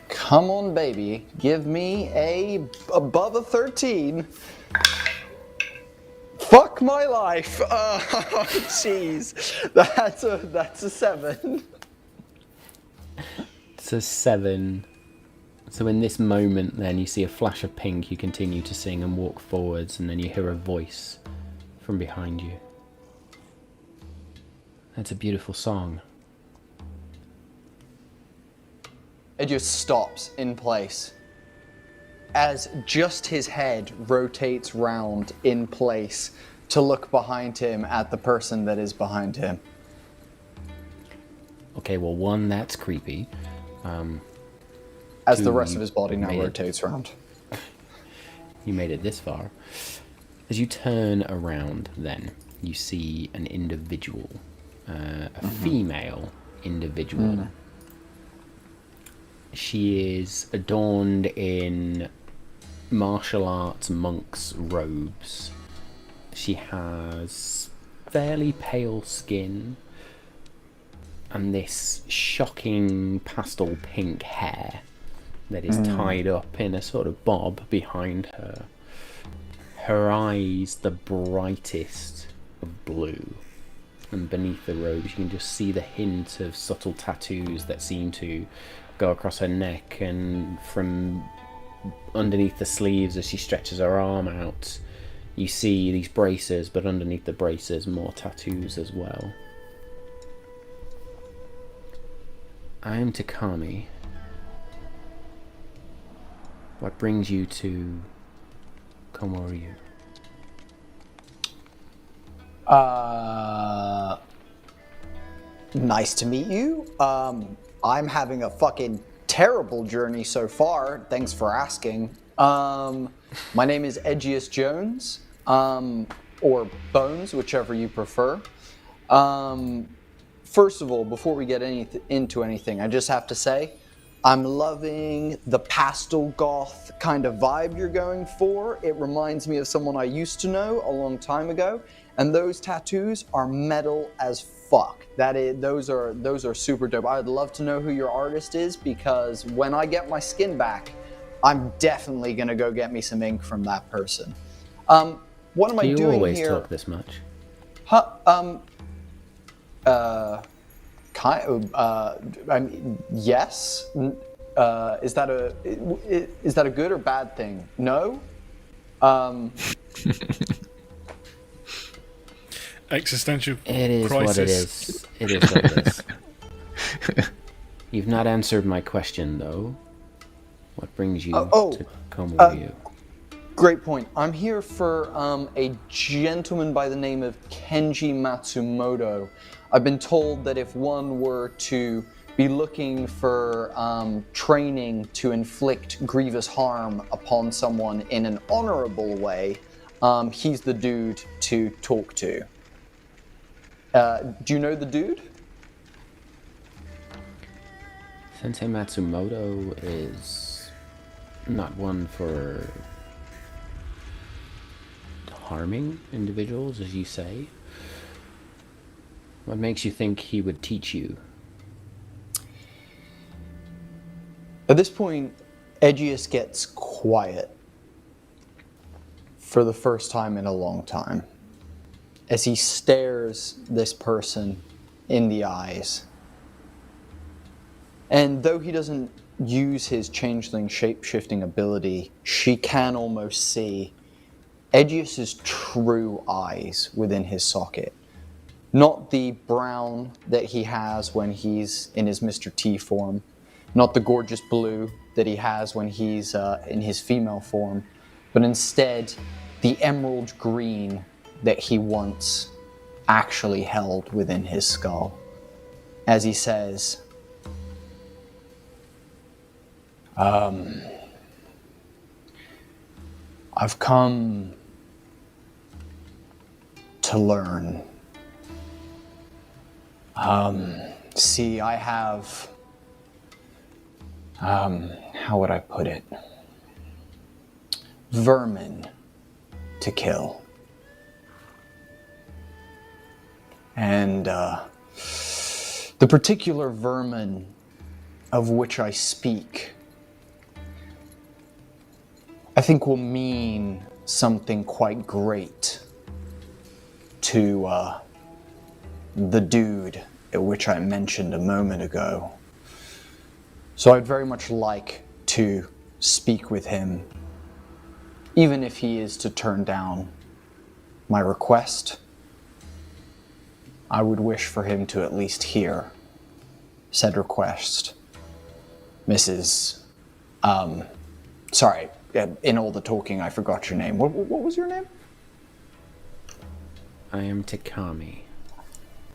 Come on, baby. Give me above a 13. Fuck my life. Oh, jeez. That's a 7. It's a 7. So in this moment then you see a flash of pink, you continue to sing and walk forwards, and then you hear a voice from behind you. That's a beautiful song. Edgious stops in place as just his head rotates round in place to look behind him at the person that is behind him. Okay, well, one, that's creepy. As Two, the rest you of his body now made it. rotates round. You made it this far. As you turn around then, you see an individual, a female individual. She is adorned in martial arts monk's robes. She has fairly pale skin and this shocking pastel pink hair that is tied up in a sort of bob behind her. Her eyes the brightest of blue, and beneath the robes you can just see the hint of subtle tattoos that seem to go across her neck, and from underneath the sleeves as she stretches her arm out you see these braces, but underneath the braces more tattoos as well. I am Takami. What brings you to Komu Ryu? Nice to meet you. I'm having a fucking terrible journey so far. Thanks for asking. My name is Edgious Jones, or Bones, whichever you prefer. First of all, before we get into anything, I just have to say, I'm loving the pastel goth kind of vibe you're going for. It reminds me of someone I used to know a long time ago, and those tattoos are metal as fuck. Those are super dope. I'd love to know who your artist is, because when I get my skin back, I'm definitely gonna go get me some ink from that person. What am I doing here? Do you always talk this much? I mean, yes. Is that a good or bad thing? No. Existential It is crisis. what it is. It is what it is. You've not answered my question, though. What brings you to Komu Ryu? Great point. I'm here for a gentleman by the name of Kenji Matsumoto. I've been told that if one were to be looking for training to inflict grievous harm upon someone in an honorable way, he's the dude to talk to. Do you know the dude? Sensei Matsumoto is not one for harming individuals, as you say. What makes you think he would teach you? At this point, Edgious gets quiet for the first time in a long time as he stares this person in the eyes. And though he doesn't use his changeling shape-shifting ability, she can almost see Edgious's true eyes within his socket. Not the brown that he has when he's in his Mr. T form, not the gorgeous blue that he has when he's in his female form, but instead the emerald green that he once actually held within his skull. As he says, I've come to learn. See, I have, how would I put it? Vermin to kill. And the particular vermin of which I speak, I think will mean something quite great to the dude at which I mentioned a moment ago. So I'd very much like to speak with him, even if he is to turn down my request. I would wish for him to at least hear said request. Mrs. Sorry, in all the talking, I forgot your name. What was your name? I am Takami.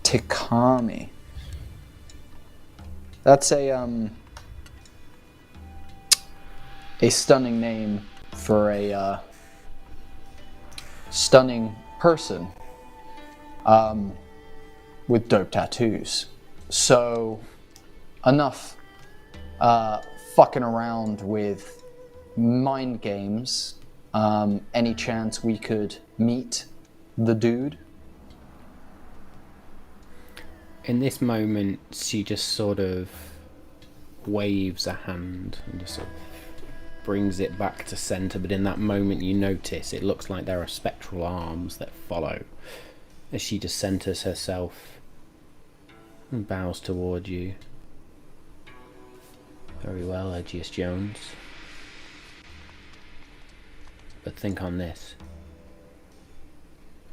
Takami. That's a stunning name for a stunning person with dope tattoos. So, enough fucking around with mind games. Any chance we could meet the dude? In this moment, she just sort of waves a hand and just sort of brings it back to center, but in that moment you notice it looks like there are spectral arms that follow as she just centers herself and bows toward you. Very well, Edgious Jones. But think on this.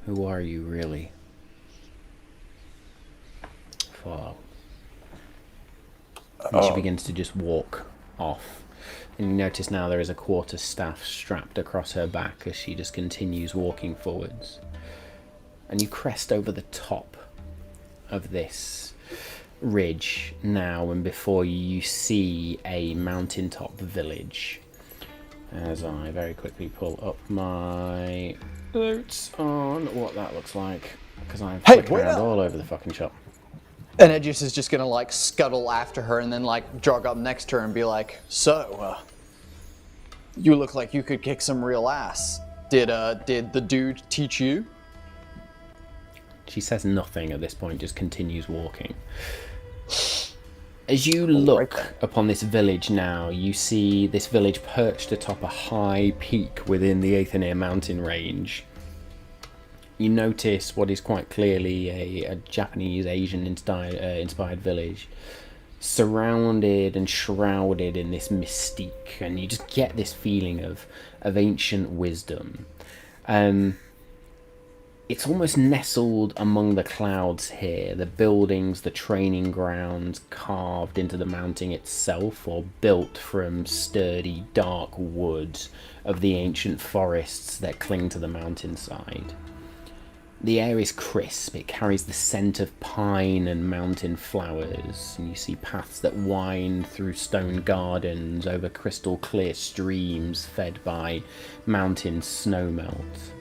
Who are you really? Follow. And she begins to just walk off. And you notice now there is a quarterstaff strapped across her back as she just continues walking forwards. And you crest over the top of this ridge now, and before you see a mountaintop village. As I very quickly pull up my notes on what that looks like, because I'm flicking wait around up. all over the fucking shop. And Edgious is just gonna like scuttle after her and then like jog up next to her and be like, "So, you look like you could kick some real ass. Did the dude teach you?" She says nothing at this point, just continues walking. As you look upon this village now, you see this village perched atop a high peak within the Aetherneer mountain range. You notice what is quite clearly a Japanese, Asian-inspired village, surrounded and shrouded in this mystique, and you just get this feeling of ancient wisdom. It's almost nestled among the clouds here. The buildings, the training grounds, carved into the mountain itself, or built from sturdy, dark wood of the ancient forests that cling to the mountainside. The air is crisp. It carries the scent of pine and mountain flowers, and you see paths that wind through stone gardens over crystal clear streams fed by mountain snowmelt.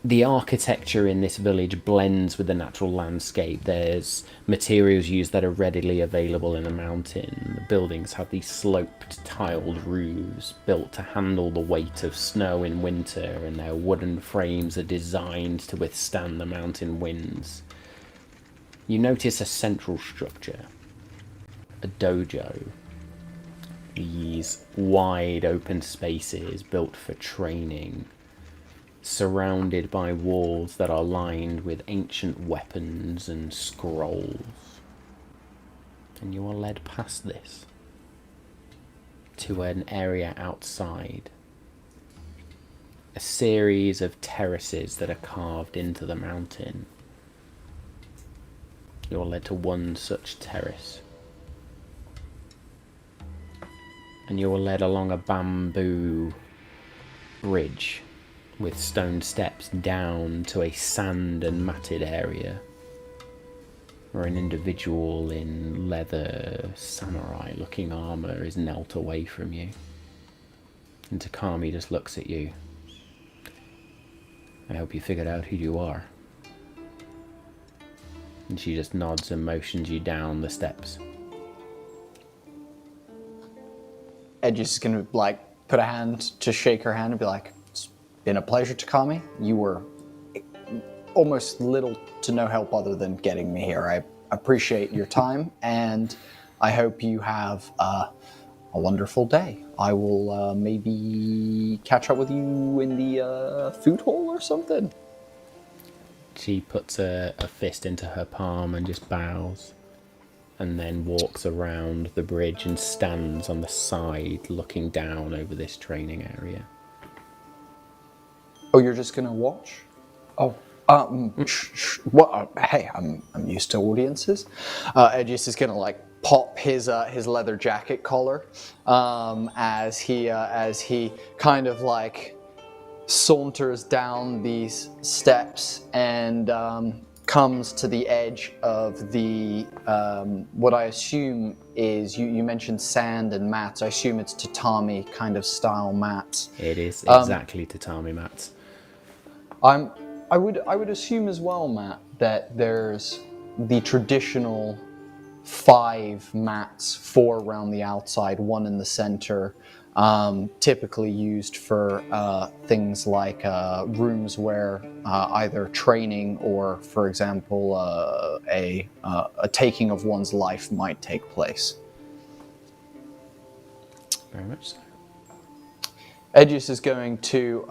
The architecture in this village blends with the natural landscape. There's materials used that are readily available in a mountain. The buildings have these sloped, tiled roofs built to handle the weight of snow in winter, and their wooden frames are designed to withstand the mountain winds. You notice a central structure, a dojo. These wide open spaces built for training, surrounded by walls that are lined with ancient weapons and scrolls. And you are led past this to an area outside. A series of terraces that are carved into the mountain. You're led to one such terrace. And you're led along a bamboo bridge with stone steps down to a sand and matted area where an individual in leather samurai looking armour is knelt away from you. And Takami just looks at you. I hope you figured out who you are. And she just nods and motions you down the steps. Edgious is gonna like put a hand to shake her hand and be like, "It's been a pleasure, Takami. You were almost little to no help other than getting me here. I appreciate your time, and I hope you have a wonderful day. I will maybe catch up with you in the food hall or something." She puts a fist into her palm and just bows. and then walks around the bridge and stands on the side looking down over this training area. Oh, you're just gonna watch? Oh, hey, I'm used to audiences. Edgious is gonna like pop his leather jacket collar as he kind of like saunters down these steps and comes to the edge of the what I assume is you mentioned sand and mats. I assume it's tatami kind of style mats. It is exactly tatami mats. I would assume as well, Matt, that there's the traditional 5 mats, 4 around the outside, 1 in the center, typically used for things like rooms where either training or, for example, a taking of one's life might take place. Very much so. Edgious is going to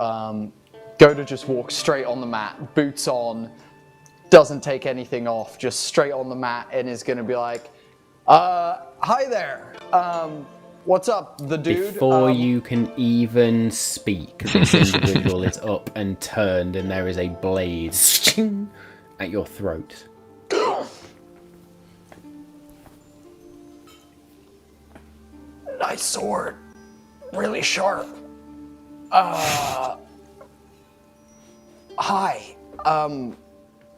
go to just walk straight on the mat, boots on, doesn't take anything off, just straight on the mat, and is going to be like, hi there, what's up, the dude? Before you can even speak, this individual is up and turned, and there is a blade at your throat. Nice sword, really sharp. Hi,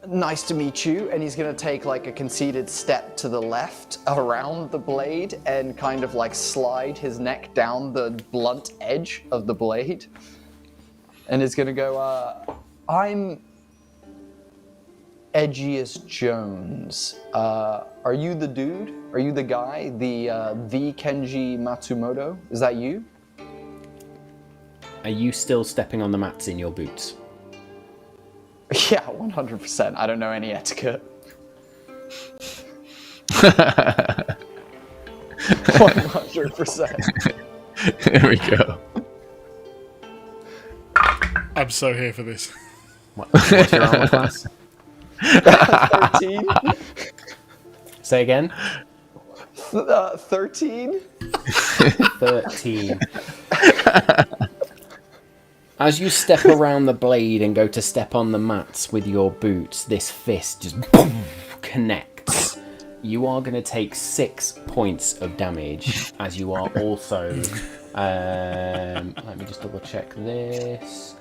nice to meet you. And he's gonna take like a conceited step to the left around the blade and kind of like slide his neck down the blunt edge of the blade. And is gonna go, I'm Edgious Jones. Are you the dude? Are you the guy? The Kenji Matsumoto? Is that you? Are you still stepping on the mats in your boots? Yeah, 100%. I don't know any etiquette. 100%. There we go. I'm so here for this. What's your armor class? 13? Say again? 13? 13. As you step around the blade and go to step on the mats with your boots, this fist just boom, connects. You are going to take 6 points of damage, as you are also... let me just double check this.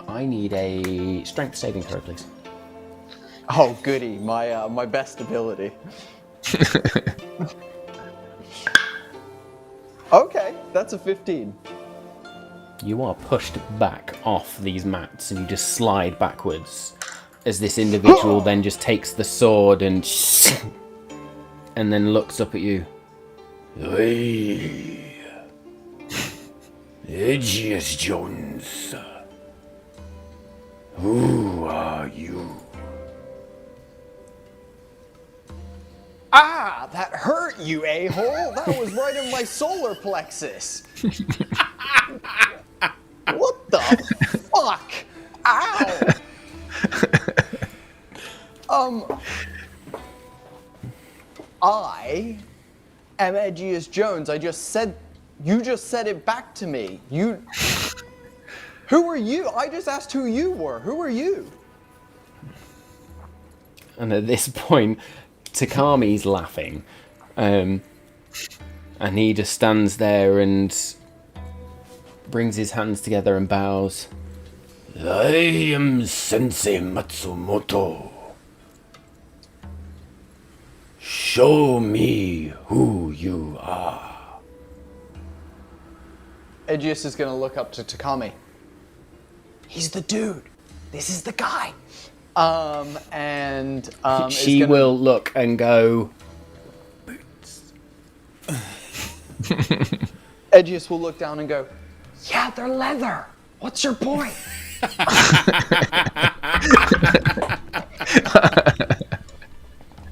I need a strength saving throw, please. Oh, goody. My best ability. Okay, that's a 15. You are pushed back off these mats and you just slide backwards as this individual then just takes the sword and then looks up at you. Hey, Edgious Jones. Who are you? Ah, that hurt, you a-hole. That was right in my solar plexus. What the fuck? Ow. I am Edgious Jones. You just said it back to me. Who are you? I just asked who you were. Who are you? And at this point, Takami's laughing. And he just stands there and brings his hands together and bows. I am Sensei Matsumoto. Show me who you are. Edgious is going to look up to Takami. He's the dude. This is the guy. She will look and go, boots. Edgious will look down and go, yeah, they're leather. What's your point?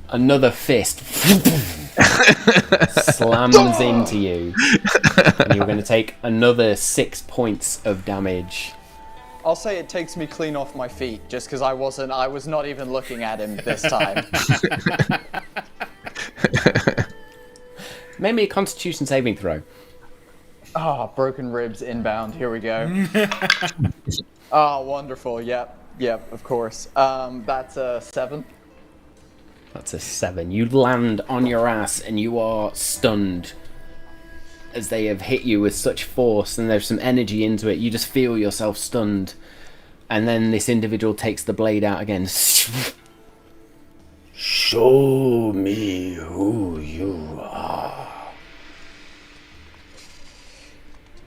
Another fist slams into you. And you're going to take another 6 points of damage I'll say it takes me clean off my feet, just because I was not even looking at him this time. Maybe a Constitution saving throw. Broken ribs inbound. Here we go. Wonderful. Yep, of course. That's a 7. That's a 7. You land on your ass and you are stunned as they have hit you with such force, and there's some energy into it. You just feel yourself stunned. And then this individual takes the blade out again. Show me who you are.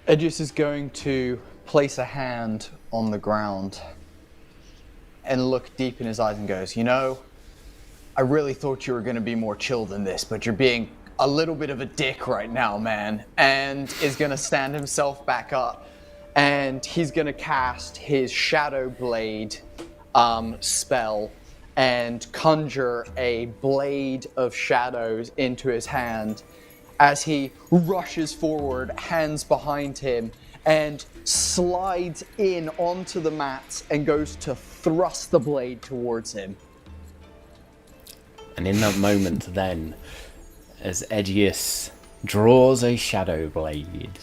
Edgious is going to place a hand on the ground and look deep in his eyes and goes, you know, I really thought you were going to be more chill than this, but you're being a little bit of a dick right now, man. And is going to stand himself back up, and he's going to cast his Shadow Blade spell and conjure a blade of shadows into his hand as he rushes forward, hands behind him, and slides in onto the mat and goes to thrust the blade towards him. And in that moment then, as Edgious draws a shadow blade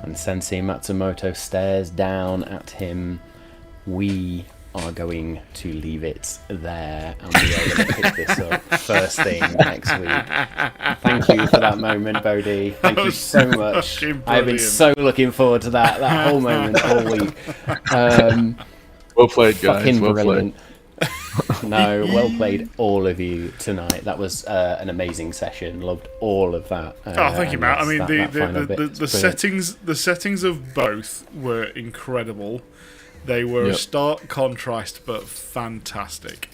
and Sensei Matsumoto stares down at him, we are going to leave it there, and we are going to pick this up first thing next week. Thank you for that moment, Bodhi. Thank you so much. I've been so looking forward to that whole moment all week. Well played, guys. Fucking well brilliant. played. No, well played, all of you tonight. That was an amazing session. Loved all of that. Thank you, Matt. I mean, the settings. settings of both were incredible. They were a stark contrast, but fantastic.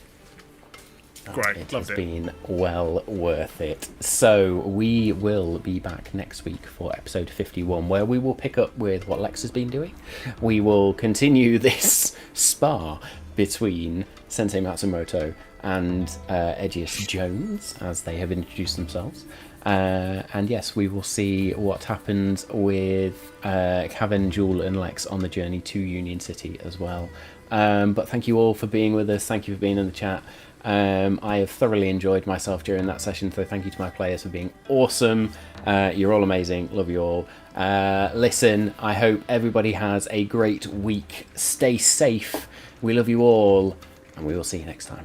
Great, It loved has it. been well worth it. So we will be back next week for episode 51, where we will pick up with what Lex has been doing. We will continue this spar between Sensei Matsumoto and Edgious Jones, as they have introduced themselves. And yes, we will see what happens with Kevin, Jewel and Lex on the journey to Union City as well. But thank you all for being with us. Thank you for being in the chat. I have thoroughly enjoyed myself during that session, so thank you to my players for being awesome. You're all amazing. Love you all. Listen, I hope everybody has a great week. Stay safe. We love you all, and we will see you next time.